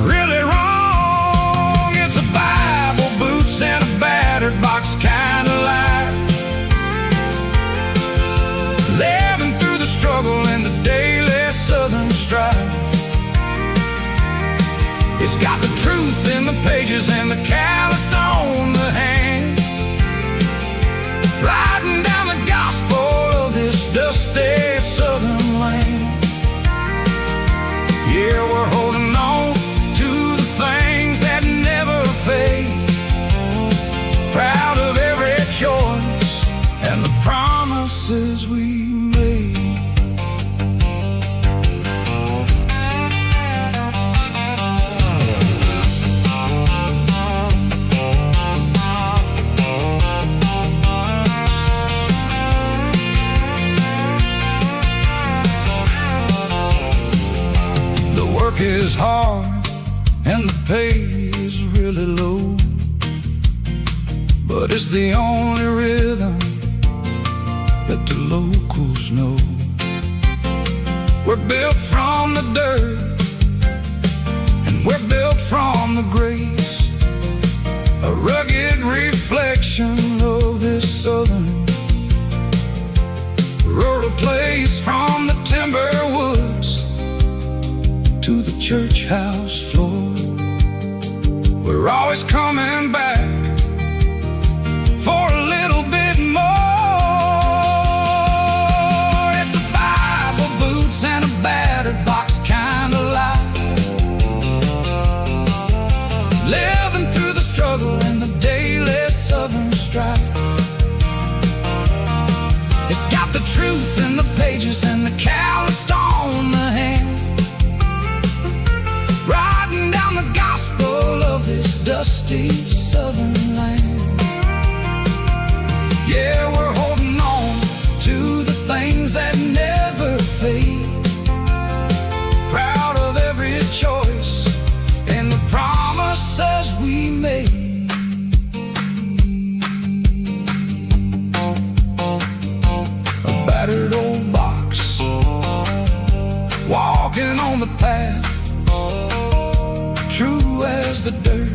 really wrong. It's a Bible, boots, and a battered box kind of life, living through the struggle and the daily southern strife. It's got the truth in the pages and the calloused on the hand, riding down the gospel of this dusty southern land. Yeah, we're holding on to the things that is hard and the pay is really low, but it's the only rhythm that the locals know. We're built from the dirt and we're built from the grace, a rugged reflection of this southern rural place. From the timber woods to the church house floor, we're always coming back for a little bit more. It's a Bible, boots, and a battered box kind of life, living through the struggle and the daily southern strife. It's got the truth in the pages and the calloused on the hand, riding down the gospel of this dusty southern land. Yeah, we're holding on to the things that never fade, proud of every choice and the promises we made. A battered old box, walking on the path, true as the dirt.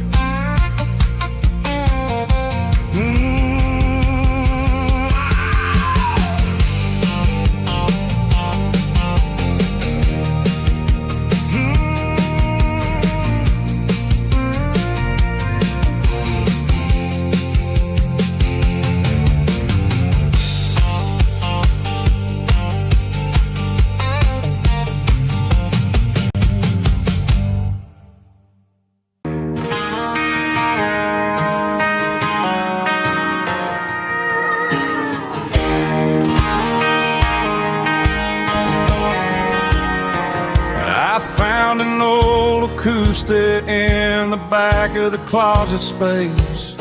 Acoustic in the back of the closet space,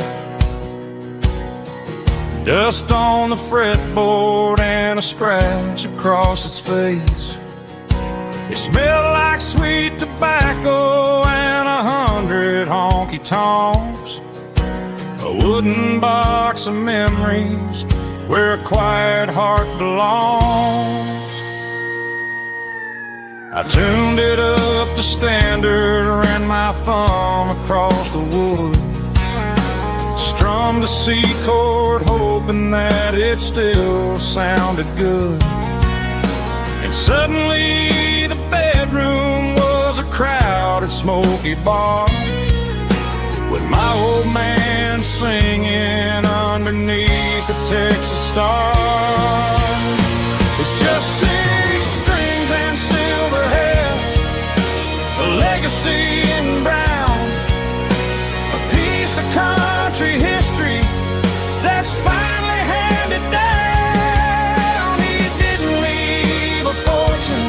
dust on the fretboard and a scratch across its face. It smelled like sweet tobacco and 100 honky-tonks, a wooden box of memories where a quiet heart belongs. I tuned it up to standard, ran my thumb across the wood, strummed a C chord, hoping that it still sounded good. And suddenly the bedroom was a crowded, smoky bar, with my old man singing underneath the Texas star. It's just 6 strings and silver hair, a legacy in brown, a piece of country history that's finally handed down. He didn't leave a fortune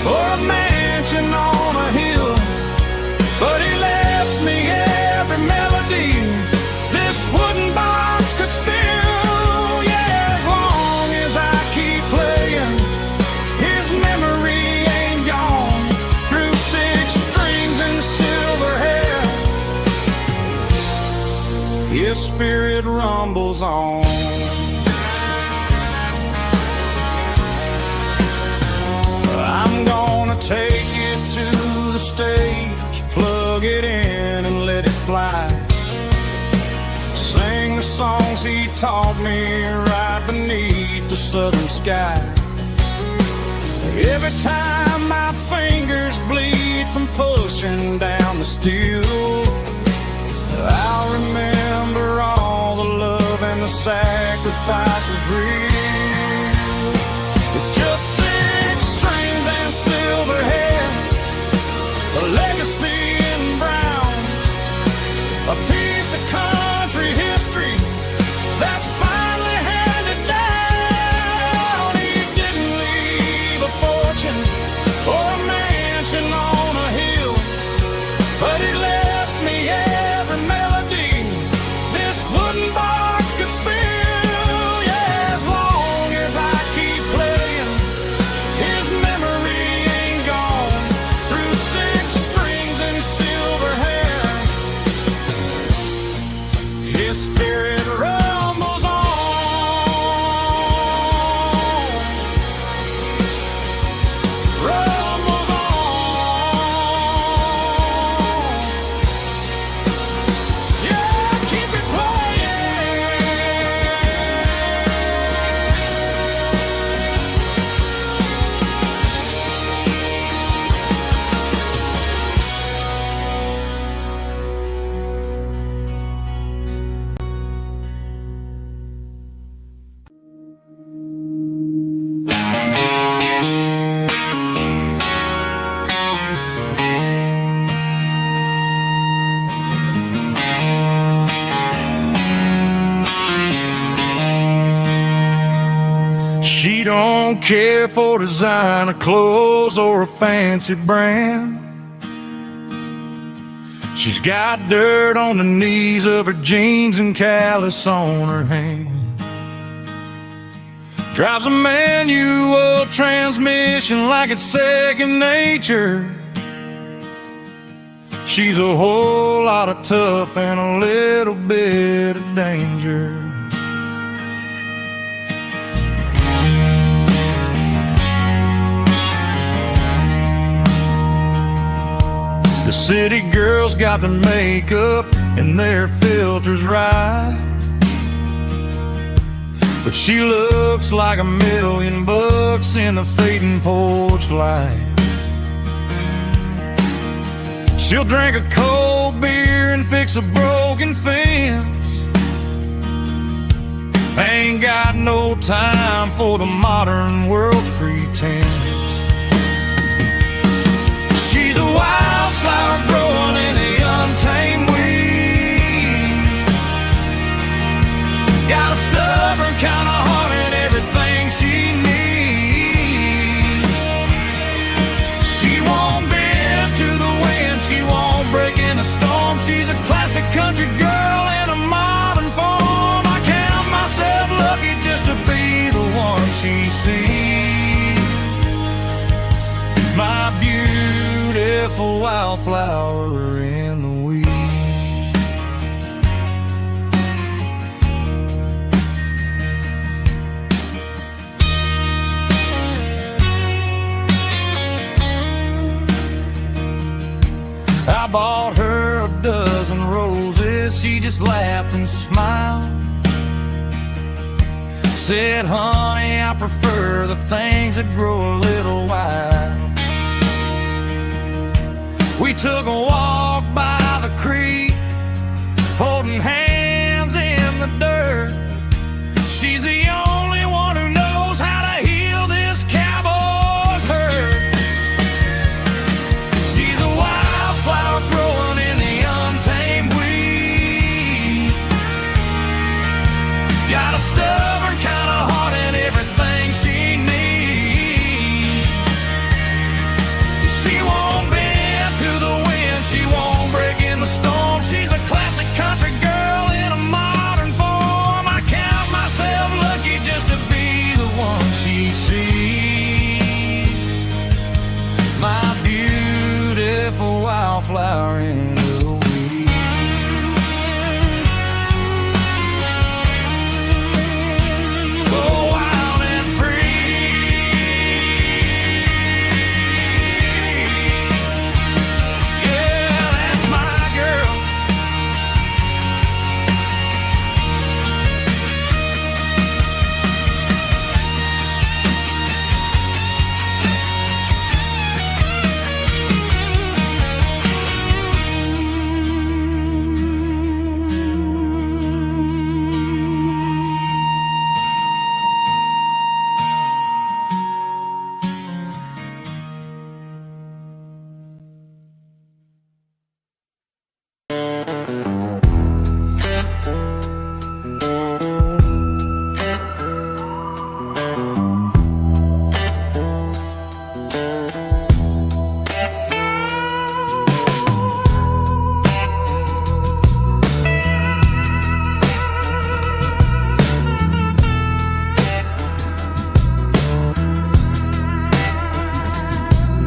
or a mansion on a hill, but he left me every melody this wooden box could spill. Yeah, as long as I keep playing, his memory ain't gone. Through 6 strings and silver hair, his spirit rumbles on. I'm gonna take it to the stage, plug it in and let it fly, sing the songs he taught me right beneath the southern sky. Every time my fingers bleed from pushing down the steel, I'll remember all the love and the sacrifices real. It's just 6 strings and silver hair, a legacy in brown, a piece of country history that's finally handed down. He didn't leave a fortune or a mansion on a hill, but he left me every melody this wooden box could spill. Yeah, as long as I keep playing, his memory ain't gone. Through 6 strings don't care for designer clothes or a fancy brand. She's got dirt on the knees of her jeans and callus on her hand. Drives a manual transmission like it's second nature. She's a whole lot of tough and a little bit of danger. The city girls got their makeup and their filters right, but she looks like $1,000,000 in the fading porch light. She'll drink a cold beer and fix a broken fence. Ain't got no time for the modern world's pretense. She's a wildflower growing in the untamed weeds. Got a stubborn kind of heart and everything she needs. She won't bend to the wind, she won't break in a storm. She's a classic country girl in a modern form. I count myself lucky just to be the one she sees. My beautiful wildflower in the weeds. I bought her a dozen roses, she just laughed and smiled. Said, honey, I prefer the things that grow a little wild. We took a walk by the creek, holding hands in the dirt. She's the only one who knows how to heal this cowboy's hurt. She's a wildflower growing in the untamed weed. Got a stubborn kind of heart and everything she needs. She won't bend to the wind, she won't break in the storm. She's a classic country girl in a modern form. I count myself lucky just to be the one she sees. My beautiful wildflower in the weeds. So wild and free. Yeah, that's my girl.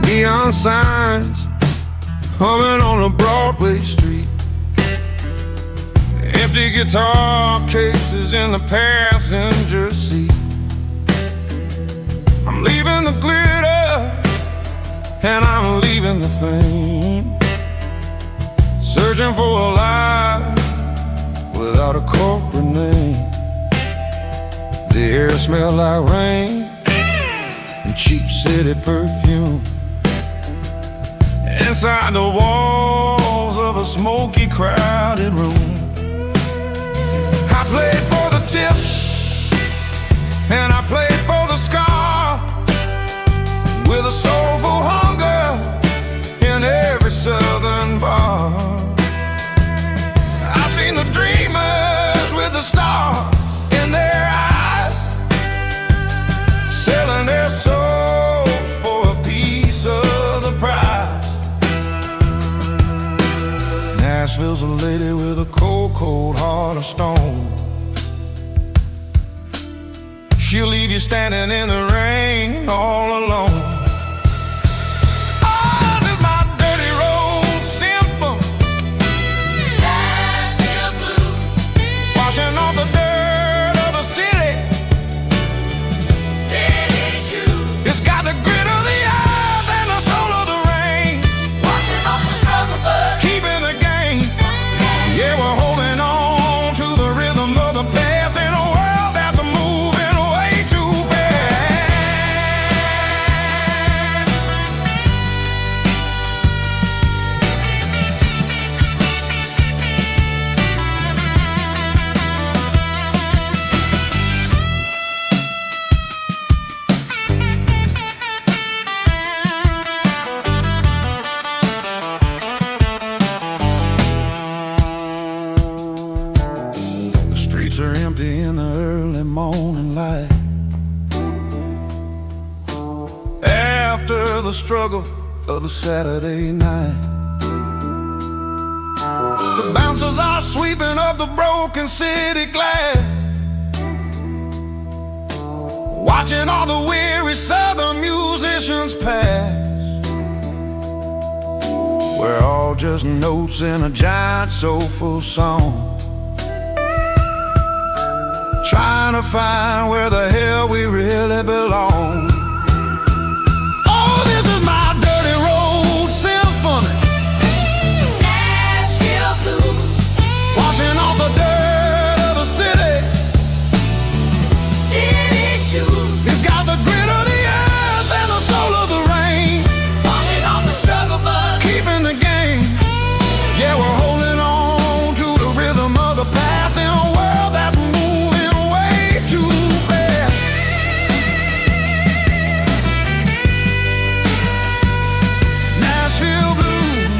Neon signs humming on a Broadway street. Empty guitar cases in the passenger seat. I'm leaving the glitter and I'm leaving the fame. Searching for a life without a corporate name. The air smells like rain and cheap city perfume. Inside the walls of a smoky, crowded room, I played for the tips and I played for the scar, with a soulful hunger in every southern bar. I've seen the dreamers with the stars in their eyes, selling their Nashville's a lady with a cold, cold heart of stone. She'll leave you standing in the rain all alone. Oh, this is my dirty road symphony. Nashville blues. Washing off the dirt of the city. City shoes. It's got the grit of the earth and the soul of the rain. Washing off the struggle, but keeping the game. Yeah, we're holding on to the rhythm of the past in a world that's moving way too fast. The streets are empty in the early morning light. After the struggle of the Saturday night, the bouncers are sweeping up the broken city glass, watching all the weary southern musicians pass. We're all just notes in a giant soulful song, trying to find where the hell we really belong. Oh, this is my dirty road symphony. Nashville blues. Washing off the dirt of the city. City shoes. It's got the grit of the earth and the soul of the rain. Washing off the struggle, but keeping the game. Yeah, we're holding on to the rhythm of the past in a world that's moving way too fast. Nashville blues,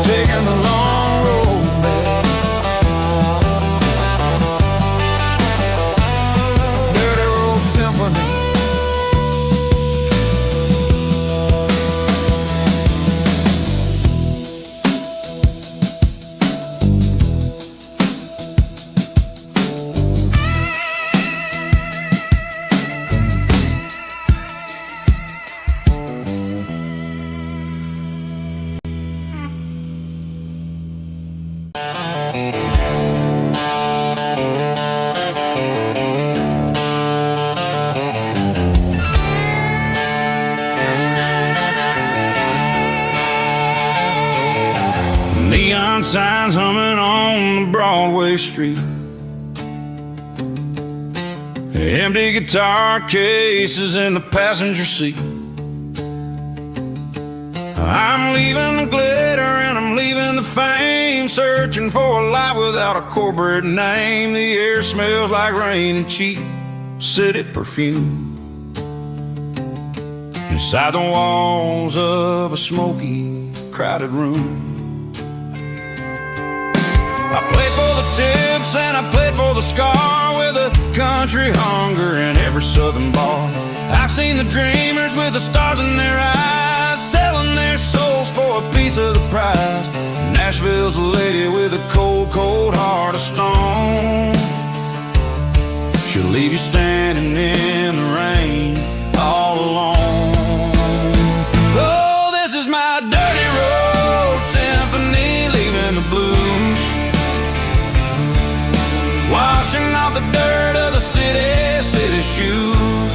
taking the long road back. Dirty road symphony. Neon signs humming on the Broadway street. Empty guitar cases in the passenger seat. I'm leaving the glitter and I'm leaving the fame, searching for a life without a corporate name. The air smells like rain and cheap city perfume. Inside the walls of a smoky, crowded room, I played for the tips and I played for the scar, with a country hunger in every southern bar. I've seen the dreamers with the stars in their eyes, selling their souls for a piece of the prize. Nashville's a lady with a cold, cold heart of stone. She'll leave you standing in the rain all alone. Oh, this is my dirty road symphony, leaving the blues. Washing off the dirt of the city, city shoes.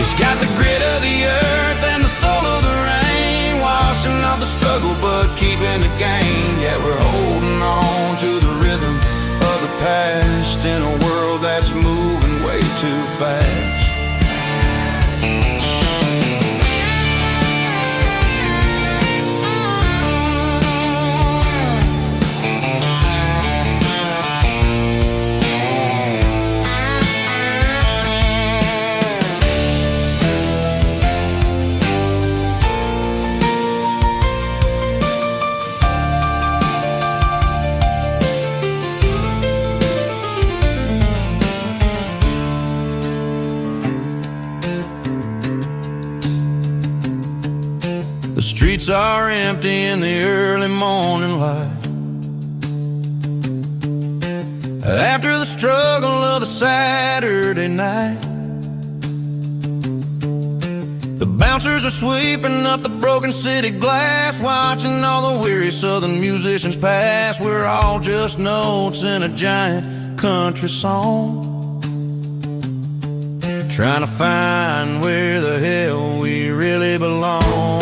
It's got the grit of the earth and the soul of the rain. Washing off the struggle, but keeping the game. Yeah, we're holding on to the rhythm of the past in a world that's moving way too fast. The streets are empty in the early morning light. After the struggle of the Saturday night, the bouncers are sweeping up the broken city glass, watching all the weary southern musicians pass. We're all just notes in a giant country song, trying to find where the hell we really belong.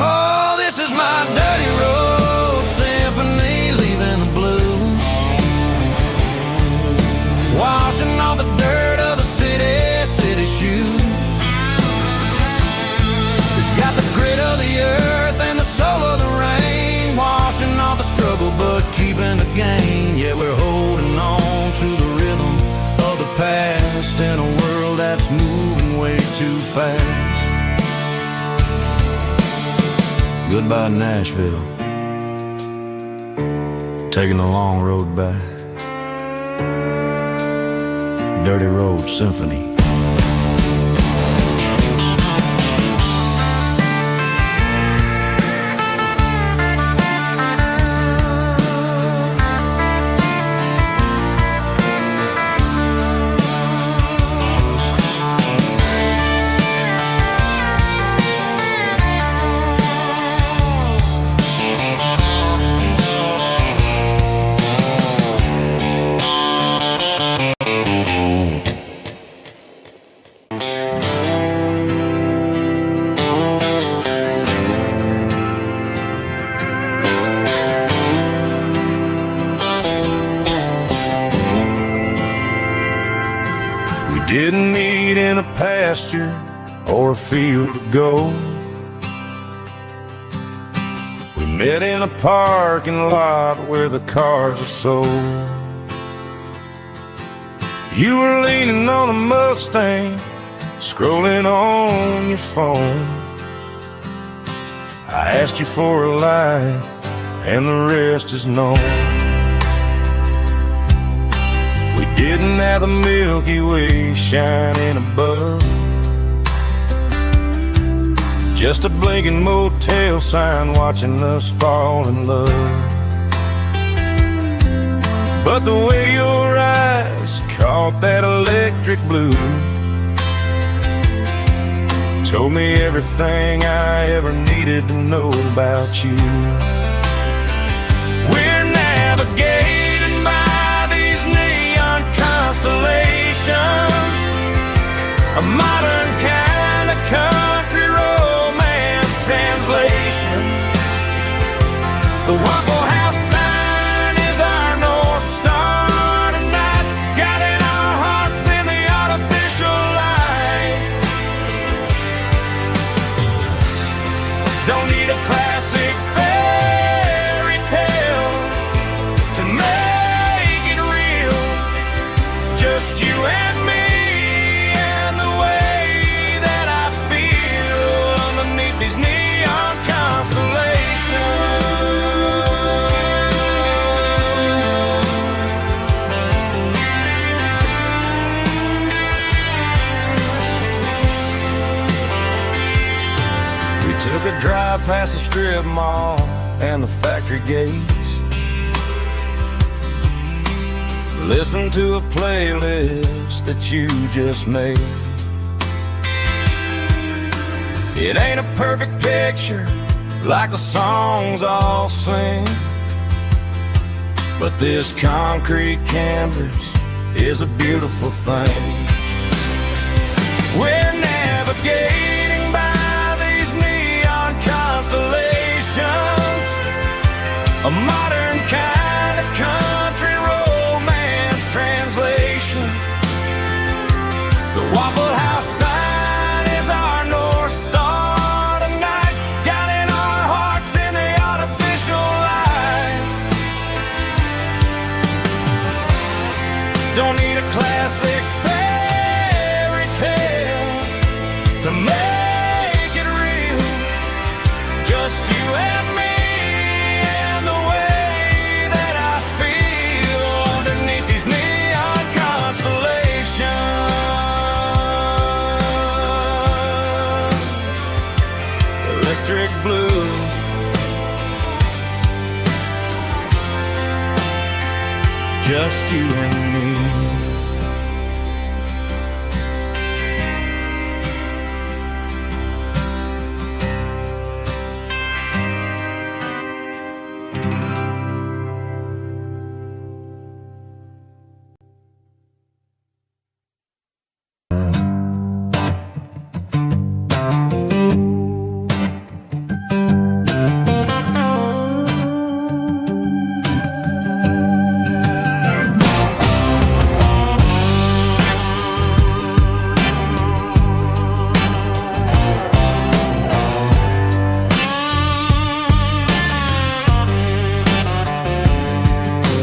Oh, this is my dirty road symphony, leaving the blues, washing off the dirt of the city shoes. It's got the grit of the earth and the soul of the rain, washing off the struggle but keeping the gain. Yeah, we're holding on to the rhythm of the past in a world that's moving way too fast. Goodbye Nashville, taking the long road back. Dirty Road Symphony. Didn't meet in a pasture or a field of gold. We met in a parking lot where the cars are sold. You were leaning on a Mustang, scrolling on your phone. I asked you for a light, and the rest is known. Didn't have the Milky Way shining above, just a blinking motel sign watching us fall in love. But the way your eyes caught that electric blue told me everything I ever needed to know about you. We're navigating by these neon constellations, a modern kind of country romance translation. The Waffle House sign is our North Star tonight, guiding our hearts in the artificial light. Don't need a classic fairy tale to make it real, just you and me and the way that I feel underneath these neon constellations. We took a drive past the strip mall and the factory gates, listen to a playlist that you just made. It ain't a perfect picture like the songs all sing, but this concrete canvas is a beautiful thing. We're navigating by these neon constellations, a modern kind of country romance translation. The Waffle House sign is our North Star tonight, guiding our hearts in the artificial light. Don't need a classic fairy tale to make it real, just you and me and the way that I feel underneath these neon constellations. just you and me.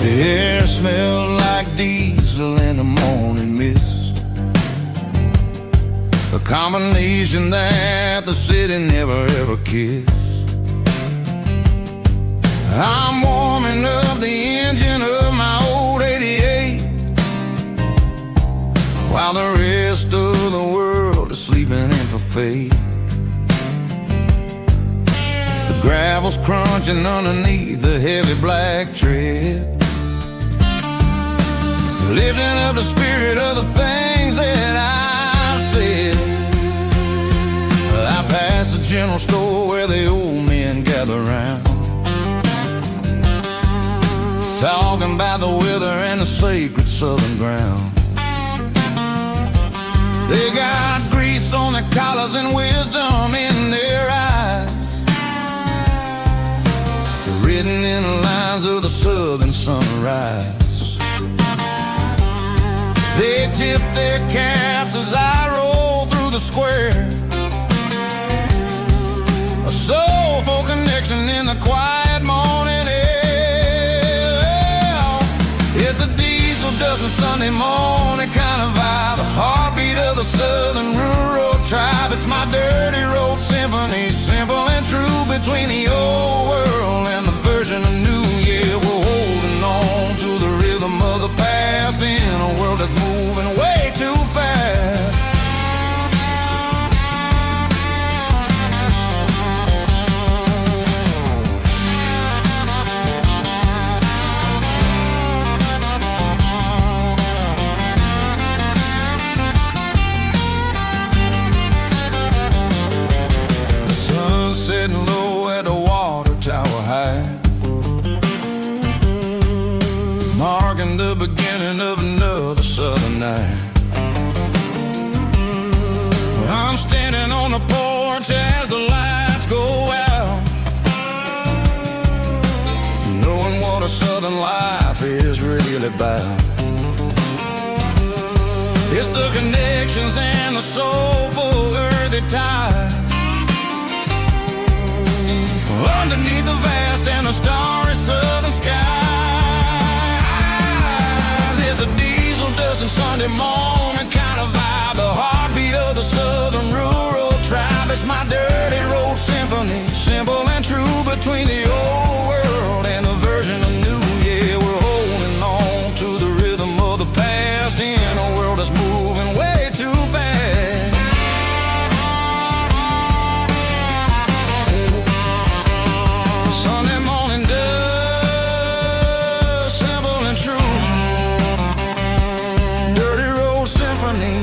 The air smelled like diesel in the morning mist, a combination that the city never ever kissed. I'm warming up the engine of my old 88, while the rest of the world is sleeping in for fate. The gravel's crunching underneath the heavy black tread, lifting up the spirit of the things that I've said. I passed the general store where the old men gather round, talking about the weather and the sacred southern ground. They got grease on their collars and wisdom in their eyes, written in the lines of the southern sunrise. They tip their caps as I roll through the square, a soulful connection in the quiet morning air. It's a diesel dusting Sunday morning kind of vibe, the heartbeat of the southern rural tribe. It's my dirty road symphony, simple and true, between the old world and the version of new. Yeah, we're holding on to the rhythm of the past in a world that's moving way too fast. The sun's setting low at the water tower high, marking the beginning of another southern night. I'm standing on the porch as the lights go out, knowing what a southern life is really about. It's the connections and the soulful earthy tide, underneath the vast and the starry southern skies. It's a diesel dusting Sunday morning kind of vibe, the heartbeat of the southern rural tribe. It's my dirty road symphony, simple and true, between the old world and the version of new. Yeah, we're holding on to the rhythm of the past in a world that's moving way too fast. Sunday morning dust, simple and true, dirty road symphony.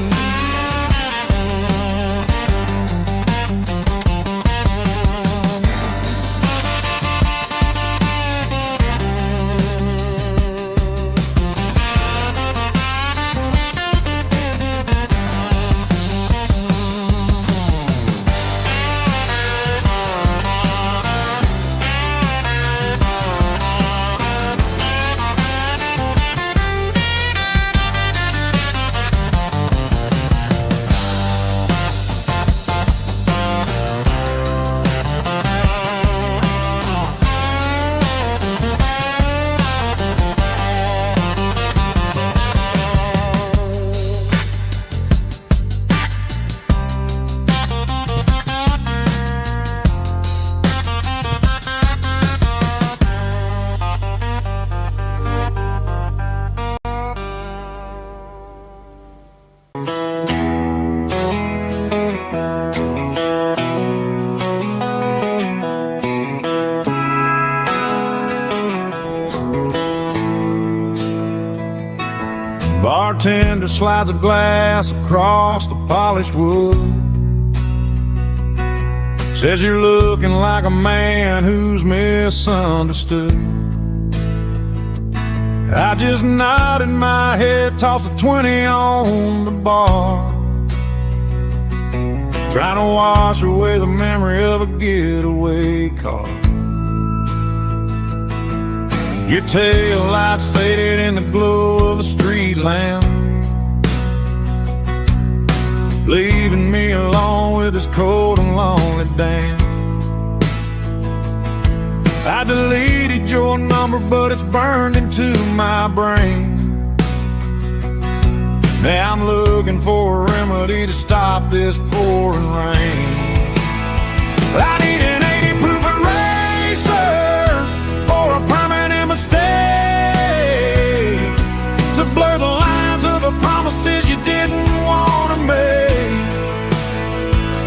bartender slides a glass across the polished wood. Says you're looking like a man who's misunderstood. I just nodded my head, tossed a 20 on the bar, trying to wash away the memory of a getaway car. Your tail lights faded in the glow of a street lamp, leaving me alone with this cold and lonely damn. I deleted your number, but it's burned into my brain. Now I'm looking for a remedy to stop this pouring rain. I need an 80 proof eraser for a permanent mistake, to blur the lines of the promises you didn't want to make.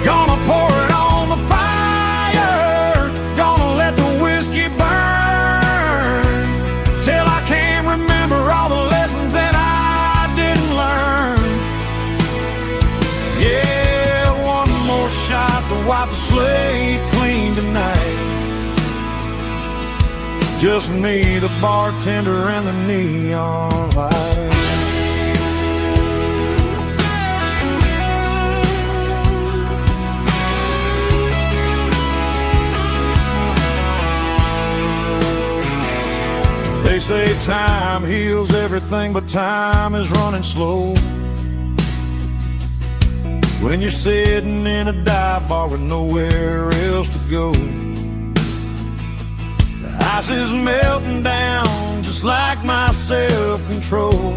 Gonna pour it on the fire, gonna let the whiskey burn, till I can't remember all the lessons that I didn't learn. Yeah, one more shot to wipe the slate clean tonight. Just me, the bartender, and the neon light. They say time heals everything, but time is running slow when you're sitting in a dive bar with nowhere else to go. The ice is melting down just like my self-control.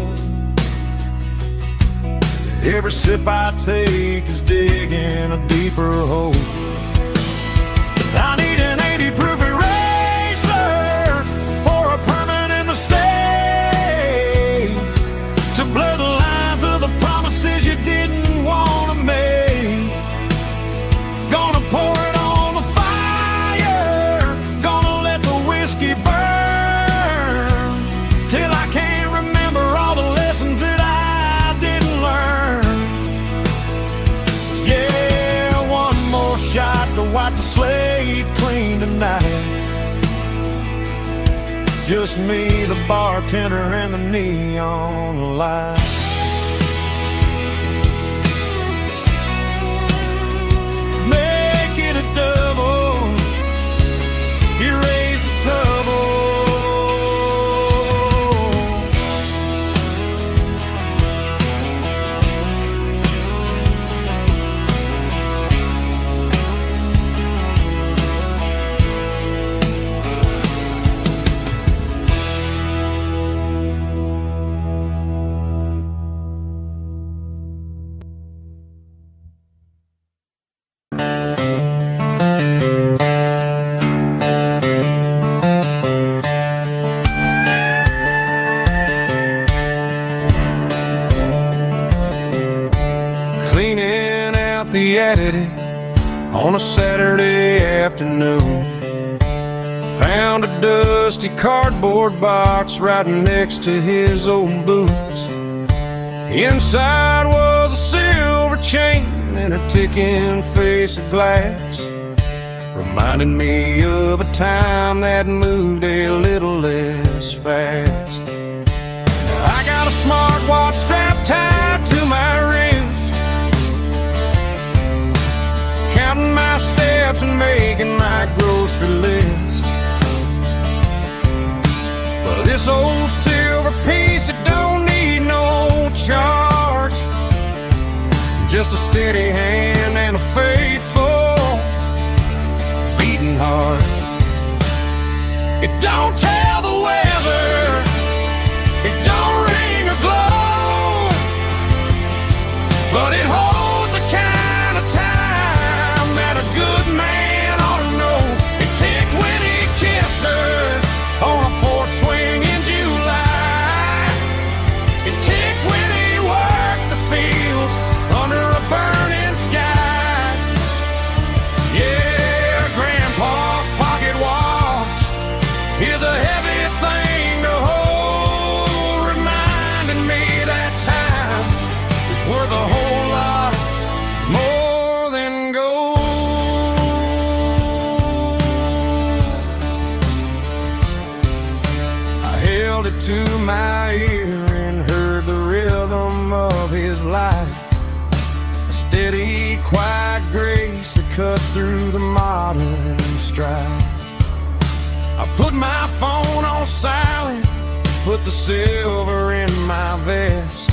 Every sip I take is digging a deeper hole. I need an 80 proof eraser for a permanent mistake, to blur the lines of the promises you didn't want to make. Gonna pour it on the fire, gonna let the whiskey burn, till I can't remember all the lessons that I didn't learn. Yeah, one more shot to wipe the slate clean tonight. Just me, the bartender, and the neon light. Make it a double, erase the trouble. Cleaning out the attic on a Saturday afternoon, found a dusty cardboard box right next to his old boots. Inside was a silver chain and a ticking face of glass, reminding me of a time that moved a little less fast. Now I got a smartwatch strapped tied to my wrist, counting my steps and making my grocery list. Well, this old silver piece, it don't need no charge, just a steady hand and a faithful beating heart. It don't tell the weather, it don't ring or glow, but it holds the kind of time that a good man ought to know. It ticked when he kissed her on a porch swing in July. It ticked when he worked the fields under a burning sky. cut through the modern strife. I put my phone on silent, put the silver in my vest.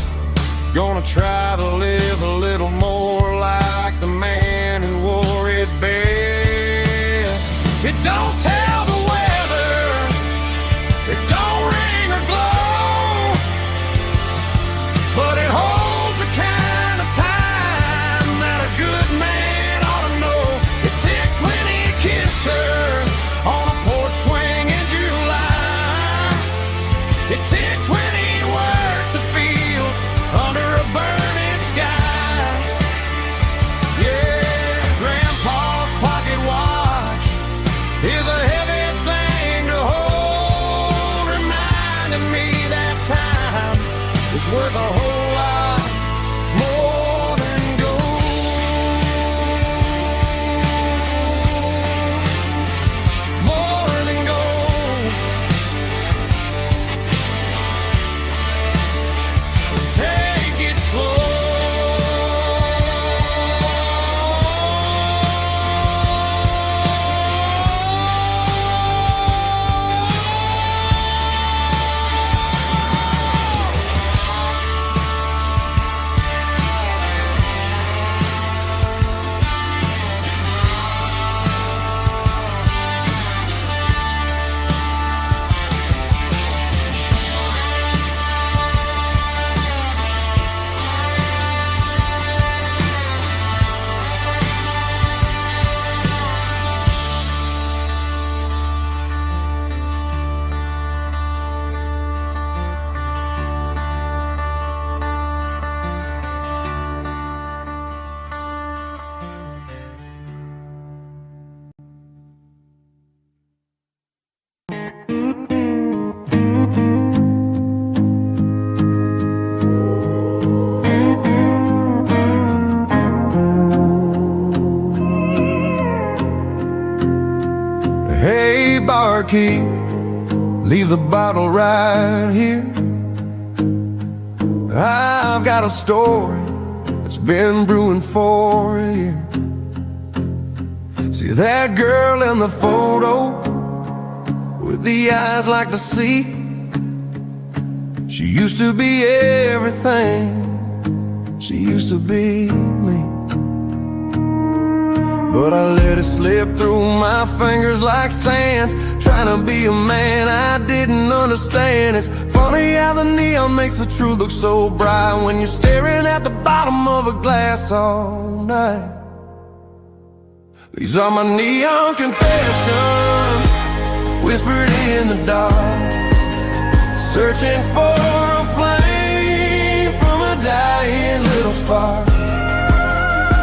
Gonna try to live a little more like the man who wore it best. It don't tell the weather, it don't ring or glow, but it holds the kind of time that a good man ought to know. It ticked when he kissed her on a porch swing in July. It ticked when he worked the fields under a burning sky. Yeah, Grandpa's pocket watch is a heavy thing to hold, reminding me that time is worth a whole lot more than gold. More than gold. Take it slow. Hey, barkeep, leave the bottle right here. I've got a story that's been brewing for a year. See that girl in the photo with the eyes like the sea? She used to be everything, she used to be me. But I let it slip through my fingers like sand, trying to be a man I didn't understand. It's funny how the neon makes the truth look so bright when you're staring at the bottom of a glass all night. These are my neon confessions, whispered in the dark, searching for a flame from a dying little spark.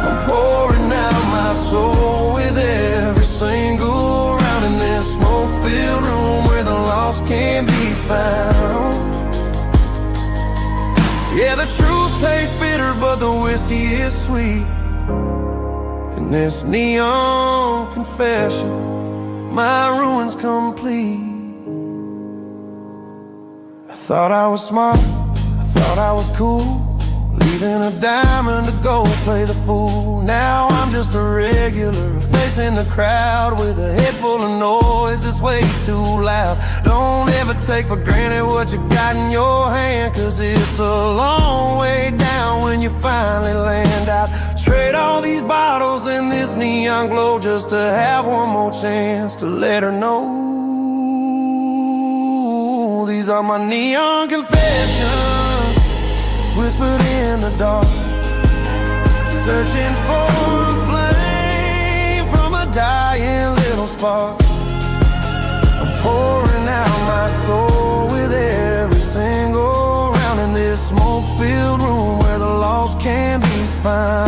I'm pouring out my soul with every single round in this smoke-filled room where the lost can be found. Yeah, the truth tastes bitter, but the whiskey is sweet. In this neon confession, my ruin's complete. I thought I was smart, I thought I was cool, leaving a diamond to go play the fool. Now I'm just a regular, facing the crowd with a head full of noise that's way too loud. Don't ever take for granted what you got in your hand, cause it's a long way down when you finally land out. Trade all these bottles and this neon glow just to have one more chance to let her know. These are my neon confessions, whispered in the dark, searching for a flame from a dying little spark. I'm pouring out my soul with every single round in this smoke-filled room where the lost can be found.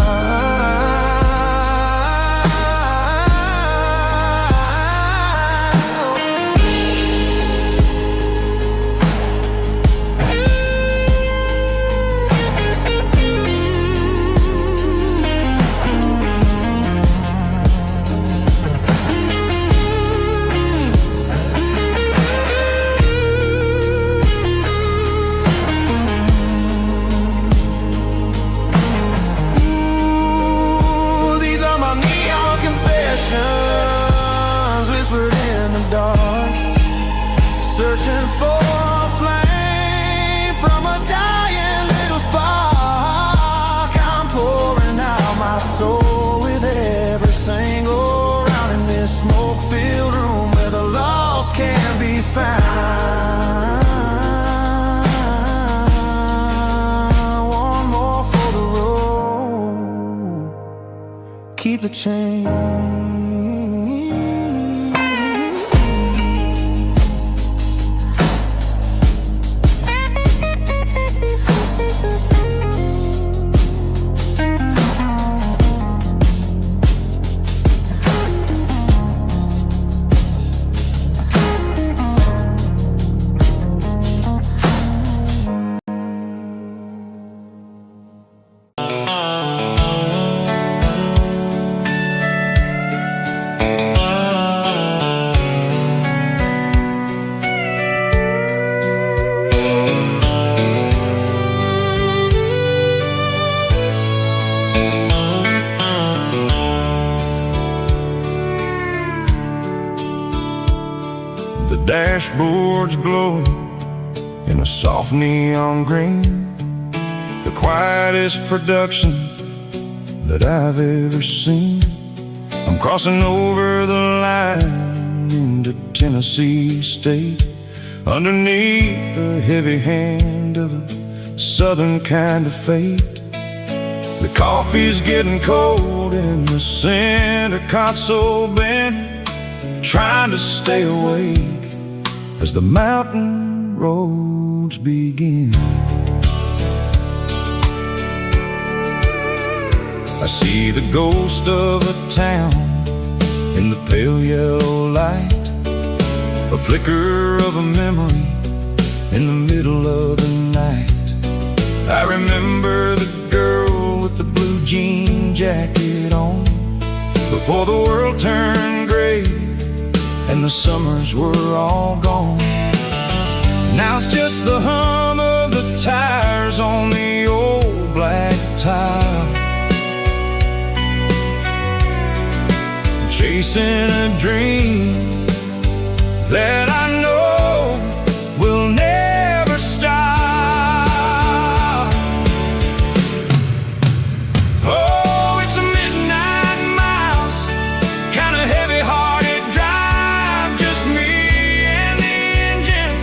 keep the change. Dashboards glowing in a soft neon green, the quietest production that I've ever seen. I'm crossing over the line into Tennessee State, underneath the heavy hand of a southern kind of fate. The coffee's getting cold in the center console bin, trying to stay awake as the mountain roads begin. I see the ghost of a town in the pale yellow light, a flicker of a memory in the middle of the night. I remember the girl with the blue jean jacket on, before the world turned gray and the summers were all gone. Now it's just the hum of the tires on the old black tile, chasing a dream that I know will never stop. Oh, it's a midnight miles, kind of heavy-hearted drive, just me and the engine,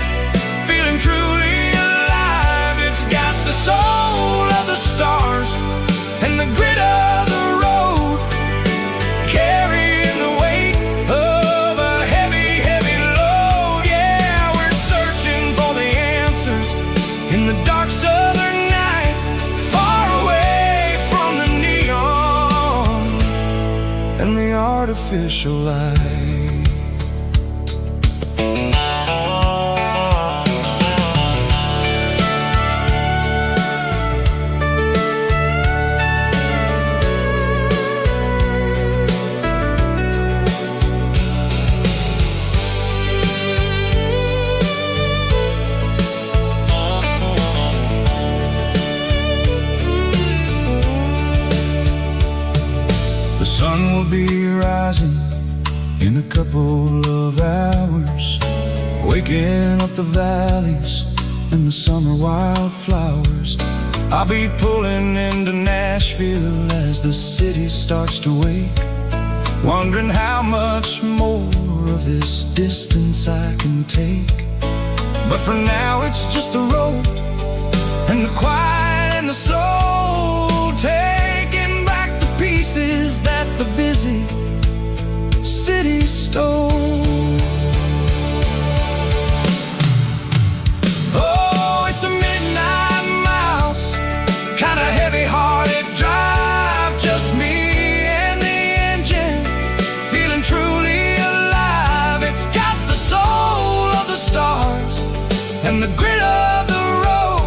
feeling truly alive. It's got the soul of the stars and the grit of the road, carrying the weight of a heavy, heavy load. Yeah, we're searching for the answers in the dark southern night, far away from the neon and the artificial light. The sun will be rising in a couple of hours, waking up the valleys and the summer wildflowers. I'll be pulling into Nashville as the city starts to wake, wondering how much more of this distance I can take. But for now it's just the road and the quiet and the soul, taking back the pieces that the busy city stole. Oh, it's a midnight miles, kind of heavy-hearted drive, just me and the engine, feeling truly alive. It's got the soul of the stars and the grit of the road,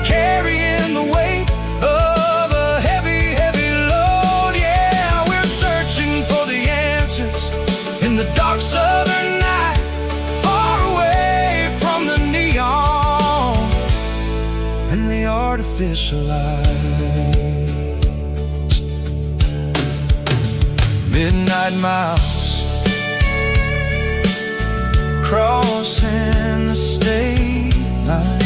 carrying the weight of a heavy, heavy load. Yeah, we're searching for the answers in the dark southern night, far away from the neon and the artificial light. Midnight miles, crossing the state line,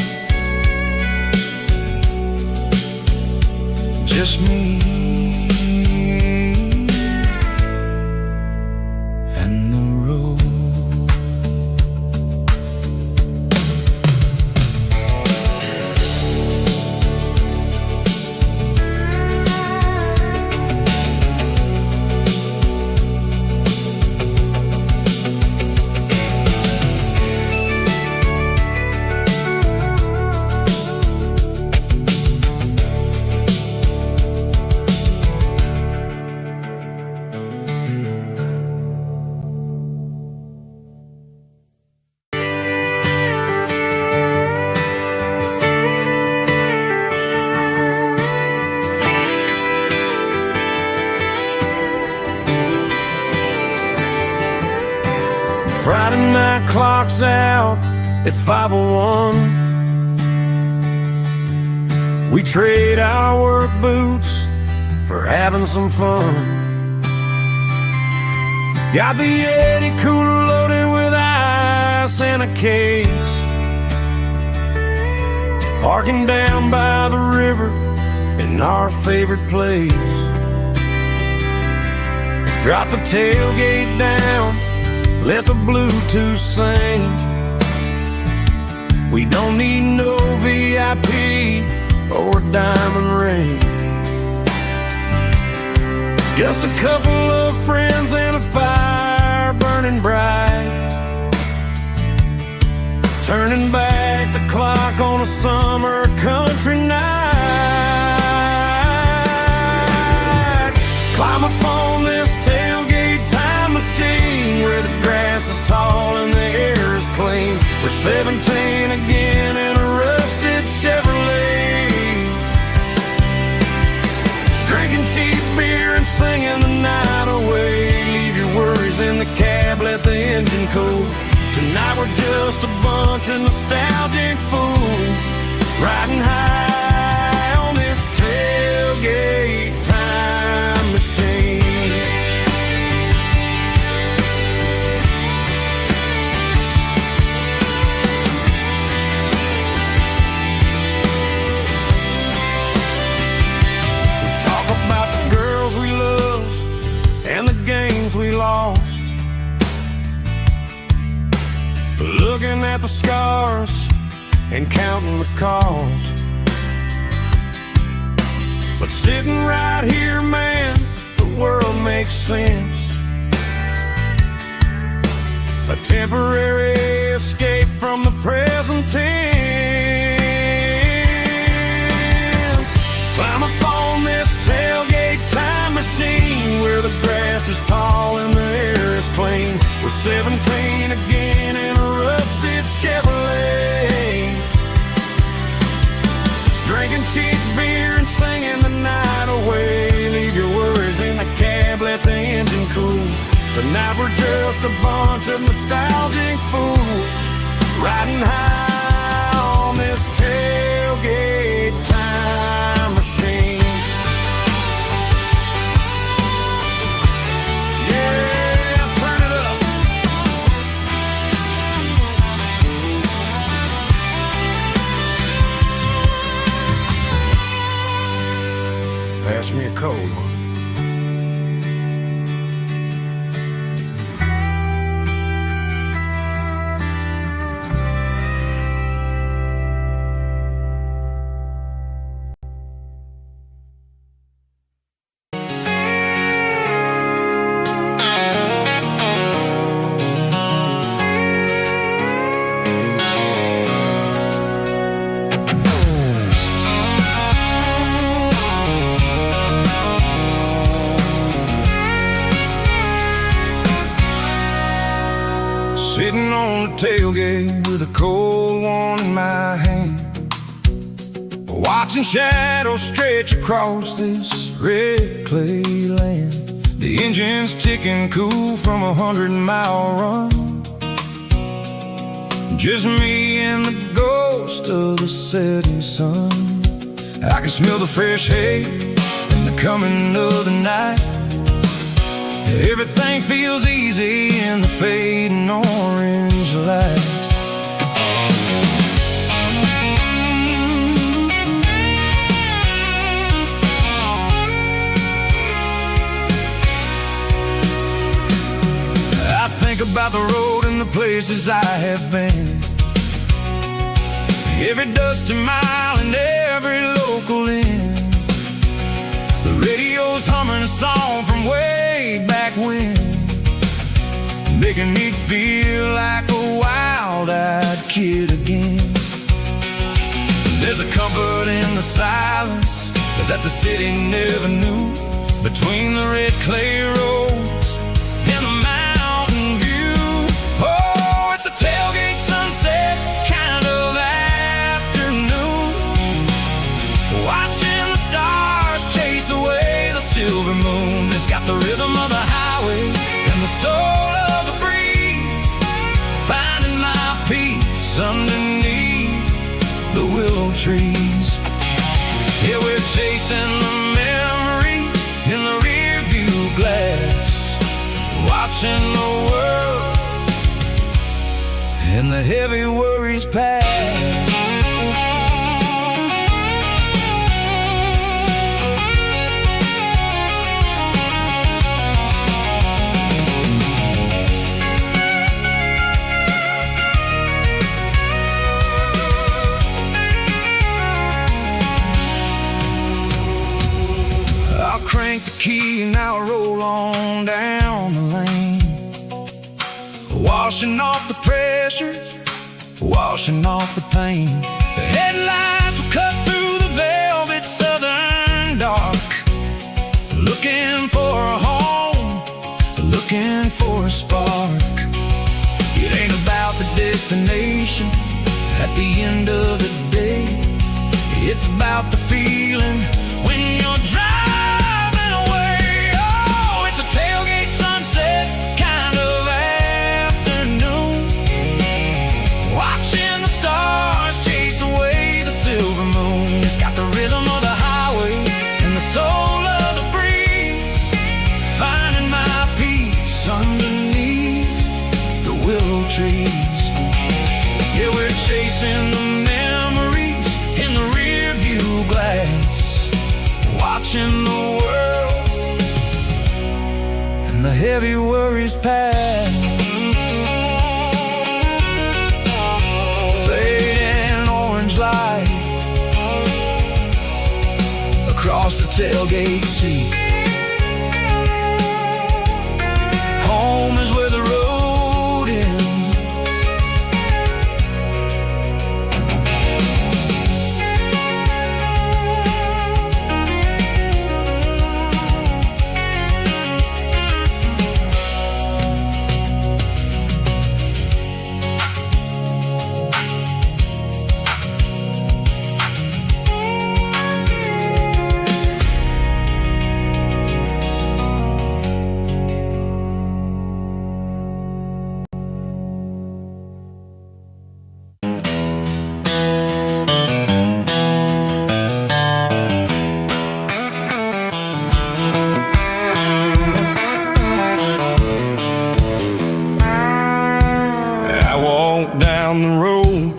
just me and the road. Friday night clock's out at 5:01. We trade our work boots for having some fun. Got the Yeti cooler loaded with ice and a case, parking down by the river in our favorite place. Drop the tailgate down, let the Bluetooth sing. We don't need no VIP or a diamond ring. Just a couple of friends and a fire burning bright, turning back the clock on a summer country night. Climb upon this tailgate time machine where the grass is tall and the air is clean. We're 17 again in a rusted Chevrolet, drinking cheap beer and singing the night away. Leave your worries in the cab, let the engine cool. Tonight we're just a bunch of nostalgic fools, riding high on this tailgate time machine. We talk about the girls we love and the games we lost, looking at the scars and counting the cost. But sitting right here, man, the world makes sense. A temporary escape from the present tense. Climb up on this tailgate time machine where the grass is tall and the air is clean. We're 17 again in a rusted Chevrolet, drinking cheap beer and singing the night away. Leave your worries in the cab, let the engine cool. Tonight we're just a bunch of nostalgic fools, riding high on this tailgate time machine. Pass me a cold one. Sitting on the tailgate with a cold one in my hand, watching shadows stretch across this red clay land. The engine's ticking cool from a 100-mile run. Just me and the ghost of the setting sun. I can smell the fresh hay and the coming of the night. Everything feels easy in the fading orange light. I think about the road and the places I have been, every dusty mile and every local inn. The radio's humming a song from way back when, making me feel like a wild-eyed kid again. There's a comfort in the silence that the city never knew, between the red clay roads and the mountain view. Oh, it's a tailgate sunset kind of afternoon, watching the stars chase away the silver moon. It's got the rhythm of the highway and the soul of the breeze, watching the world and the heavy worries pass. Crank the key and now roll on down the lane, washing off the pressure, washing off the pain. The headlights will cut through the velvet southern dark, looking for a home, looking for a spark. It ain't about the destination at the end of the day, it's about the feeling when you're driving. Tailgate sunset kind of afternoon, watching the stars chase away the silver moon. It's got the rhythm of the highway and the soul of the breeze, finding my peace underneath the willow trees. Yeah, we're chasing the memories in the rear view glass, watching the world, the heavy worries pass. Fading orange light across the tailgate seat. Home is where the road ends.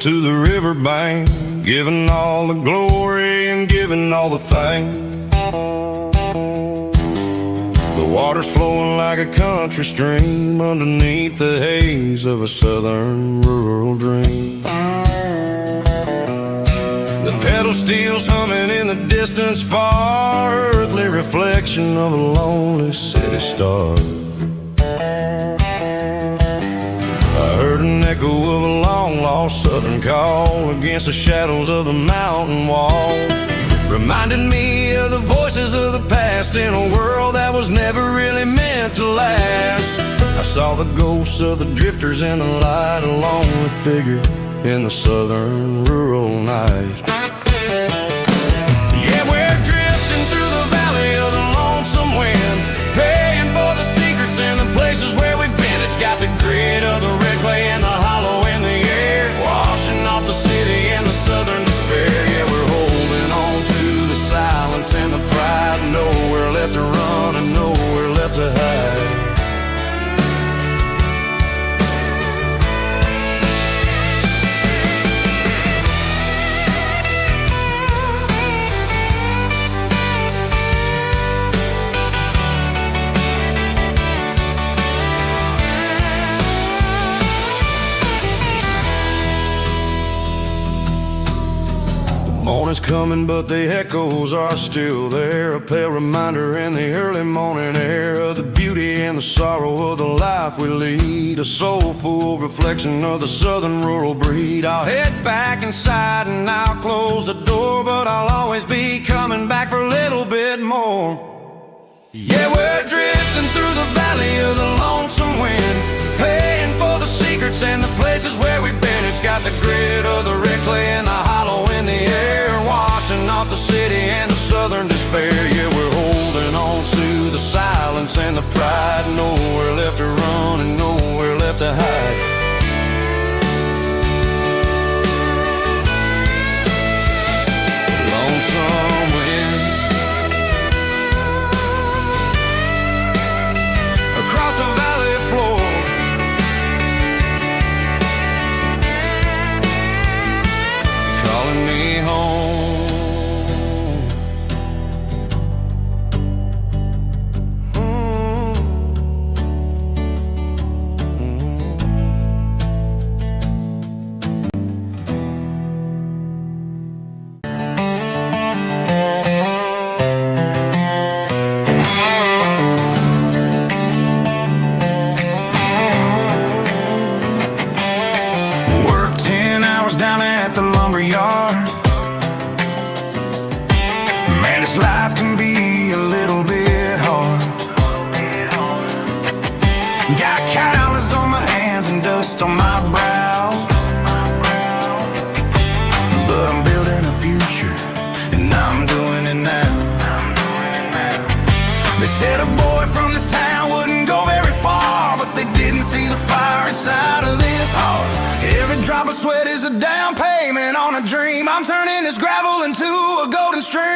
To the riverbank, giving all the glory and giving all the thanks. The water's flowing like a country stream underneath the haze of a southern rural dream. The pedal steel's humming in the distance far, earthly reflection of a lonely city star. I heard an echo of a long-lost southern call against the shadows of the mountain wall, reminding me of the voices of the past in a world that was never really meant to last. I saw the ghosts of the drifters in the light, a lonely figure in the southern rural night. Yeah, we're drifting through the valley of the lonesome wind, paying for the secrets and the places where we've been. It's got the grit of the red clay and the hollow in the air, washing off the city and the southern despair. Yeah, we're holding on to the silence and the pride, nowhere left to run and nowhere left to hide. Morning's coming, but the echoes are still there, a pale reminder in the early morning air of the beauty and the sorrow of the life we lead, a soulful reflection of the southern rural breed. I'll head back inside and I'll close the door, but I'll always be coming back for a little bit more. Yeah, we're drifting through the valley of the lonesome wind, paying for the secrets and the places where we've been. It's got the grit of the red clay and the hollow in the air, washing off the city and the southern despair. Yeah, we're holding on to the silence and the pride, nowhere left to run and nowhere left to hide. Lonesome wind across the valley mist on my brow. But I'm building a future, and I'm doing it now. They said a boy from this town wouldn't go very far, but they didn't see the fire inside of this heart. Every drop of sweat is a down payment on a dream. I'm turning this gravel into a golden stream.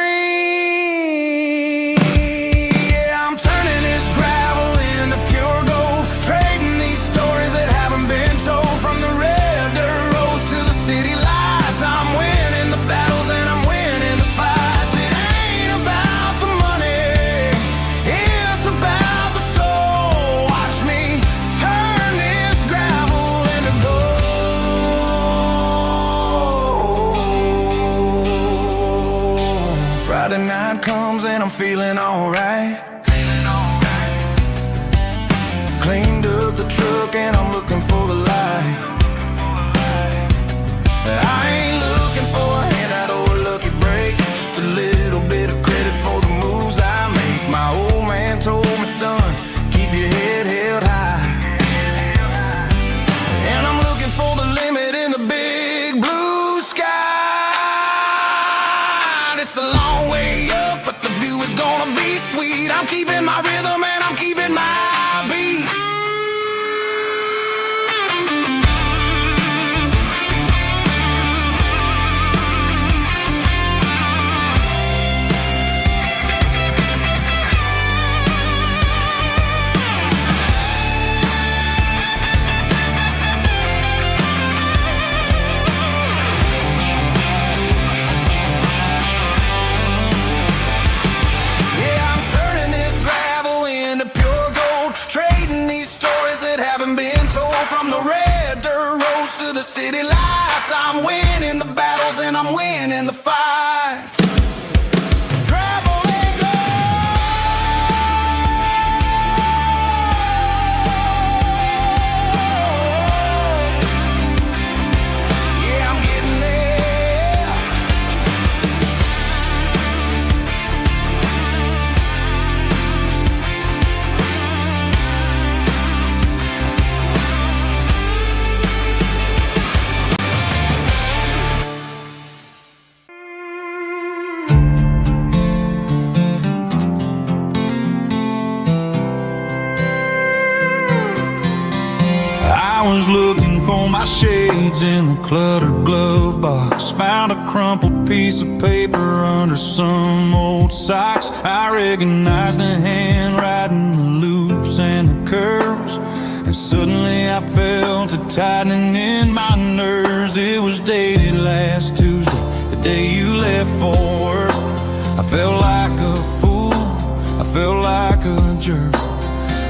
Yeah, I'm turning this gravel into pure gold, trading these stories that haven't been told. From the red dirt roads to the city lights, I'm winning the battles and I'm winning the fights. It ain't about the money, it's about the soul. Watch me turn this gravel into gold. Friday night comes and I'm feeling alright. Cleaned up the truck and I'm looking for the light. I ain't looking for a handout or a lucky break, just a little bit of credit for the moves I make. My old man told me, son, keep your head held high. And I'm looking for the limit in the big blue sky. It's a long way up, but the view is gonna be sweet. I'm keeping my rhythm and I'm keeping my beat. City lights, I'm winning the battles and I'm winning the fights. Gravel and gold. Yeah, I'm getting there. I was looking for my shades in the cluttered glove box. Found a crumpled piece of paper under some old socks. I recognized the handwriting, the loops and the curves, and suddenly I felt a tightening in my nerves. It was dated last Tuesday, the day you left for work. I felt like a fool, I felt like a jerk.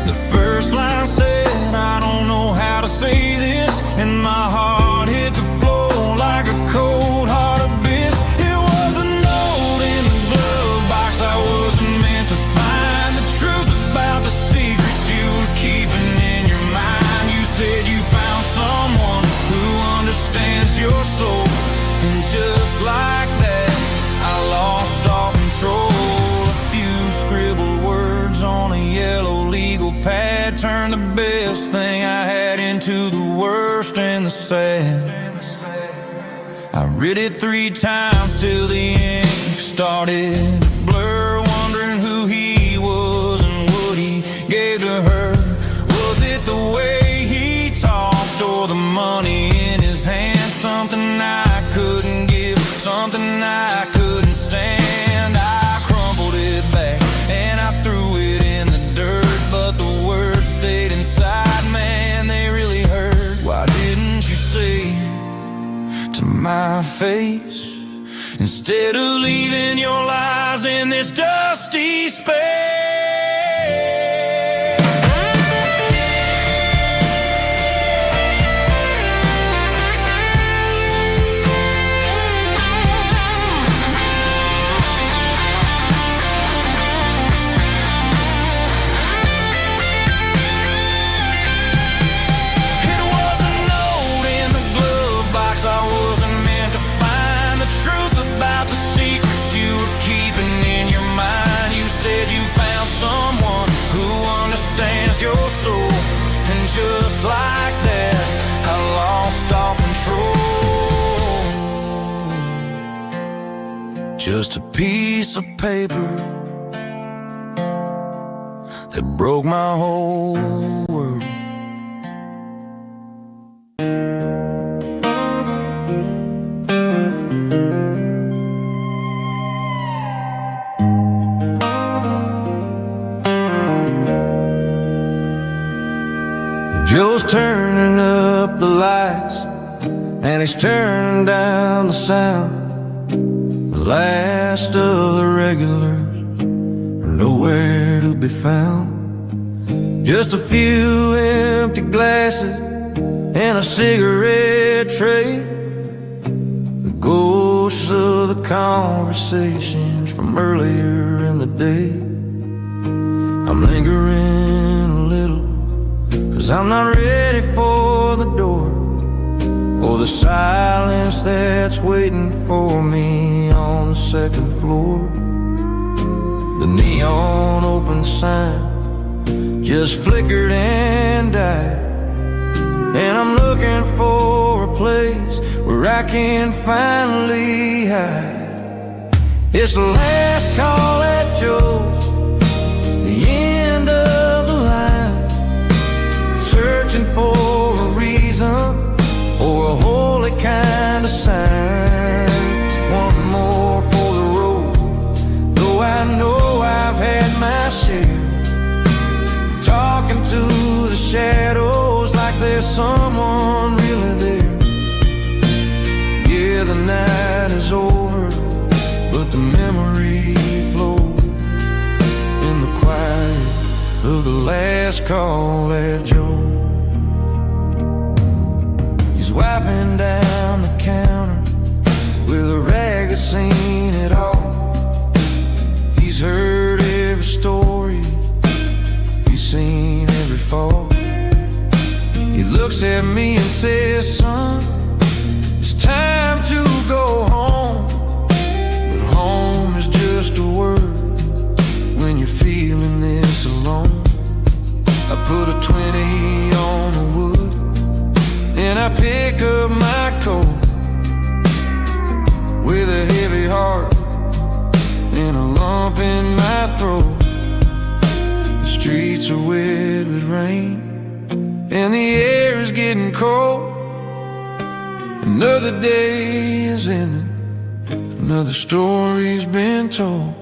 The first line said, I don't know how to say this, and my heart hit the floor like a cold heart abyss. It was a note in the glove box I wasn't meant to find. The truth about the secrets you were keeping in your mind. You said you found someone who understands your soul, and just like that, I lost all control. A few scribbled words on a yellow legal pad turned the best thing I had into the worst and the sad. I read it 3 times till the ink started to blur, wondering who he was and what he gave to her. Was it the way he talked or the money in his hand? Something I couldn't give, something I couldn't stand. I crumpled it back and I threw it in the dirt, but the words stayed inside, man, they really hurt. Why didn't you say to my face, instead of leaving your lies in this dusty space? Your soul, and just like that, just a piece of paper that broke my whole world. Joe's turning up the lights and he's turning down the sound. The last of the regulars are nowhere to be found. Just a few empty glasses and a cigarette tray, the ghosts of the conversations from earlier in the day. I'm lingering a little, 'cause I'm not ready for the door or the silence that's waiting for me on the second floor. The neon open sign just flickered and died, and I'm looking for a place where I can finally hide. It's the last call at Joe's, the end of the line, searching for a reason or a holy kind of sign. One more for the road, though I know I've had my share. Talking to the shadows like there's someone really there. Yeah, the night is over, but the memory flows in the quiet of the last call at Joe. He's wiping down the counter with a rag that's seen it all. He's heard every story, he's seen every fall. He looks at me and says, son, it's time to go home. But home is just a word when you're feeling this alone. I put a 20 on the wood and I pick up my coat with a heavy heart and a lump in my throat. The streets are wet with rain and the air is getting cold. Another day is ending, another story's been told.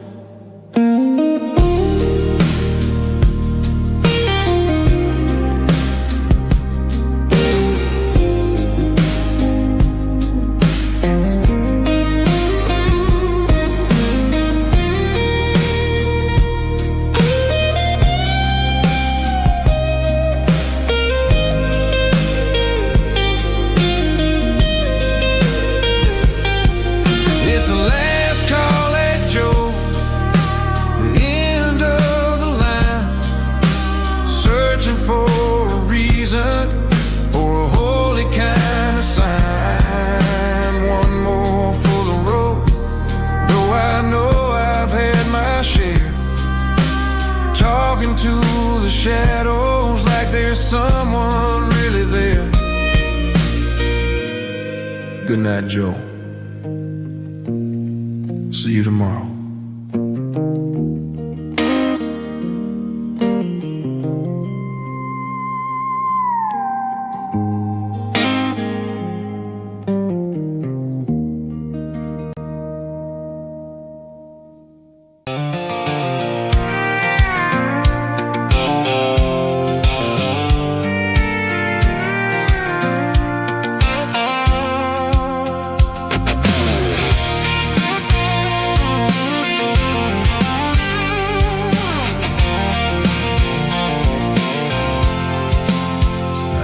Shadows like there's someone really there. Good night, Joe. See you tomorrow.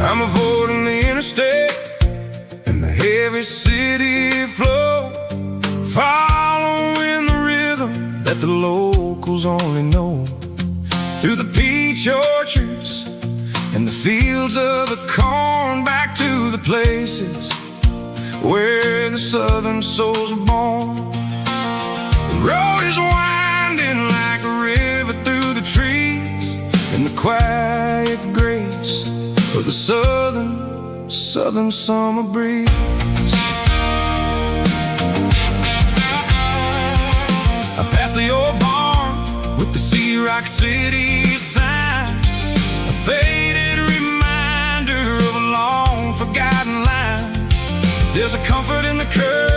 I'm avoiding the interstate and the heavy city flow, following the rhythm that the locals only know. Through the peach orchards and the fields of the corn, back to the places where the southern souls were born. The road is winding like a river through the trees, in the quiet grace of the southern summer breeze. Past the old barn with the Sea Rock City sign, a faded reminder of a long forgotten line. There's a comfort in the curve